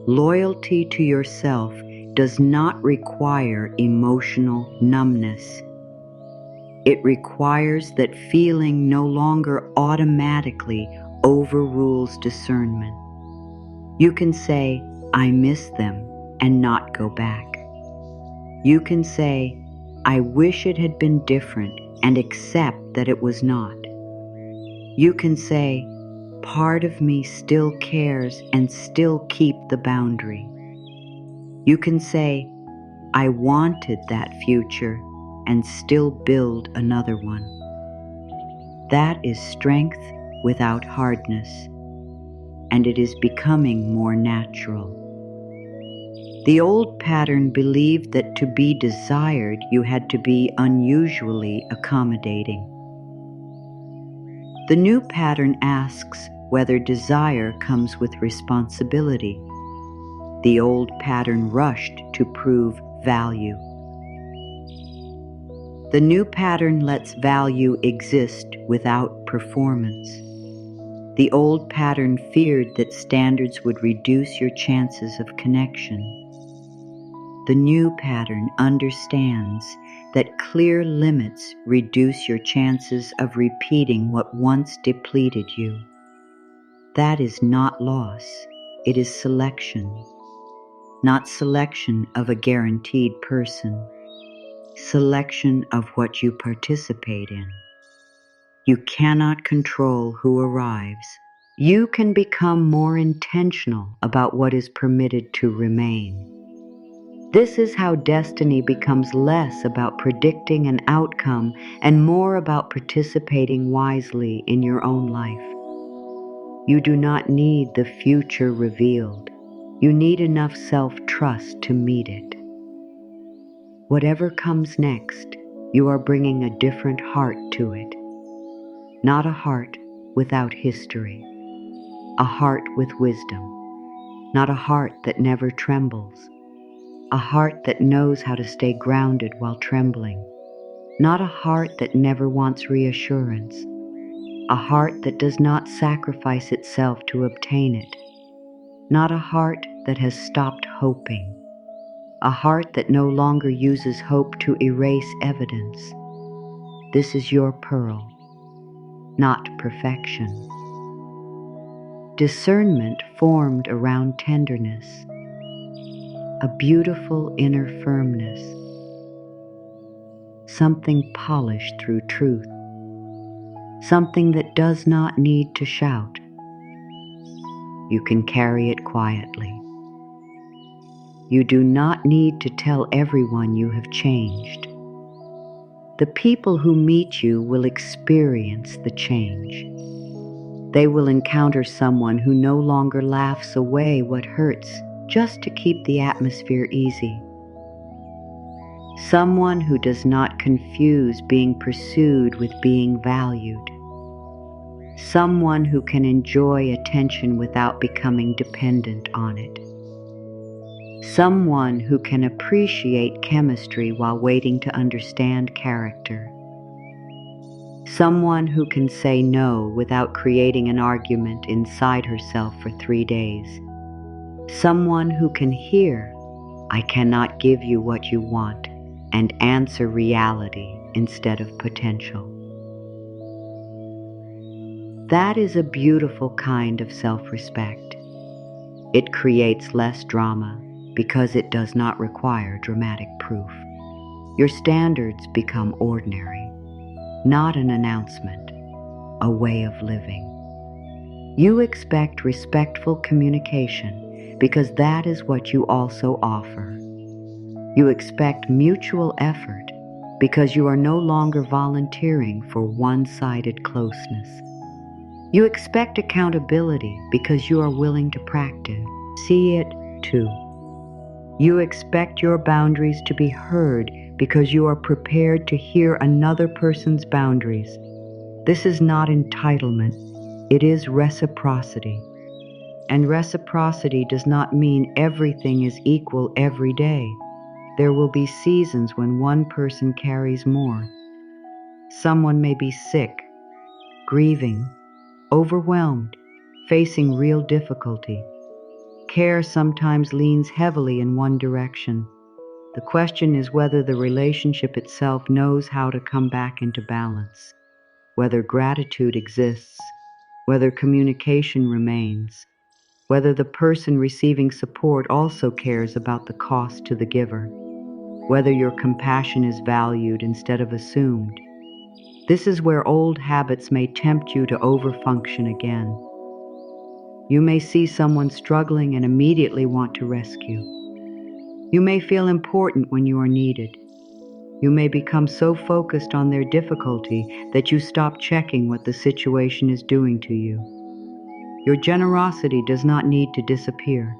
Loyalty to yourself does not require emotional numbness. It requires that feeling no longer automatically overrules discernment. You can say, I miss them, and not go back. You can say, I wish it had been different, and accept that it was not. You can say, part of me still cares and still keep the boundary. You can say, I wanted that future and still build another one. That is strength without hardness, and it is becoming more natural. The old pattern believed that to be desired, you had to be unusually accommodating. The new pattern asks whether desire comes with responsibility. The old pattern rushed to prove value. The new pattern lets value exist without performance. The old pattern feared that standards would reduce your chances of connection. The new pattern understands that clear limits reduce your chances of repeating what once depleted you. That is not loss, it is selection. Not selection of a guaranteed person, selection of what you participate in. You cannot control who arrives. You can become more intentional about what is permitted to remain. This is how destiny becomes less about predicting an outcome and more about participating wisely in your own life. You do not need the future revealed. You need enough self-trust to meet it. Whatever comes next, you are bringing a different heart to it. Not a heart without history, a heart with wisdom, not a heart that never trembles, a heart that knows how to stay grounded while trembling, not a heart that never wants reassurance, a heart that does not sacrifice itself to obtain it, not a heart that has stopped hoping, a heart that no longer uses hope to erase evidence. This is your pearl, not perfection. Discernment formed around tenderness, a beautiful inner firmness, something polished through truth, something that does not need to shout. You can carry it quietly. You do not need to tell everyone you have changed. The people who meet you will experience the change. They will encounter someone who no longer laughs away what hurts just to keep the atmosphere easy. Someone who does not confuse being pursued with being valued. Someone who can enjoy attention without becoming dependent on it. Someone who can appreciate chemistry while waiting to understand character. Someone who can say no without creating an argument inside herself for 3 days. Someone who can hear, "I cannot give you what you want," and answer reality instead of potential. That is a beautiful kind of self-respect. It creates less drama because it does not require dramatic proof. Your standards become ordinary, not an announcement, a way of living. You expect respectful communication because that is what you also offer. You expect mutual effort because you are no longer volunteering for one-sided closeness. You expect accountability because you are willing to practice. See it too. You expect your boundaries to be heard because you are prepared to hear another person's boundaries. This is not entitlement, it is reciprocity. And reciprocity does not mean everything is equal every day. There will be seasons when one person carries more. Someone may be sick, grieving, overwhelmed, facing real difficulty. Care sometimes leans heavily in one direction. The question is whether the relationship itself knows how to come back into balance, whether gratitude exists, whether communication remains, whether the person receiving support also cares about the cost to the giver, whether your compassion is valued instead of assumed. This is where old habits may tempt you to overfunction again. You may see someone struggling and immediately want to rescue. You may feel important when you are needed. You may become so focused on their difficulty that you stop checking what the situation is doing to you. Your generosity does not need to disappear.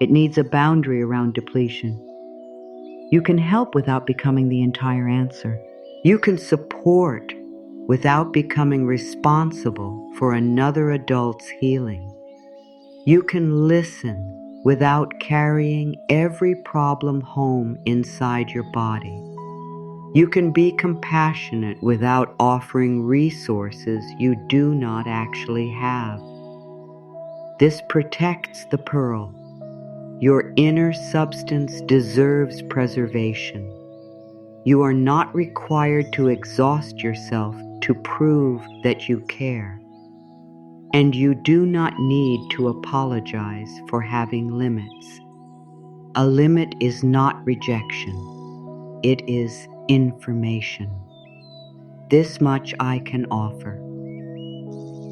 It needs a boundary around depletion. You can help without becoming the entire answer. You can support without becoming responsible for another adult's healing. You can listen without carrying every problem home inside your body. You can be compassionate without offering resources you do not actually have. This protects the pearl. Your inner substance deserves preservation. You are not required to exhaust yourself to prove that you care. And you do not need to apologize for having limits. A limit is not rejection. It is information. This much I can offer.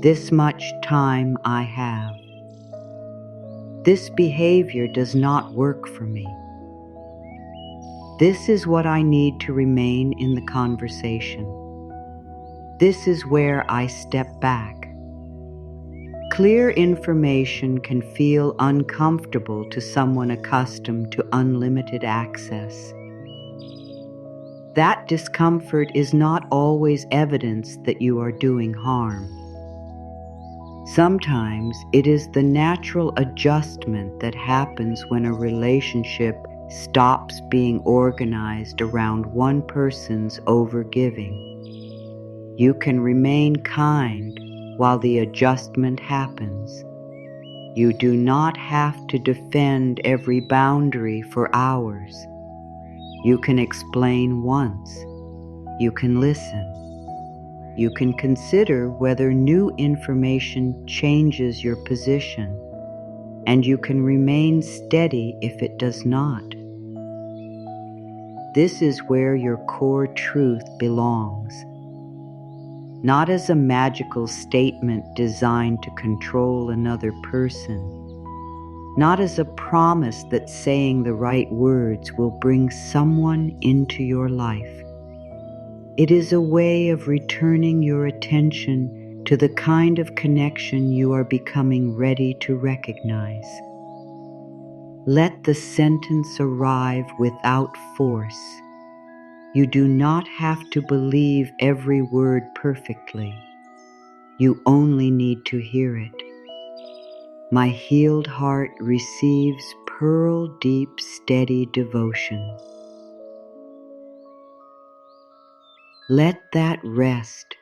This much time I have. This behavior does not work for me. This is what I need to remain in the conversation. This is where I step back. Clear information can feel uncomfortable to someone accustomed to unlimited access. That discomfort is not always evidence that you are doing harm. Sometimes it is the natural adjustment that happens when a relationship stops being organized around one person's overgiving. You can remain kind while the adjustment happens. You do not have to defend every boundary for hours. You can explain once. You can listen. You can consider whether new information changes your position, and you can remain steady if it does not. This is where your core truth belongs, not as a magical statement designed to control another person, not as a promise that saying the right words will bring someone into your life. It is a way of returning your attention to the kind of connection you are becoming ready to recognize. Let the sentence arrive without force. You do not have to believe every word perfectly. You only need to hear it. My healed heart receives pearl-deep, steady devotion. Let that rest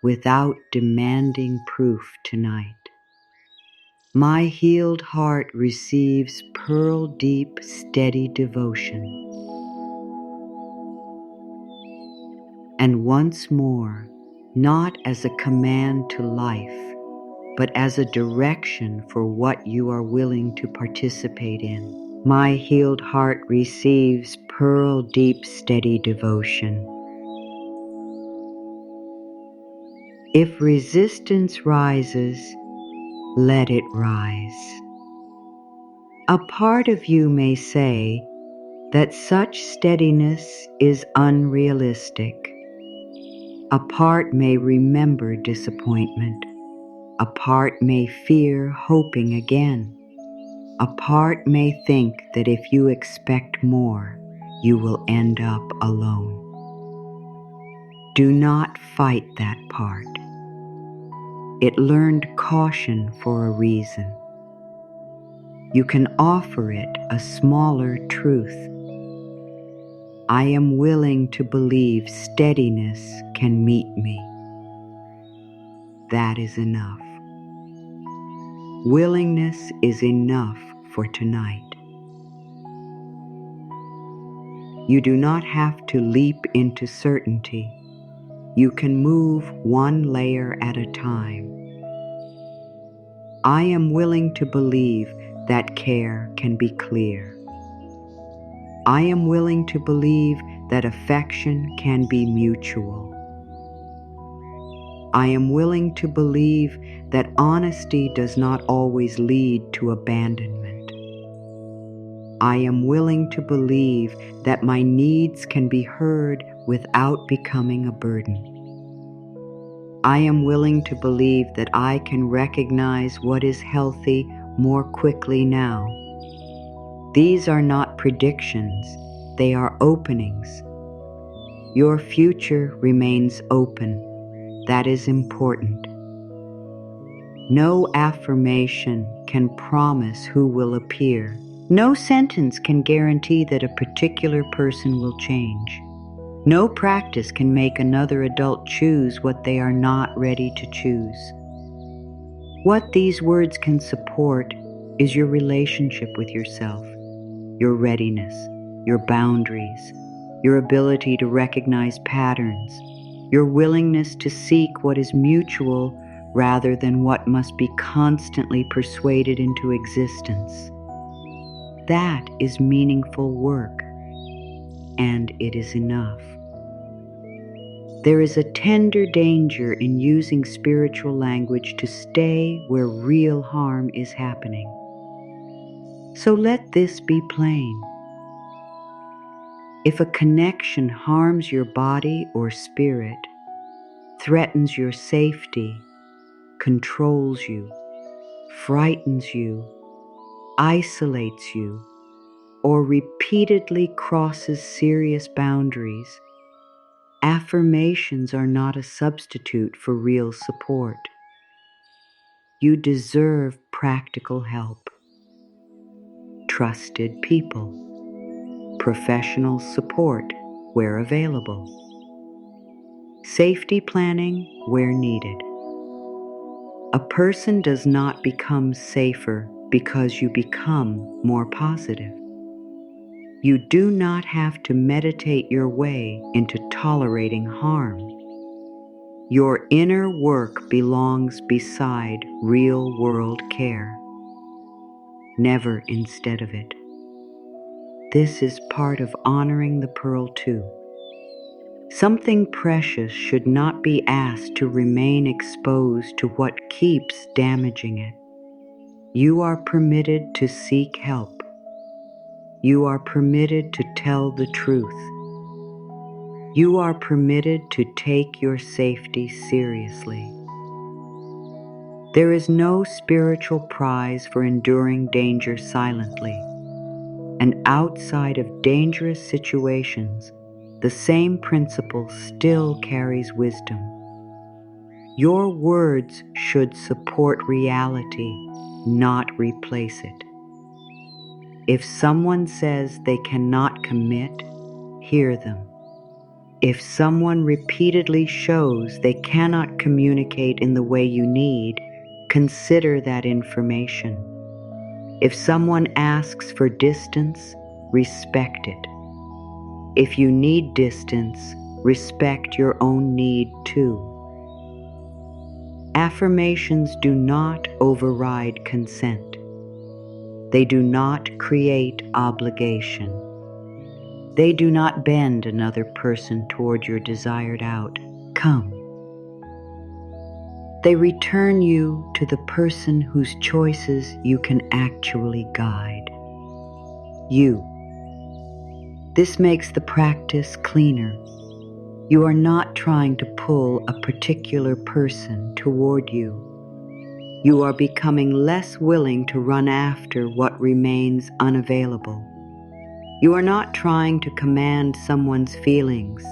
without demanding proof tonight. My healed heart receives pearl-deep, steady devotion. And once more, not as a command to life, but as a direction for what you are willing to participate in. My healed heart receives pearl-deep, steady devotion. If resistance rises, let it rise. A part of you may say that such steadiness is unrealistic. A part may remember disappointment. A part may fear hoping again. A part may think that if you expect more, you will end up alone. Do not fight that part. It learned caution for a reason. You can offer it a smaller truth. I am willing to believe steadiness can meet me. That is enough. Willingness is enough for tonight. You do not have to leap into certainty. You can move one layer at a time. I am willing to believe that care can be clear. I am willing to believe that affection can be mutual. I am willing to believe that honesty does not always lead to abandonment. I am willing to believe that my needs can be heard without becoming a burden. I am willing to believe that I can recognize what is healthy more quickly now. These are not predictions, they are openings. Your future remains open. That is important. No affirmation can promise who will appear. No sentence can guarantee that a particular person will change. No practice can make another adult choose what they are not ready to choose. What these words can support is your relationship with yourself, your readiness, your boundaries, your ability to recognize patterns, your willingness to seek what is mutual rather than what must be constantly persuaded into existence. That is meaningful work, and it is enough. There is a tender danger in using spiritual language to stay where real harm is happening. So let this be plain. If a connection harms your body or spirit, threatens your safety, controls you, frightens you, isolates you, or repeatedly crosses serious boundaries, affirmations are not a substitute for real support. You deserve practical help, trusted people, professional support where available, safety planning where needed. A person does not become safer because you become more positive. You do not have to meditate your way into tolerating harm. Your inner work belongs beside real-world care, never instead of it. This is part of honoring the pearl too. Something precious should not be asked to remain exposed to what keeps damaging it. You are permitted to seek help. You are permitted to tell the truth. You are permitted to take your safety seriously. There is no spiritual prize for enduring danger silently, and outside of dangerous situations, the same principle still carries wisdom. Your words should support reality, not replace it. If someone says they cannot commit, hear them. If someone repeatedly shows they cannot communicate in the way you need, consider that information. If someone asks for distance, respect it. If you need distance, respect your own need too. Affirmations do not override consent. They do not create obligation. They do not bend another person toward your desired outcome. They return you to the person whose choices you can actually guide. You. This makes the practice cleaner. You are not trying to pull a particular person toward you. You are becoming less willing to run after what remains unavailable. You are not trying to command someone's feelings.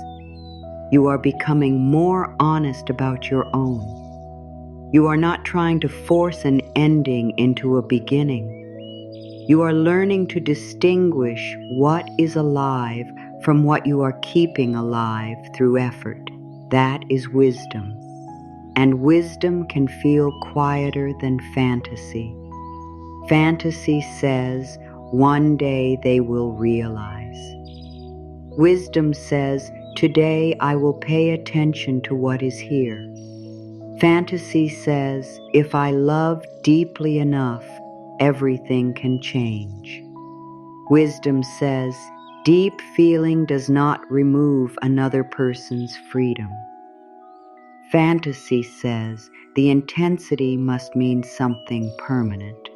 You are becoming more honest about your own. You are not trying to force an ending into a beginning. You are learning to distinguish what is alive from what you are keeping alive through effort. That is wisdom. And wisdom can feel quieter than fantasy. Fantasy says, one day they will realize. Wisdom says, today I will pay attention to what is here. Fantasy says, if I love deeply enough, everything can change. Wisdom says, deep feeling does not remove another person's freedom. Fantasy says, the intensity must mean something permanent.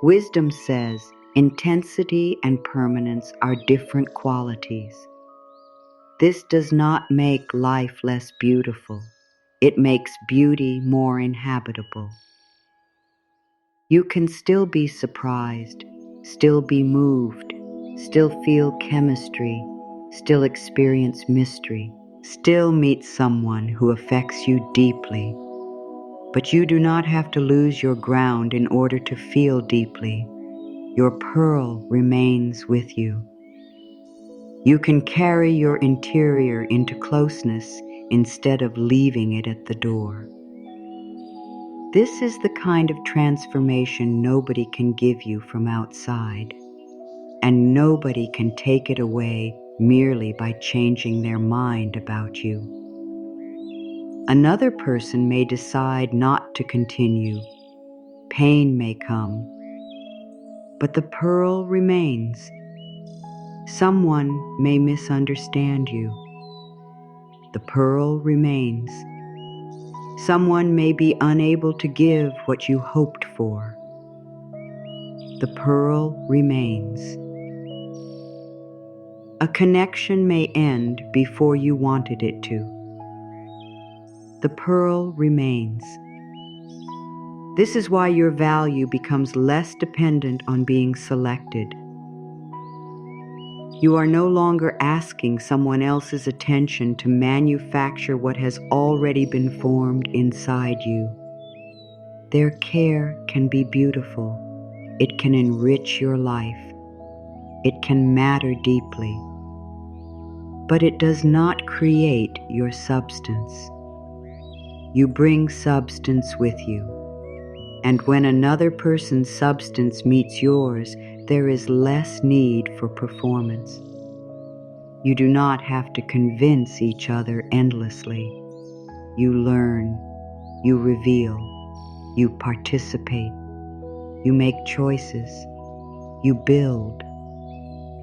Wisdom says, intensity and permanence are different qualities. This does not make life less beautiful. It makes beauty more inhabitable. You can still be surprised, still be moved, still feel chemistry, still experience mystery, still meet someone who affects you deeply. But you do not have to lose your ground in order to feel deeply. Your pearl remains with you. You can carry your interior into closeness instead of leaving it at the door. This is the kind of transformation nobody can give you from outside, and nobody can take it away merely by changing their mind about you. Another person may decide not to continue. Pain may come, but the pearl remains. Someone may misunderstand you. The pearl remains. Someone may be unable to give what you hoped for. The pearl remains. A connection may end before you wanted it to. The pearl remains. This is why your value becomes less dependent on being selected. You are no longer asking someone else's attention to manufacture what has already been formed inside you. Their care can be beautiful. It can enrich your life. It can matter deeply. But it does not create your substance. You bring substance with you. And when another person's substance meets yours, there is less need for performance. You do not have to convince each other endlessly. You learn, you reveal, you participate, you make choices, you build,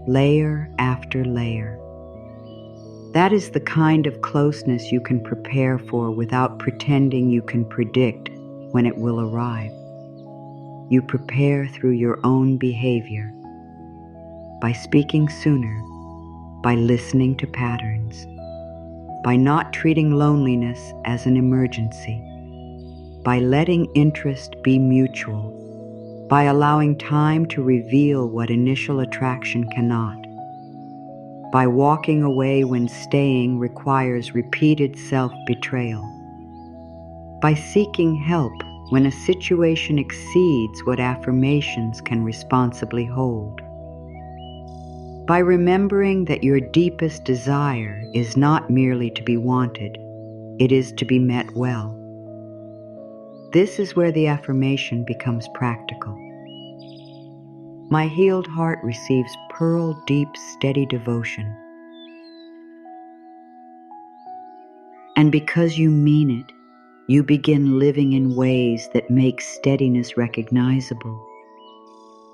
layer after layer. That is the kind of closeness you can prepare for without pretending you can predict when it will arrive. You prepare through your own behavior, by speaking sooner, by listening to patterns, by not treating loneliness as an emergency, by letting interest be mutual, by allowing time to reveal what initial attraction cannot, by walking away when staying requires repeated self-betrayal, by seeking help when a situation exceeds what affirmations can responsibly hold, by remembering that your deepest desire is not merely to be wanted, it is to be met well. This is where the affirmation becomes practical. My healed heart receives pearl deep, steady devotion. And because you mean it, you begin living in ways that make steadiness recognizable.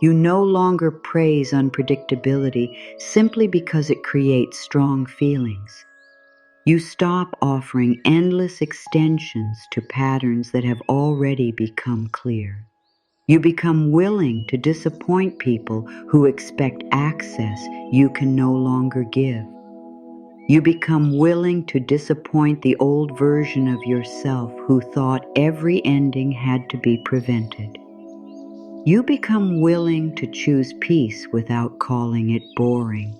You no longer praise unpredictability simply because it creates strong feelings. You stop offering endless extensions to patterns that have already become clear. You become willing to disappoint people who expect access you can no longer give. You become willing to disappoint the old version of yourself who thought every ending had to be prevented. You become willing to choose peace without calling it boring.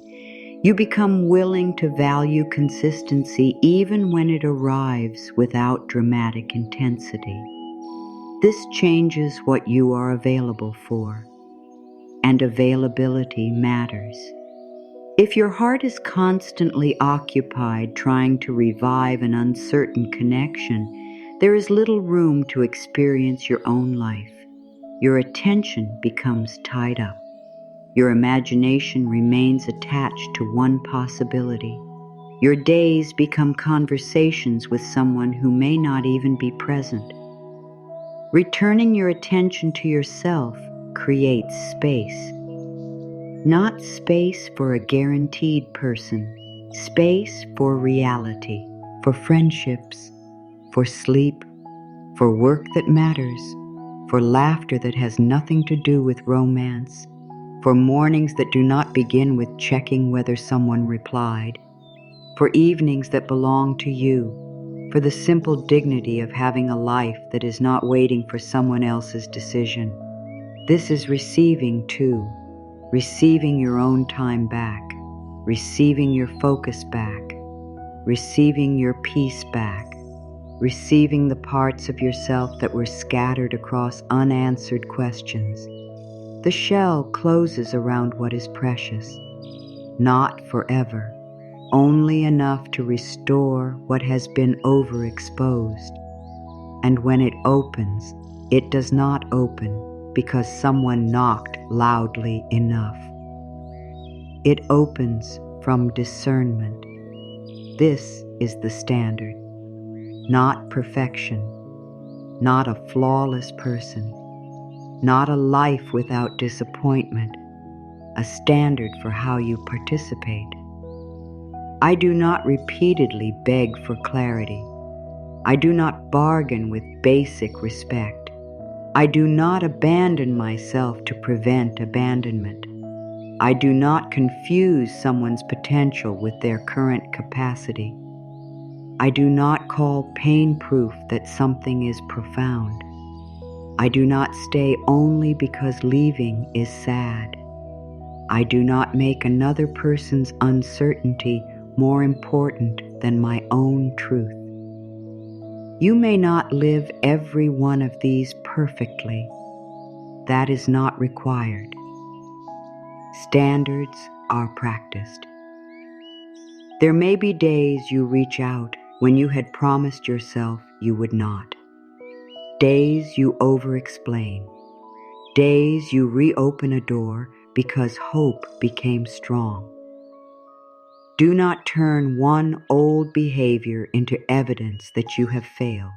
You become willing to value consistency even when it arrives without dramatic intensity. This changes what you are available for, and availability matters. If your heart is constantly occupied trying to revive an uncertain connection, there is little room to experience your own life. Your attention becomes tied up. Your imagination remains attached to one possibility. Your days become conversations with someone who may not even be present. Returning your attention to yourself creates space. Not space for a guaranteed person, space for reality, for friendships, for sleep, for work that matters, for laughter that has nothing to do with romance, for mornings that do not begin with checking whether someone replied, for evenings that belong to you, for the simple dignity of having a life that is not waiting for someone else's decision. This is receiving too, receiving your own time back, receiving your focus back, receiving your peace back, receiving the parts of yourself that were scattered across unanswered questions. The shell closes around what is precious, not forever, only enough to restore what has been overexposed. And when it opens, it does not open because someone knocked loudly enough. It opens from discernment. This is the standard, not perfection, not a flawless person, not a life without disappointment, a standard for how you participate. I do not repeatedly beg for clarity. I do not bargain with basic respect. I do not abandon myself to prevent abandonment. I do not confuse someone's potential with their current capacity. I do not call pain proof that something is profound. I do not stay only because leaving is sad. I do not make another person's uncertainty more important than my own truth. You may not live every one of these perfectly. That is not required. Standards are practiced. There may be days you reach out when you had promised yourself you would not. Days you over-explain. Days you reopen a door because hope became strong. Do not turn one old behavior into evidence that you have failed.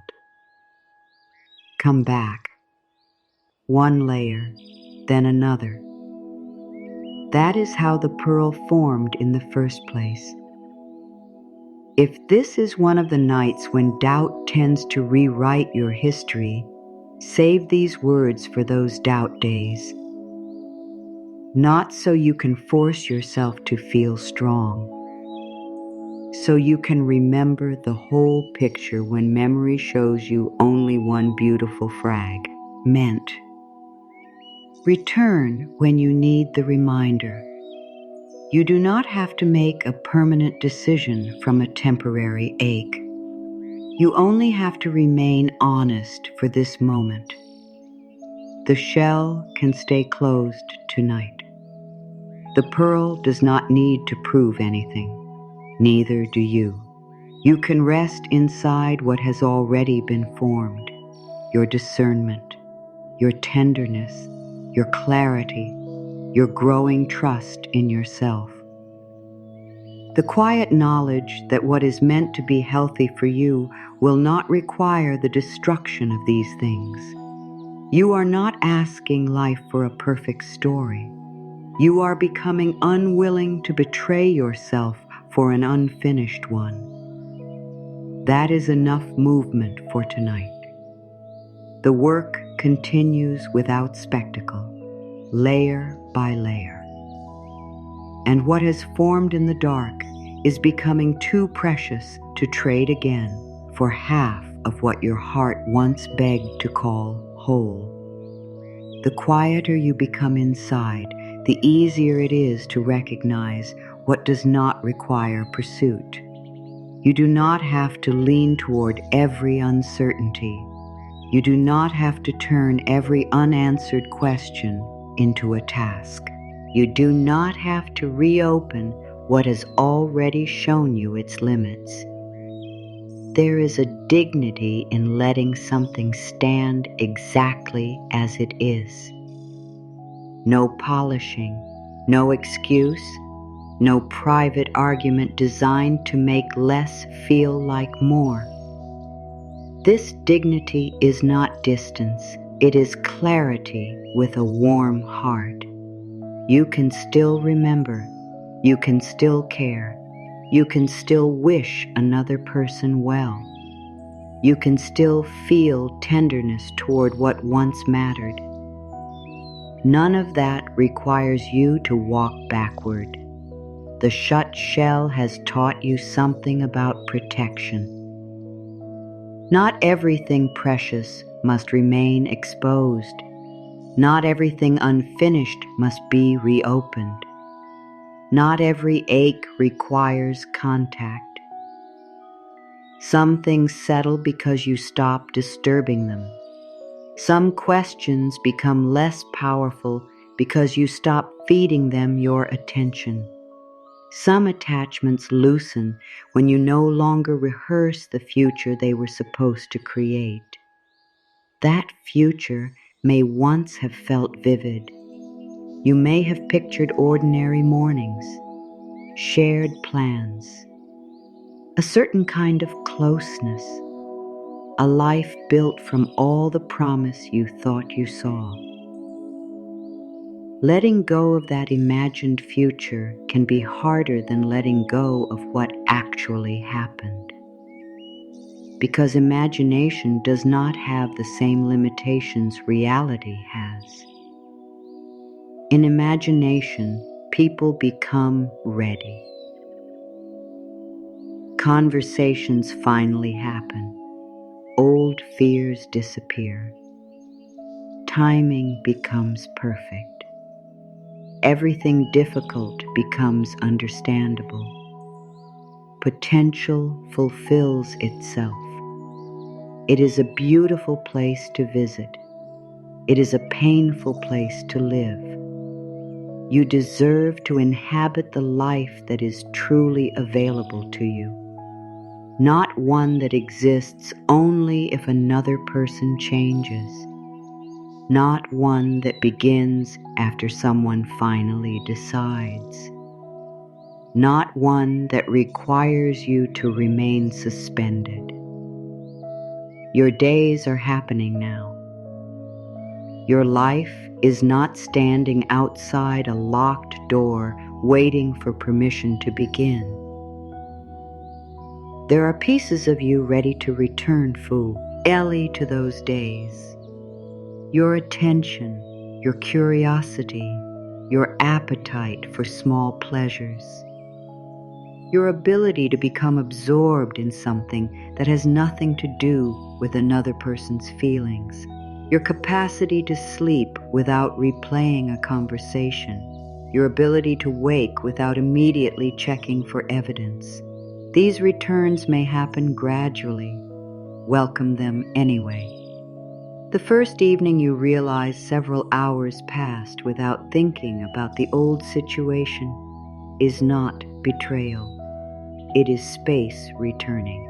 Come back. One layer, then another. That is how the pearl formed in the first place. If this is one of the nights when doubt tends to rewrite your history, save these words for those doubt days. Not so you can force yourself to feel strong, so you can remember the whole picture when memory shows you only one beautiful fragment. Return when you need the reminder. You do not have to make a permanent decision from a temporary ache. You only have to remain honest for this moment. The shell can stay closed tonight. The pearl does not need to prove anything. Neither do you. You can rest inside what has already been formed. Your discernment, your tenderness, your clarity, your growing trust in yourself. The quiet knowledge that what is meant to be healthy for you will not require the destruction of these things. You are not asking life for a perfect story. You are becoming unwilling to betray yourself for an unfinished one. That is enough movement for tonight. The work continues without spectacle, layer by layer. And what has formed in the dark is becoming too precious to trade again for half of what your heart once begged to call whole. The quieter you become inside, the easier it is to recognize what does not require pursuit. You do not have to lean toward every uncertainty. You do not have to turn every unanswered question into a task. You do not have to reopen what has already shown you its limits. There is a dignity in letting something stand exactly as it is. No polishing, no excuse, no private argument designed to make less feel like more. This dignity is not distance, it is clarity with a warm heart. You can still remember, you can still care, you can still wish another person well. You can still feel tenderness toward what once mattered. None of that requires you to walk backward. The shut shell has taught you something about protection. Not everything precious must remain exposed. Not everything unfinished must be reopened. Not every ache requires contact. Some things settle because you stop disturbing them. Some questions become less powerful because you stop feeding them your attention. Some attachments loosen when you no longer rehearse the future they were supposed to create. That future may once have felt vivid. You may have pictured ordinary mornings, shared plans, a certain kind of closeness, a life built from all the promise you thought you saw. Letting go of that imagined future can be harder than letting go of what actually happened, because imagination does not have the same limitations reality has. In imagination, people become ready. Conversations finally happen. Old fears disappear. Timing becomes perfect. Everything difficult becomes understandable. Potential fulfills itself. It is a beautiful place to visit. It is a painful place to live. You deserve to inhabit the life that is truly available to you, not one that exists only if another person changes, not one that begins after someone finally decides, not one that requires you to remain suspended. Your days are happening now. Your life is not standing outside a locked door waiting for permission to begin. There are pieces of you ready to return fully to those days. Your attention, your curiosity, your appetite for small pleasures, your ability to become absorbed in something that has nothing to do with another person's feelings, your capacity to sleep without replaying a conversation, your ability to wake without immediately checking for evidence. These returns may happen gradually. Welcome them anyway. The first evening you realize several hours passed without thinking about the old situation is not betrayal. It is space returning.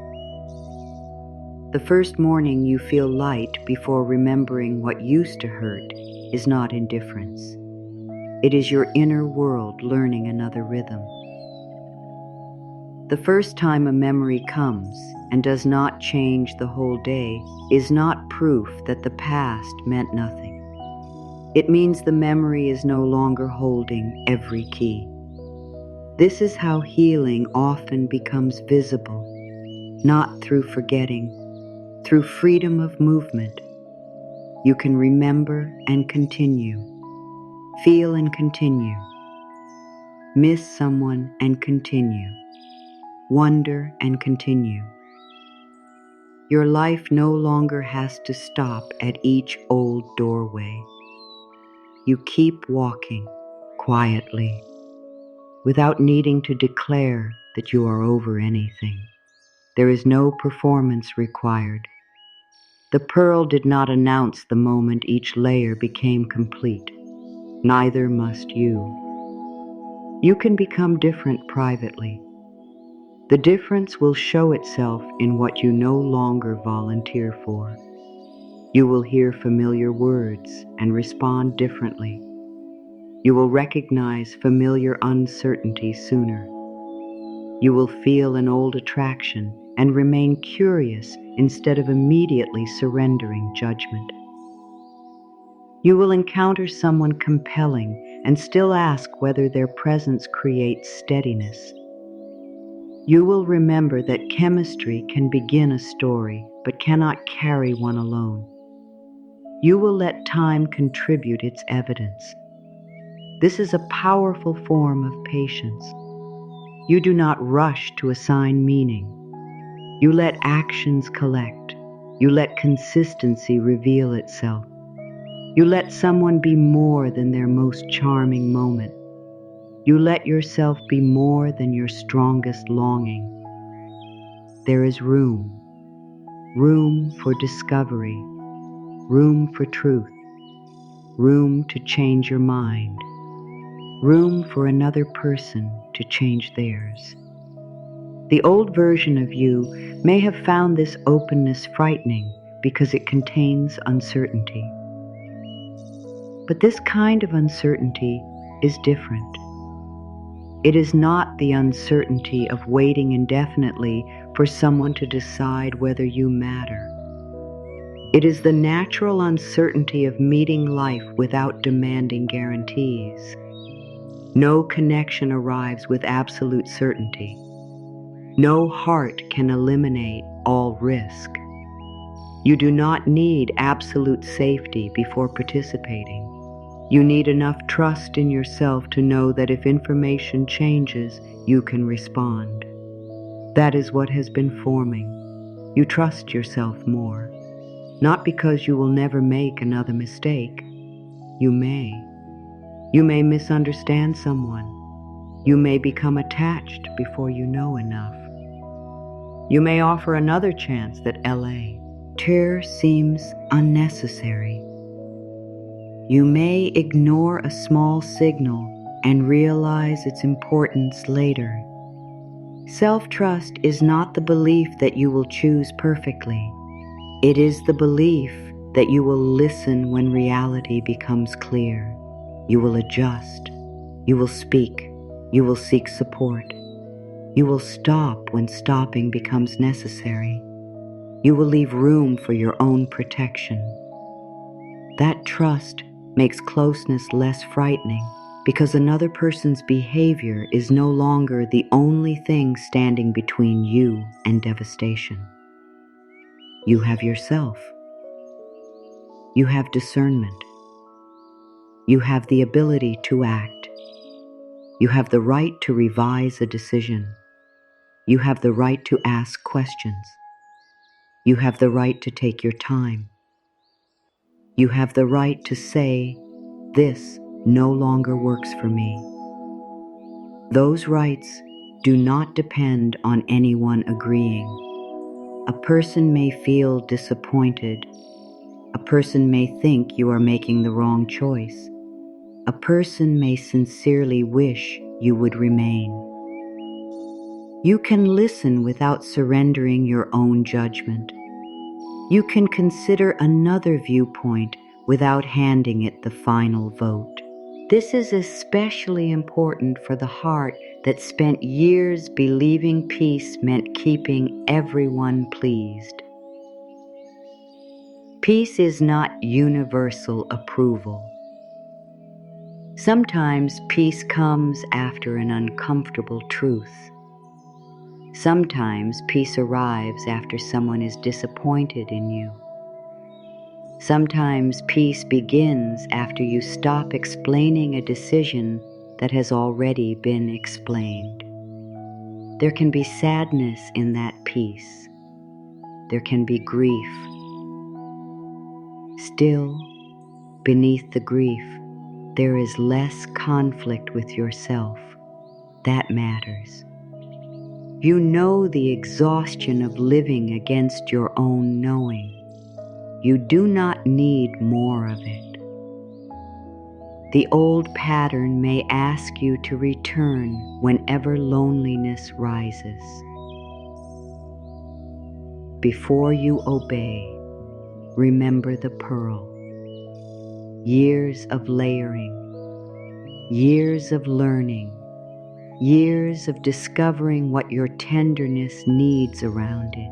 The first morning you feel light before remembering what used to hurt is not indifference. It is your inner world learning another rhythm. The first time a memory comes and does not change the whole day is not proof that the past meant nothing. It means the memory is no longer holding every key. This is how healing often becomes visible, not through forgetting, through freedom of movement. You can remember and continue, feel and continue, miss someone and continue, wonder and continue. Your life no longer has to stop at each old doorway. You keep walking quietly, without needing to declare that you are over anything. There is no performance required. The pearl did not announce the moment each layer became complete. Neither must you. You can become different privately. The difference will show itself in what you no longer volunteer for. You will hear familiar words and respond differently. You will recognize familiar uncertainty sooner. You will feel an old attraction and remain curious instead of immediately surrendering judgment. You will encounter someone compelling and still ask whether their presence creates steadiness. You will remember that chemistry can begin a story but cannot carry one alone. You will let time contribute its evidence. This is a powerful form of patience. You do not rush to assign meaning. You let actions collect. You let consistency reveal itself. You let someone be more than their most charming moment. You let yourself be more than your strongest longing. There is room for discovery, room for truth, room to change your mind, room for another person to change theirs. The old version of you may have found this openness frightening because it contains uncertainty. But this kind of uncertainty is different. It is not the uncertainty of waiting indefinitely for someone to decide whether you matter. It is the natural uncertainty of meeting life without demanding guarantees. No connection arrives with absolute certainty. No heart can eliminate all risk. You do not need absolute safety before participating. You need enough trust in yourself to know that if information changes, you can respond. That is what has been forming. You trust yourself more. Not because you will never make another mistake. You may. You may misunderstand someone. You may become attached before you know enough. You may offer another chance that LA. Terror seems unnecessary. You may ignore a small signal and realize its importance later. Self-trust is not the belief that you will choose perfectly. It is the belief that you will listen when reality becomes clear. You will adjust. You will speak. You will seek support. You will stop when stopping becomes necessary. You will leave room for your own protection. That trust makes closeness less frightening because another person's behavior is no longer the only thing standing between you and devastation. You have yourself. You have discernment. You have the ability to act. You have the right to revise a decision. You have the right to ask questions. You have the right to take your time. You have the right to say, "This no longer works for me." Those rights do not depend on anyone agreeing. A person may feel disappointed. A person may think you are making the wrong choice. A person may sincerely wish you would remain. You can listen without surrendering your own judgment. You can consider another viewpoint without handing it the final vote. This is especially important for the heart that spent years believing peace meant keeping everyone pleased. Peace is not universal approval. Sometimes peace comes after an uncomfortable truth. Sometimes peace arrives after someone is disappointed in you. Sometimes peace begins after you stop explaining a decision that has already been explained. There can be sadness in that peace. There can be grief. Still, beneath the grief, there is less conflict with yourself. That matters. You know the exhaustion of living against your own knowing. You do not need more of it. The old pattern may ask you to return whenever loneliness rises. Before you obey, remember the pearl. Years of layering, years of learning, years of discovering what your tenderness needs around it.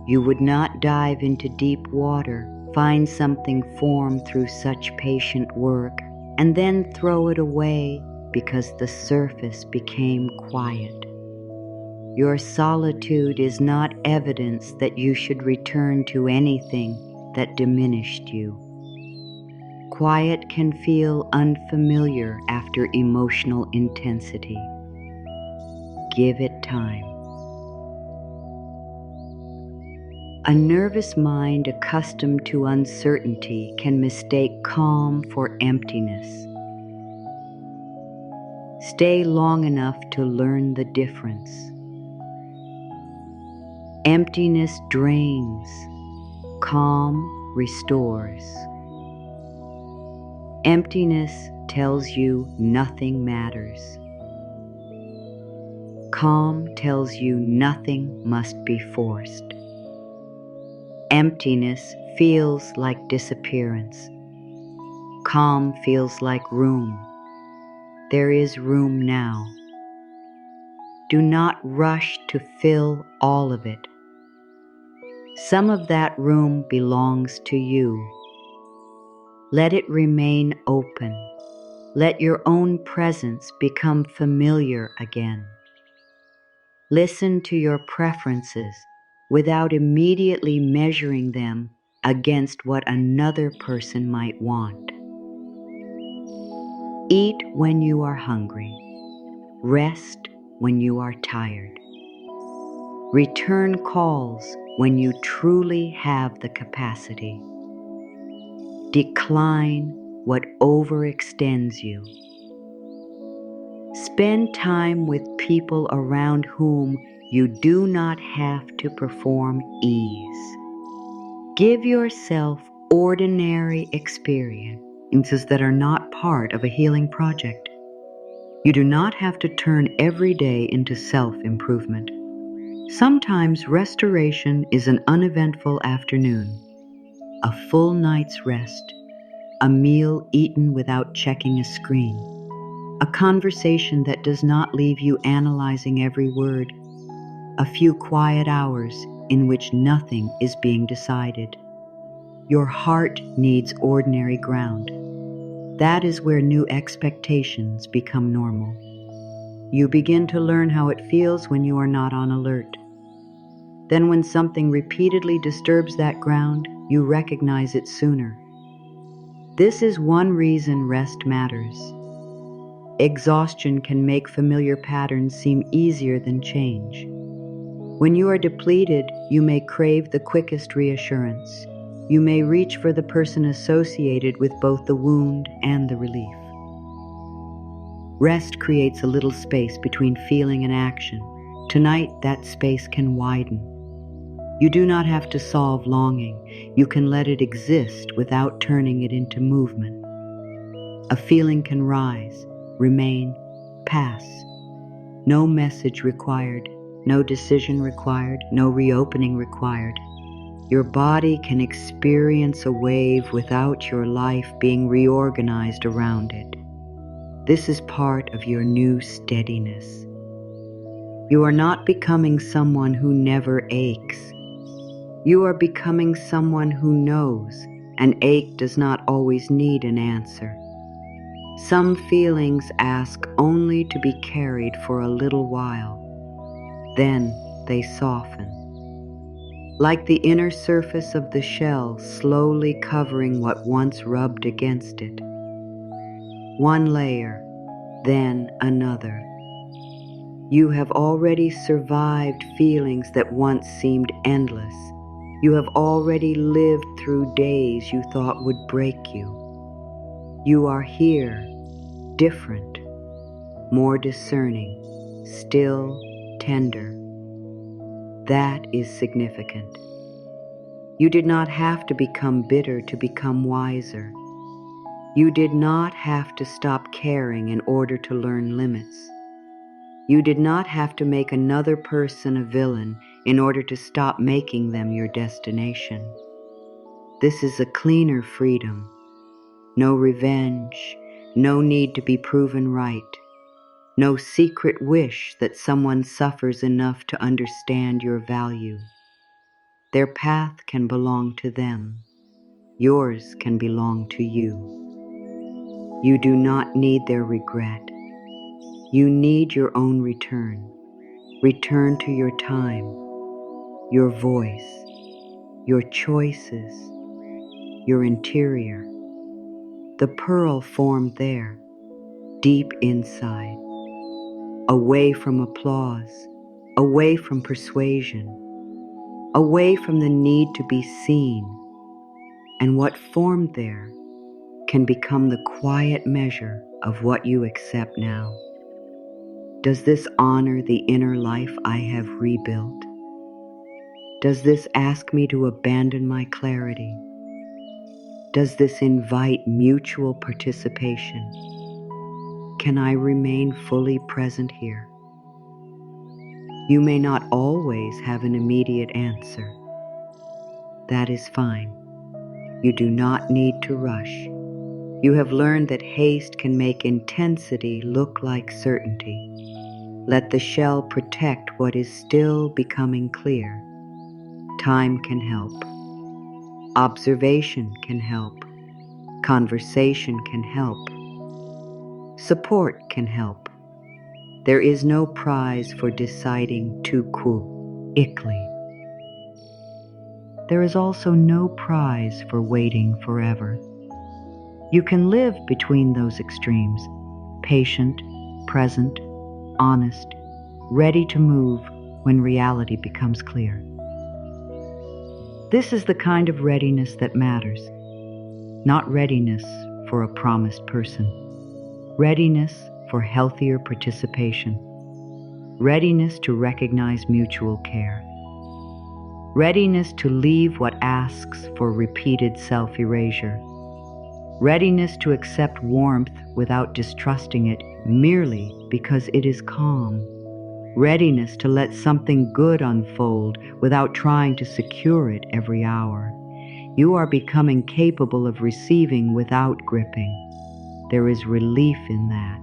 You would not dive into deep water, find something form through such patient work, and then throw it away because the surface became quiet. Your solitude is not evidence that you should return to anything that diminished you. Quiet can feel unfamiliar after emotional intensity. Give it time. A nervous mind accustomed to uncertainty can mistake calm for emptiness. Stay long enough to learn the difference. Emptiness drains. Calm restores. Emptiness tells you nothing matters. Calm tells you nothing must be forced. Emptiness feels like disappearance. Calm feels like room. There is room now. Do not rush to fill all of it. Some of that room belongs to you. Let it remain open. Let your own presence become familiar again. Listen to your preferences without immediately measuring them against what another person might want. Eat when you are hungry. Rest when you are tired. Return calls when you truly have the capacity. Decline what overextends you. Spend time with people around whom you do not have to perform ease. Give yourself ordinary experiences that are not part of a healing project. You do not have to turn every day into self-improvement. Sometimes restoration is an uneventful afternoon, a full night's rest, a meal eaten without checking a screen, a conversation that does not leave you analyzing every word, a few quiet hours in which nothing is being decided. Your heart needs ordinary ground. That is where new expectations become normal. You begin to learn how it feels when you are not on alert. Then when something repeatedly disturbs that ground, you recognize it sooner. This is one reason rest matters. Exhaustion can make familiar patterns seem easier than change. When you are depleted, you may crave the quickest reassurance. You may reach for the person associated with both the wound and the relief. Rest creates a little space between feeling and action. Tonight, that space can widen. You do not have to solve longing. You can let it exist without turning it into movement. A feeling can rise, remain, pass. No message required, no decision required, no reopening required. Your body can experience a wave without your life being reorganized around it. This is part of your new steadiness. You are not becoming someone who never aches. You are becoming someone who knows an ache does not always need an answer. Some feelings ask only to be carried for a little while. Then they soften. Like the inner surface of the shell slowly covering what once rubbed against it. One layer, then another. You have already survived feelings that once seemed endless. You have already lived through days you thought would break you. You are here, different, more discerning, still tender. That is significant. You did not have to become bitter to become wiser. You did not have to stop caring in order to learn limits. You did not have to make another person a villain in order to stop making them your destination. This is a cleaner freedom. No revenge, no need to be proven right, no secret wish that someone suffers enough to understand your value. Their path can belong to them. Yours can belong to you. You do not need their regret. You need your own return. Return to your time, your voice, your choices, your interior. The pearl formed there, deep inside, away from applause, away from persuasion, away from the need to be seen. And what formed there can become the quiet measure of what you accept now. Does this honor the inner life I have rebuilt? Does this ask me to abandon my clarity? Does this invite mutual participation? Can I remain fully present here? You may not always have an immediate answer. That is fine. You do not need to rush. You have learned that haste can make intensity look like certainty. Let the shell protect what is still becoming clear. Time can help. Observation can help. Conversation can help. Support can help. There is no prize for deciding too quickly. There is also no prize for waiting forever. You can live between those extremes, patient, present, honest, ready to move when reality becomes clear. This is the kind of readiness that matters, not readiness for a promised person, readiness for healthier participation, readiness to recognize mutual care, readiness to leave what asks for repeated self-erasure, readiness to accept warmth without distrusting it merely because it is calm, readiness to let something good unfold without trying to secure it every hour. You are becoming capable of receiving without gripping. There is relief in that.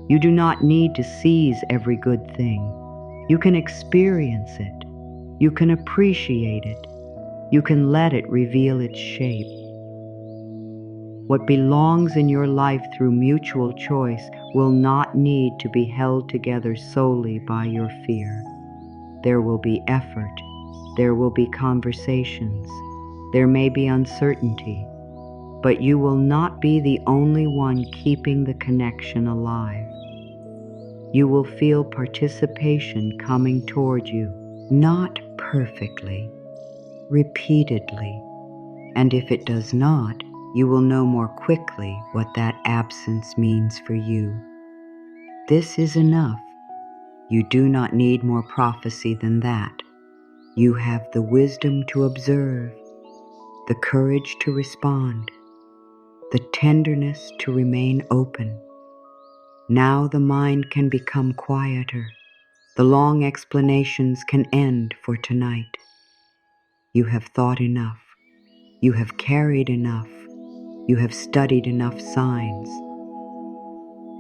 You do not need to seize every good thing. You can experience it. You can appreciate it. You can let it reveal its shape. What belongs in your life through mutual choice will not need to be held together solely by your fear. There will be effort. There will be conversations. There may be uncertainty. But you will not be the only one keeping the connection alive. You will feel participation coming toward you, not perfectly, repeatedly. And if it does not, you will know more quickly what that absence means for you. This is enough. You do not need more prophecy than that. You have the wisdom to observe, the courage to respond, the tenderness to remain open. Now the mind can become quieter. The long explanations can end for tonight. You have thought enough. You have carried enough. You have studied enough signs.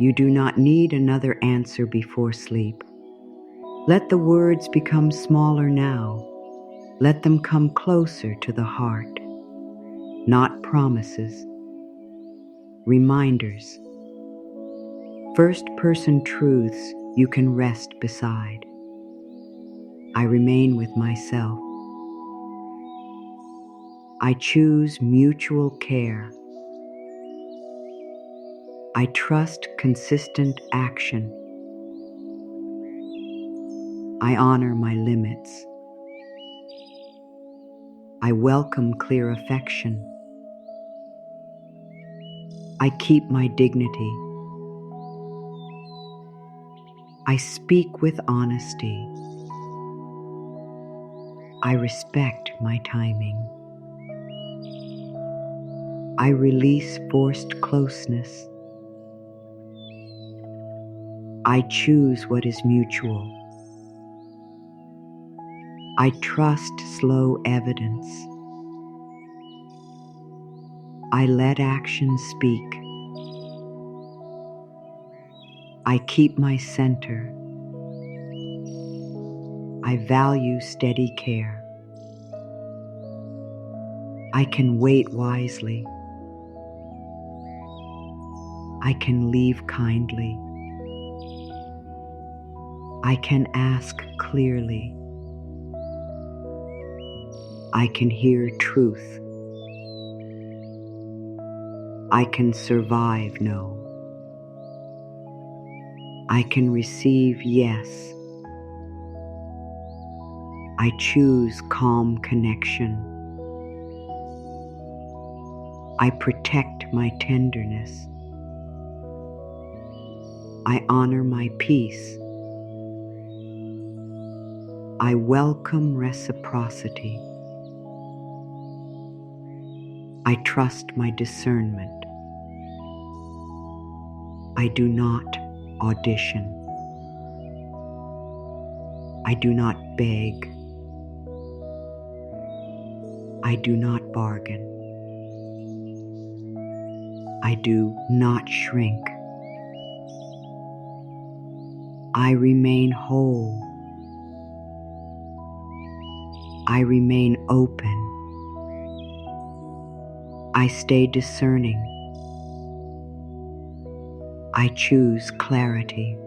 You do not need another answer before sleep. Let the words become smaller now. Let them come closer to the heart. Not promises, reminders. First-person truths you can rest beside. I remain with myself. I choose mutual care. I trust consistent action. I honor my limits. I welcome clear affection. I keep my dignity. I speak with honesty. I respect my timing. I release forced closeness. I choose what is mutual. I trust slow evidence. I let action speak. I keep my center. I value steady care. I can wait wisely. I can leave kindly. I can ask clearly. I can hear truth. I can survive no. I can receive yes. I choose calm connection. I protect my tenderness. I honor my peace. I welcome reciprocity. I trust my discernment. I do not audition. I do not beg. I do not bargain. I do not shrink. I remain whole. I remain open. I stay discerning. I choose clarity.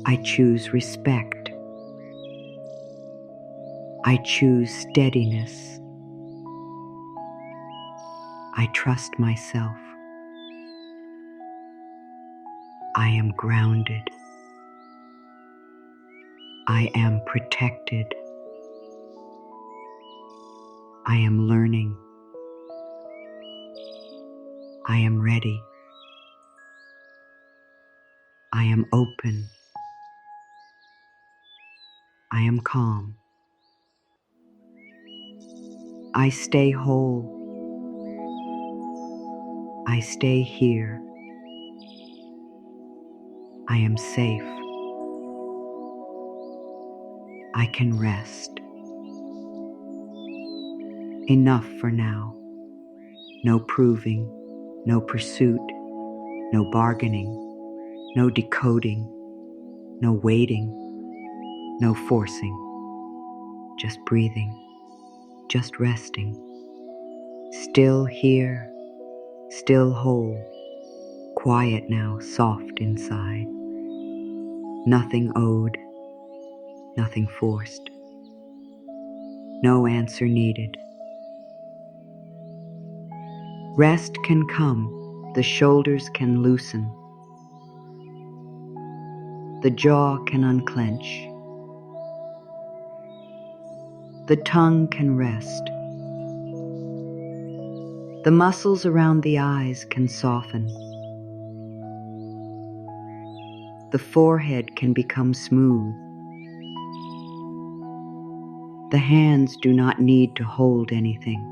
I choose respect. I choose steadiness. I trust myself. I am grounded. I am protected. I am learning. I am ready. I am open. I am calm. I stay whole. I stay here. I am safe. I can rest. Enough for now. No proving, no pursuit, no bargaining, no decoding, no waiting, no forcing. Just breathing, just resting. Still here, still whole. Quiet now, soft inside. Nothing owed, nothing forced. No answer needed. Rest can come, the shoulders can loosen, the jaw can unclench, the tongue can rest, the muscles around the eyes can soften, the forehead can become smooth, the hands do not need to hold anything.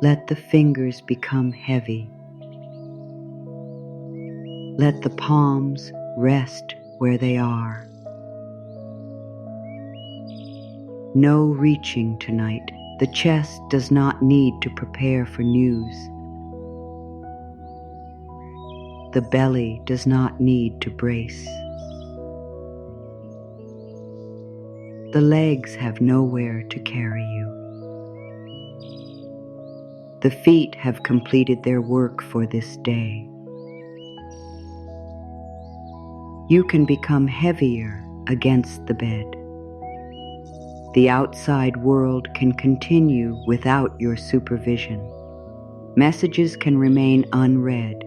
Let the fingers become heavy. Let the palms rest where they are. No reaching tonight. The chest does not need to prepare for news. The belly does not need to brace. The legs have nowhere to carry you. The feet have completed their work for this day. You can become heavier against the bed. The outside world can continue without your supervision. Messages can remain unread.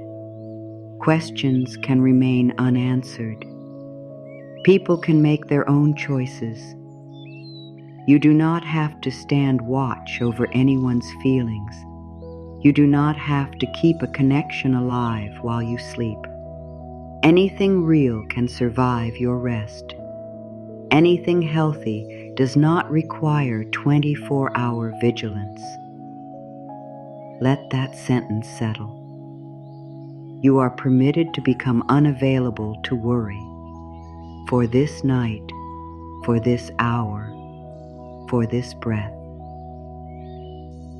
Questions can remain unanswered. People can make their own choices. You do not have to stand watch over anyone's feelings. You do not have to keep a connection alive while you sleep. Anything real can survive your rest. Anything healthy does not require 24-hour vigilance. Let that sentence settle. You are permitted to become unavailable to worry. For this night, for this hour, for this breath.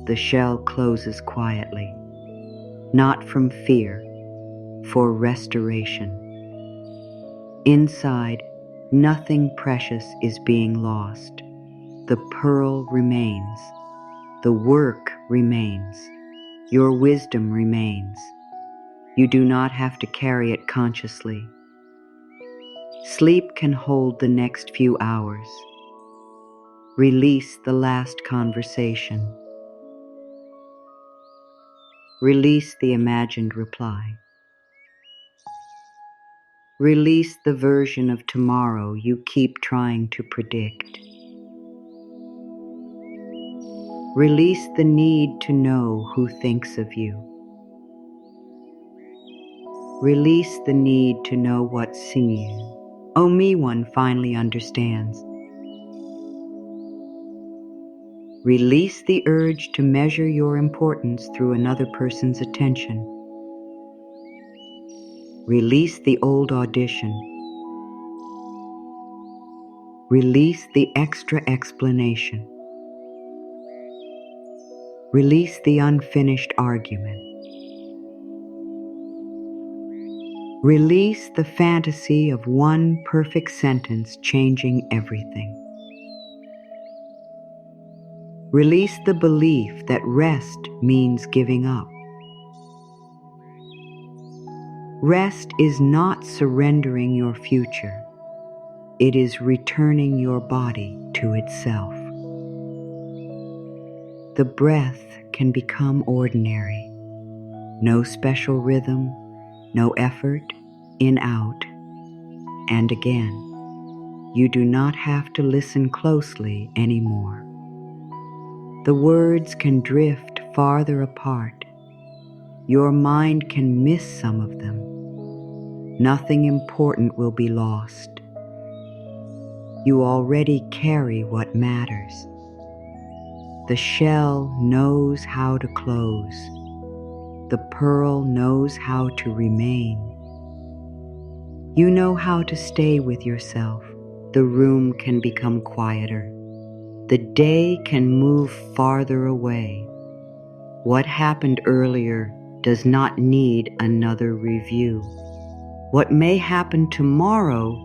The shell closes quietly, not from fear, for restoration. Inside, nothing precious is being lost. The pearl remains. The work remains. Your wisdom remains. You do not have to carry it consciously. Sleep can hold the next few hours. Release the last conversation. Release the imagined reply. Release the version of tomorrow you keep trying to predict. Release the need to know who thinks of you. Release the need to know what's seen. Oh, me one finally understands. Release the urge to measure your importance through another person's attention. Release the old audition. Release the extra explanation. Release the unfinished argument. Release the fantasy of one perfect sentence changing everything. Release the belief that rest means giving up. Rest is not surrendering your future. It is returning your body to itself. The breath can become ordinary. No special rhythm, no effort, in, out, and again. You do not have to listen closely anymore. The words can drift farther apart. Your mind can miss some of them. Nothing important will be lost. You already carry what matters. The shell knows how to close. The pearl knows how to remain. You know how to stay with yourself. The room can become quieter. The day can move farther away. What happened earlier does not need another review. What may happen tomorrow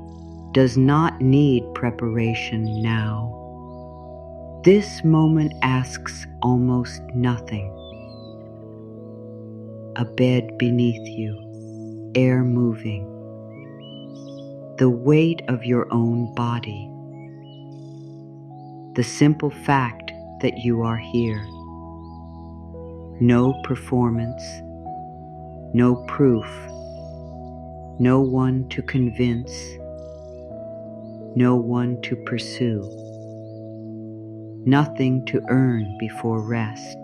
does not need preparation now. This moment asks almost nothing. A bed beneath you, air moving, the weight of your own body, the simple fact that you are here. No performance, no proof, no one to convince, no one to pursue, nothing to earn before rest.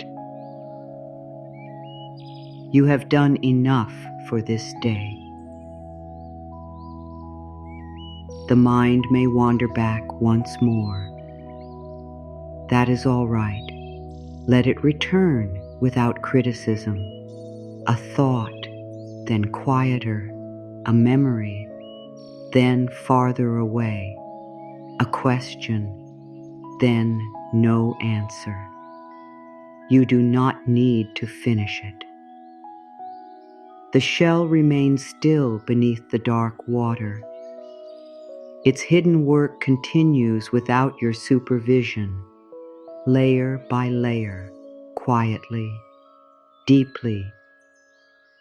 You have done enough for this day. The mind may wander back once more. That is all right. Let it return without criticism. A thought, then quieter, a memory, then farther away, a question, then no answer. You do not need to finish it. The shell remains still beneath the dark water. Its hidden work continues without your supervision, layer by layer, quietly, deeply.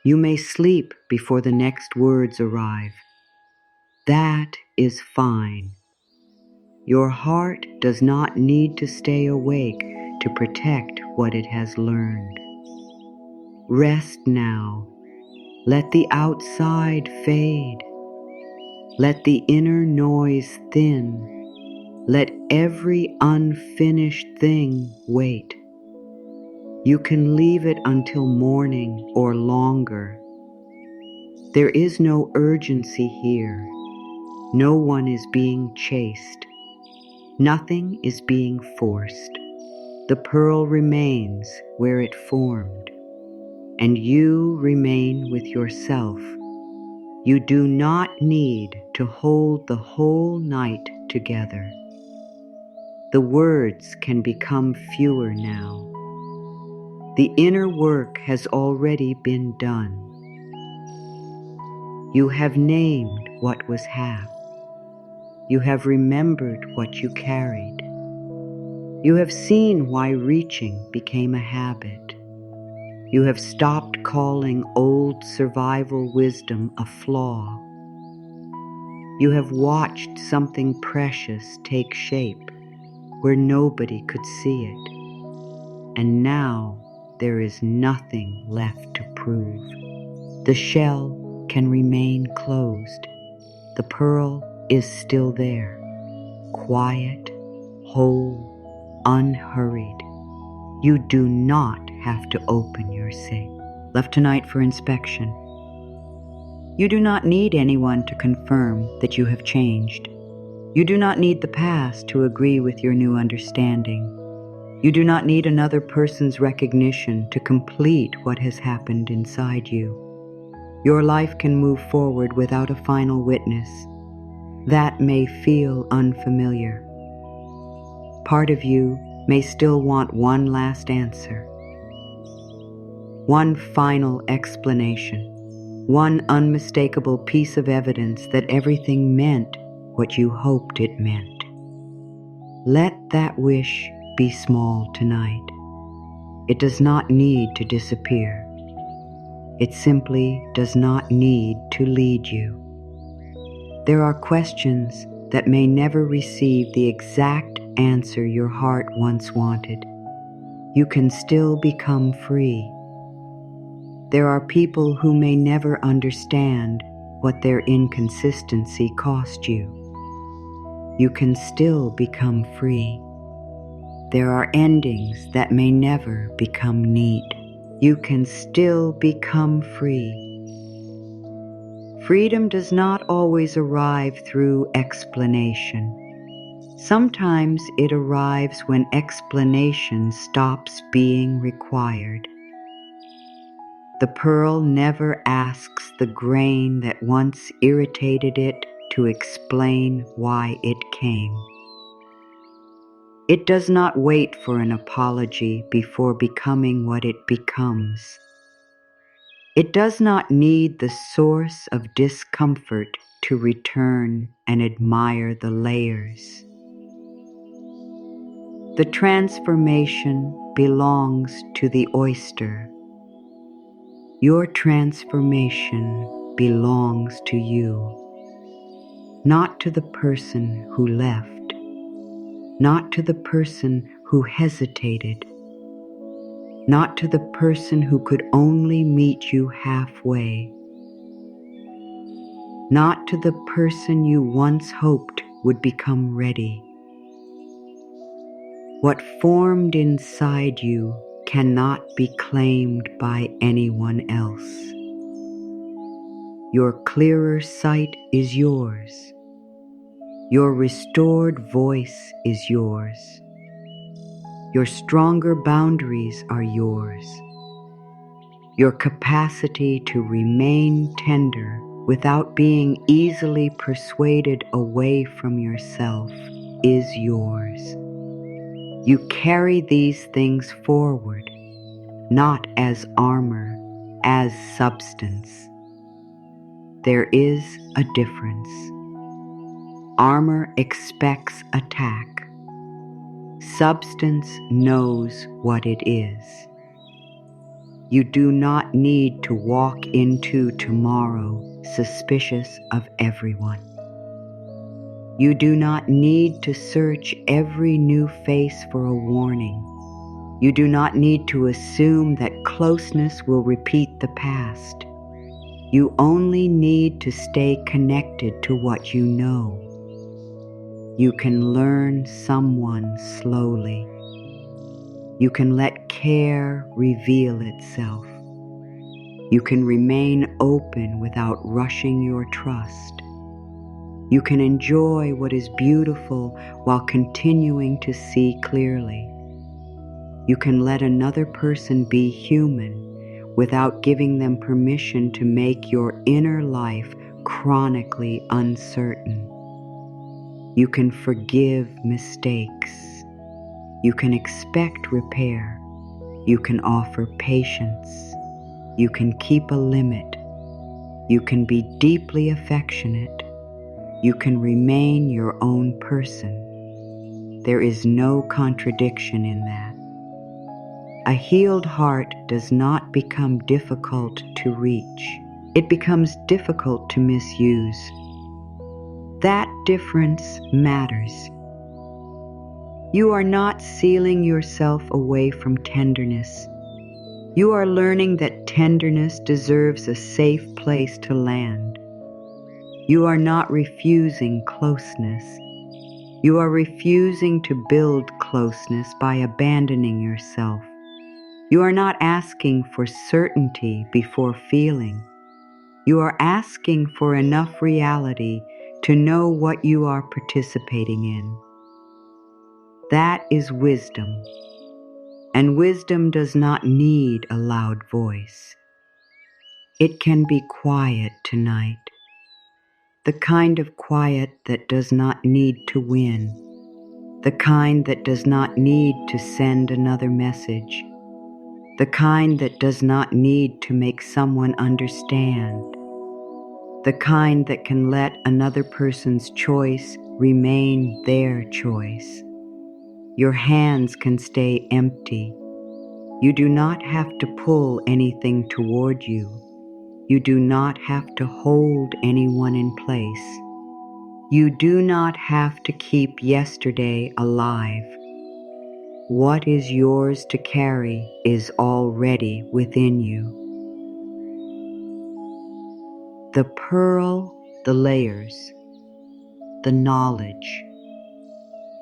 You may sleep before the next words arrive. That is fine. Your heart does not need to stay awake to protect what it has learned. Rest now. Let the outside fade. Let the inner noise thin. Let every unfinished thing wait. You can leave it until morning or longer. There is no urgency here. No one is being chased. Nothing is being forced. The pearl remains where it formed, and you remain with yourself. You do not need to hold the whole night together. The words can become fewer now. The inner work has already been done. You have named what was half. You have remembered what you carried. You have seen why reaching became a habit. You have stopped calling old survival wisdom a flaw. You have watched something precious take shape where nobody could see it. And now there is nothing left to prove. The shell can remain closed. The pearl is still there, quiet, whole, unhurried. You do not have to open your safe. Left tonight for inspection. You do not need anyone to confirm that you have changed. You do not need the past to agree with your new understanding. You do not need another person's recognition to complete what has happened inside you. Your life can move forward without a final witness. That may feel unfamiliar. Part of you may still want one last answer, one final explanation. one unmistakable piece of evidence that everything meant what you hoped it meant. Let that wish be small tonight. It does not need to disappear. It simply does not need to lead you. There are questions that may never receive the exact answer your heart once wanted. You can still become free. There are people who may never understand what their inconsistency cost you. You can still become free. There are endings that may never become neat. You can still become free. Freedom does not always arrive through explanation. Sometimes it arrives when explanation stops being required. The pearl never asks the grain that once irritated it to explain why it came. It does not wait for an apology before becoming what it becomes. It does not need the source of discomfort to return and admire the layers. The transformation belongs to the oyster. Your transformation belongs to you, not to the person who left, not to the person who hesitated, not to the person who could only meet you halfway, not to the person you once hoped would become ready. What formed inside you cannot be claimed by anyone else. Your clearer sight is yours. Your restored voice is yours. Your stronger boundaries are yours. Your capacity to remain tender without being easily persuaded away from yourself is yours. You carry these things forward, not as armor, as substance. There is a difference. Armor expects attack. Substance knows what it is. You do not need to walk into tomorrow suspicious of everyone. You do not need to search every new face for a warning. You do not need to assume that closeness will repeat the past. You only need to stay connected to what you know. You can learn someone slowly. You can let care reveal itself. You can remain open without rushing your trust. You can enjoy what is beautiful while continuing to see clearly. You can let another person be human without giving them permission to make your inner life chronically uncertain. You can forgive mistakes. You can expect repair. You can offer patience. You can keep a limit. You can be deeply affectionate. You can remain your own person. There is no contradiction in that. A healed heart does not become difficult to reach. It becomes difficult to misuse. That difference matters. You are not sealing yourself away from tenderness. You are learning that tenderness deserves a safe place to land. You are not refusing closeness. You are refusing to build closeness by abandoning yourself. You are not asking for certainty before feeling. You are asking for enough reality to know what you are participating in. That is wisdom. And wisdom does not need a loud voice. It can be quiet tonight. The kind of quiet that does not need to win. The kind that does not need to send another message. The kind that does not need to make someone understand. the kind that can let another person's choice remain their choice. Your hands can stay empty. You do not have to pull anything toward you. You do not have to hold anyone in place. You do not have to keep yesterday alive. What is yours to carry is already within you. The pearl, the layers, the knowledge,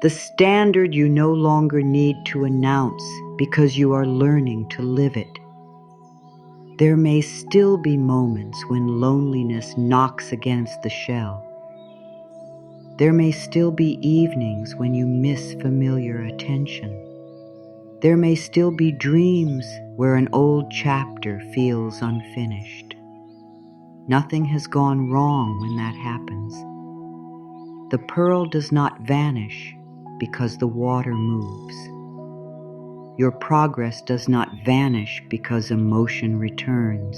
the standard you no longer need to announce because you are learning to live it. There may still be moments when loneliness knocks against the shell. There may still be evenings when you miss familiar attention. There may still be dreams where an old chapter feels unfinished. Nothing has gone wrong when that happens. The pearl does not vanish because the water moves. Your progress does not vanish because emotion returns.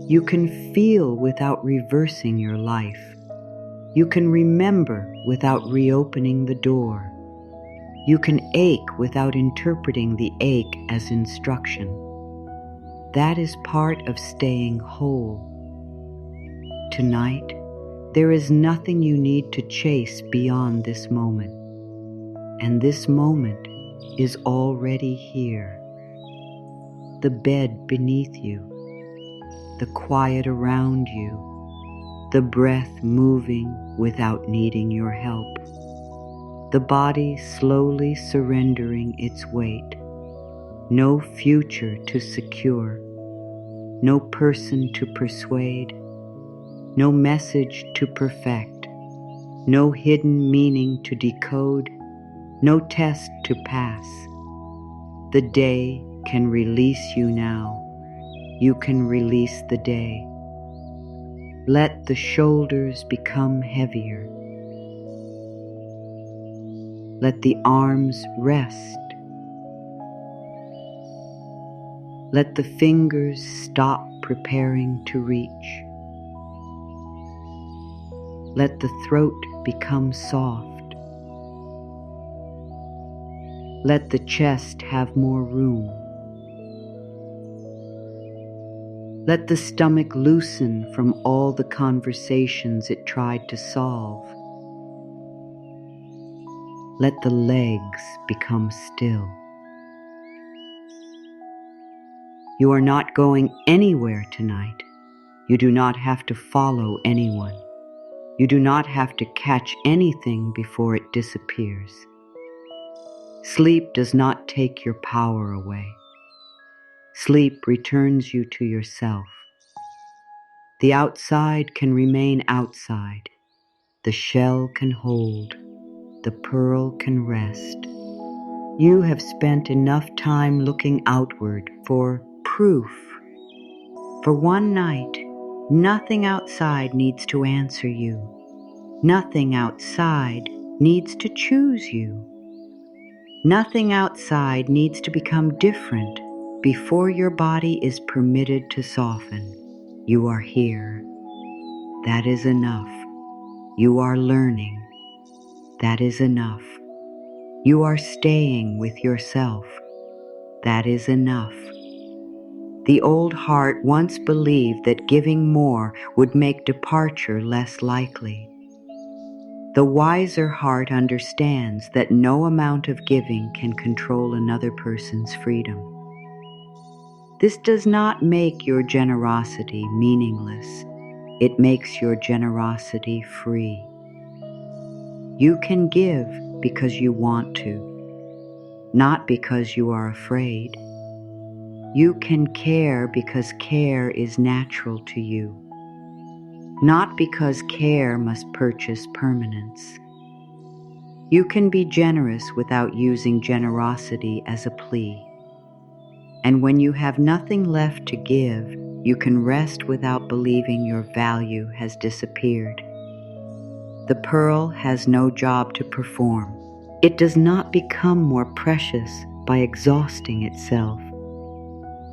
You can feel without reversing your life. You can remember without reopening the door. You can ache without interpreting the ache as instruction. That is part of staying whole. Tonight, there is nothing you need to chase beyond this moment. And this moment is already here. The bed beneath you, the quiet around you, the breath moving without needing your help, the body slowly surrendering its weight. No future to secure, no person to persuade, no message to perfect, no hidden meaning to decode, no test to pass. The day can release you now. You can release the day. Let the shoulders become heavier. Let the arms rest. Let the fingers stop preparing to reach. Let the throat become soft. Let the chest have more room. Let the stomach loosen from all the conversations it tried to solve. Let the legs become still. You are not going anywhere tonight. You do not have to follow anyone. You do not have to catch anything before it disappears. Sleep does not take your power away. Sleep returns you to yourself. The outside can remain outside. The shell can hold. The pearl can rest. You have spent enough time looking outward for proof. For one night, nothing outside needs to answer you. Nothing outside needs to choose you. Nothing outside needs to become different before your body is permitted to soften. You are here. That is enough. You are learning. That is enough. You are staying with yourself. That is enough. The old heart once believed that giving more would make departure less likely. The wiser heart understands that no amount of giving can control another person's freedom. This does not make your generosity meaningless. It makes your generosity free. You can give because you want to, not because you are afraid. You can care because care is natural to you, not because care must purchase permanence. You can be generous without using generosity as a plea. And when you have nothing left to give, you can rest without believing your value has disappeared. The pearl has no job to perform. It does not become more precious by exhausting itself.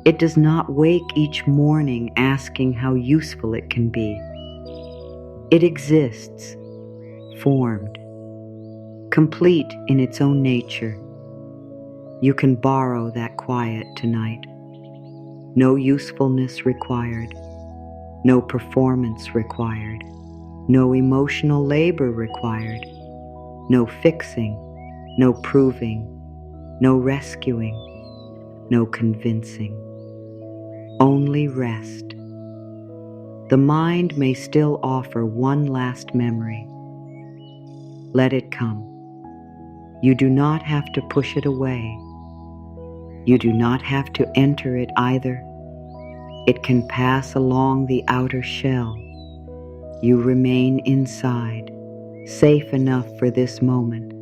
It does not wake each morning asking how useful it can be. It exists, formed, complete in its own nature. You can borrow that quiet tonight. No usefulness required, no performance required, no emotional labor required, no fixing, no proving, no rescuing, no convincing. Only rest. The mind may still offer one last memory. Let it come. You do not have to push it away. You do not have to enter it either. It can pass along the outer shell. You remain inside, safe enough for this moment,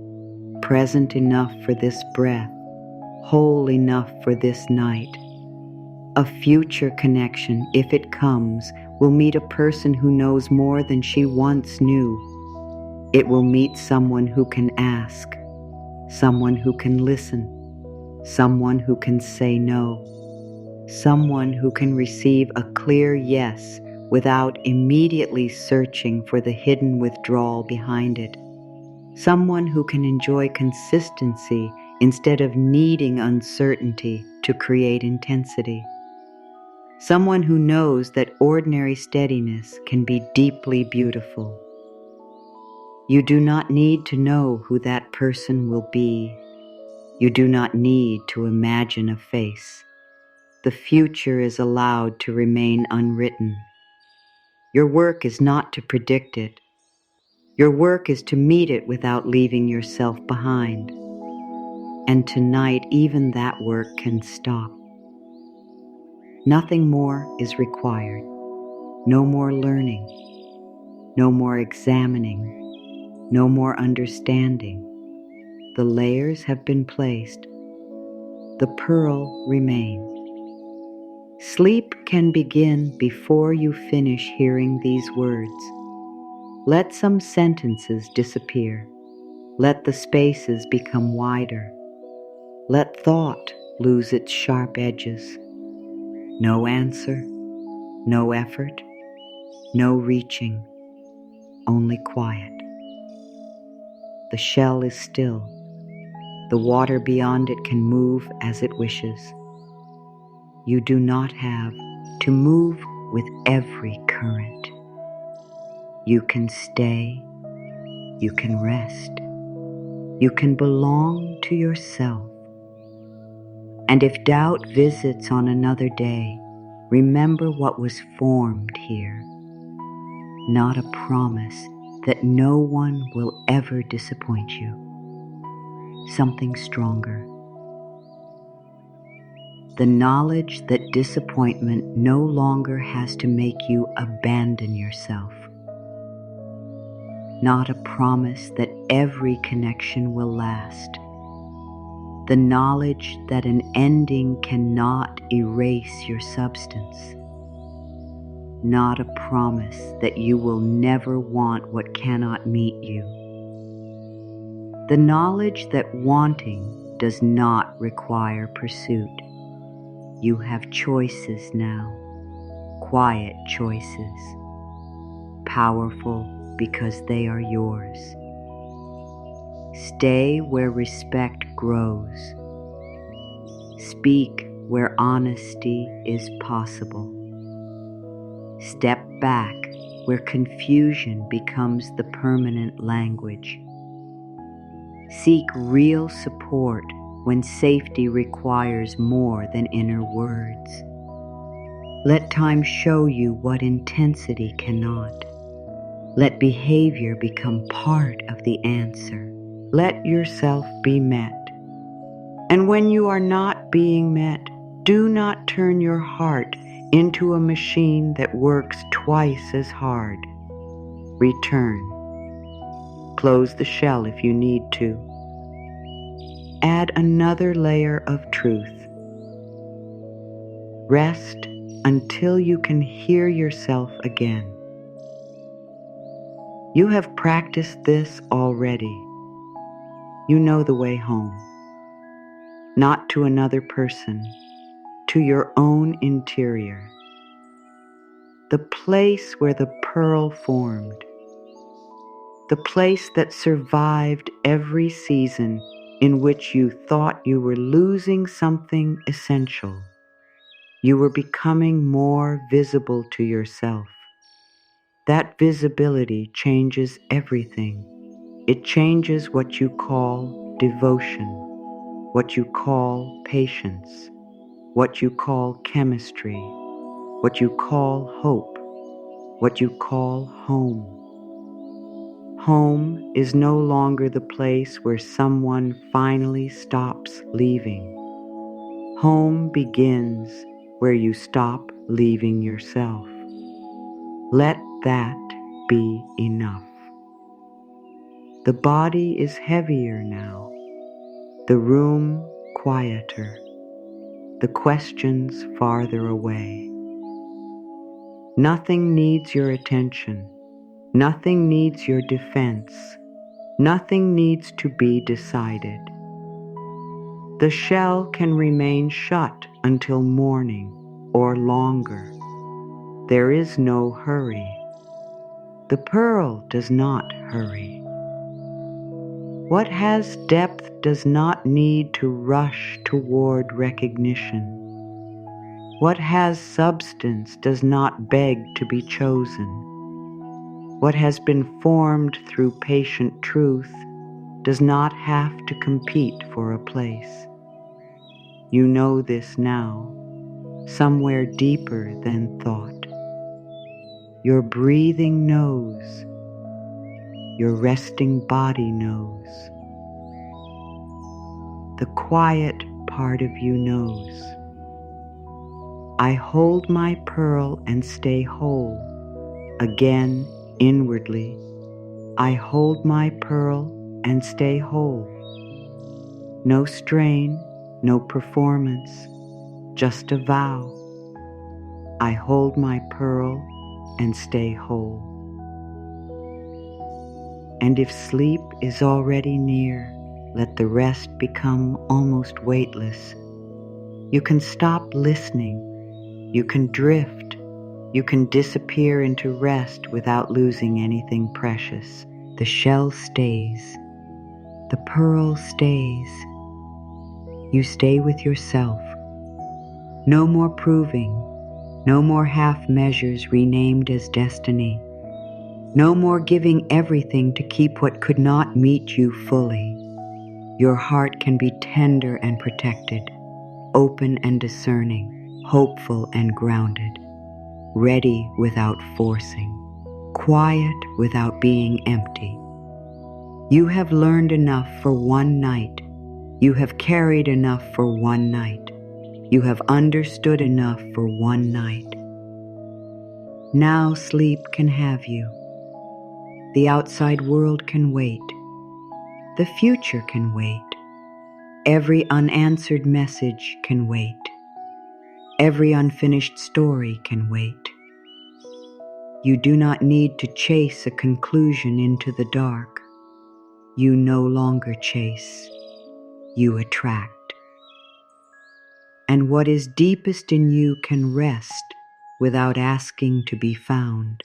present enough for this breath, whole enough for this night. A future connection, if it comes, will meet a person who knows more than she once knew. It will meet someone who can ask, someone who can listen, someone who can say no, someone who can receive a clear yes without immediately searching for the hidden withdrawal behind it, someone who can enjoy consistency instead of needing uncertainty to create intensity. Someone who knows that ordinary steadiness can be deeply beautiful. You do not need to know who that person will be. You do not need to imagine a face. The future is allowed to remain unwritten. Your work is not to predict it. Your work is to meet it without leaving yourself behind. And tonight, even that work can stop. Nothing more is required. No more learning. No more examining. No more understanding. The layers have been placed. The pearl remains. Sleep can begin before you finish hearing these words. Let some sentences disappear. Let the spaces become wider. Let thought lose its sharp edges. No answer, no effort, no reaching, only quiet. The shell is still. The water beyond it can move as it wishes. You do not have to move with every current. You can stay, you can rest, you can belong to yourself. And if doubt visits on another day, remember what was formed here. Not a promise that no one will ever disappoint you. Something stronger. The knowledge that disappointment no longer has to make you abandon yourself. Not a promise that every connection will last. The knowledge that an ending cannot erase your substance. Not a promise that you will never want what cannot meet you. The knowledge that wanting does not require pursuit. You have choices now, quiet choices, powerful because they are yours. Stay where respect grows. Speak where honesty is possible. Step back where confusion becomes the permanent language. Seek real support when safety requires more than inner words. Let time show you what intensity cannot. Let behavior become part of the answer. Let yourself be met. And when you are not being met, do not turn your heart into a machine that works twice as hard. Return. Close the shell if you need to. Add another layer of truth. Rest until you can hear yourself again. You have practiced this already. You know the way home. Not to another person, to your own interior. The place where the pearl formed, the place that survived every season in which you thought you were losing something essential. You were becoming more visible to yourself. That visibility changes everything. It changes what you call devotion, what you call patience, what you call chemistry, what you call hope, what you call home. Home is no longer the place where someone finally stops leaving. Home begins where you stop leaving yourself. Let that be enough. The body is heavier now, the room quieter, the questions farther away. Nothing needs your attention. Nothing needs your defense. Nothing needs to be decided. The shell can remain shut until morning or longer. There is no hurry. The pearl does not hurry. What has depth does not need to rush toward recognition. What has substance does not beg to be chosen. What has been formed through patient truth does not have to compete for a place. You know this now, somewhere deeper than thought. Your breathing knows. Your resting body knows. The quiet part of you knows. I hold my pearl and stay whole. Again, inwardly, I hold my pearl and stay whole. No strain, no performance, just a vow. I hold my pearl and stay whole. And if sleep is already near, let the rest become almost weightless. You can stop listening. You can drift. You can disappear into rest without losing anything precious. The shell stays. The pearl stays. You stay with yourself. No more proving. No more half measures renamed as destiny. No more giving everything to keep what could not meet you fully. Your heart can be tender and protected, open and discerning, hopeful and grounded, ready without forcing, quiet without being empty. You have learned enough for one night. You have carried enough for one night. You have understood enough for one night. Now sleep can have you. The outside world can wait. The future can wait. Every unanswered message can wait. Every unfinished story can wait. You do not need to chase a conclusion into the dark. You no longer chase. You attract. And what is deepest in you can rest without asking to be found.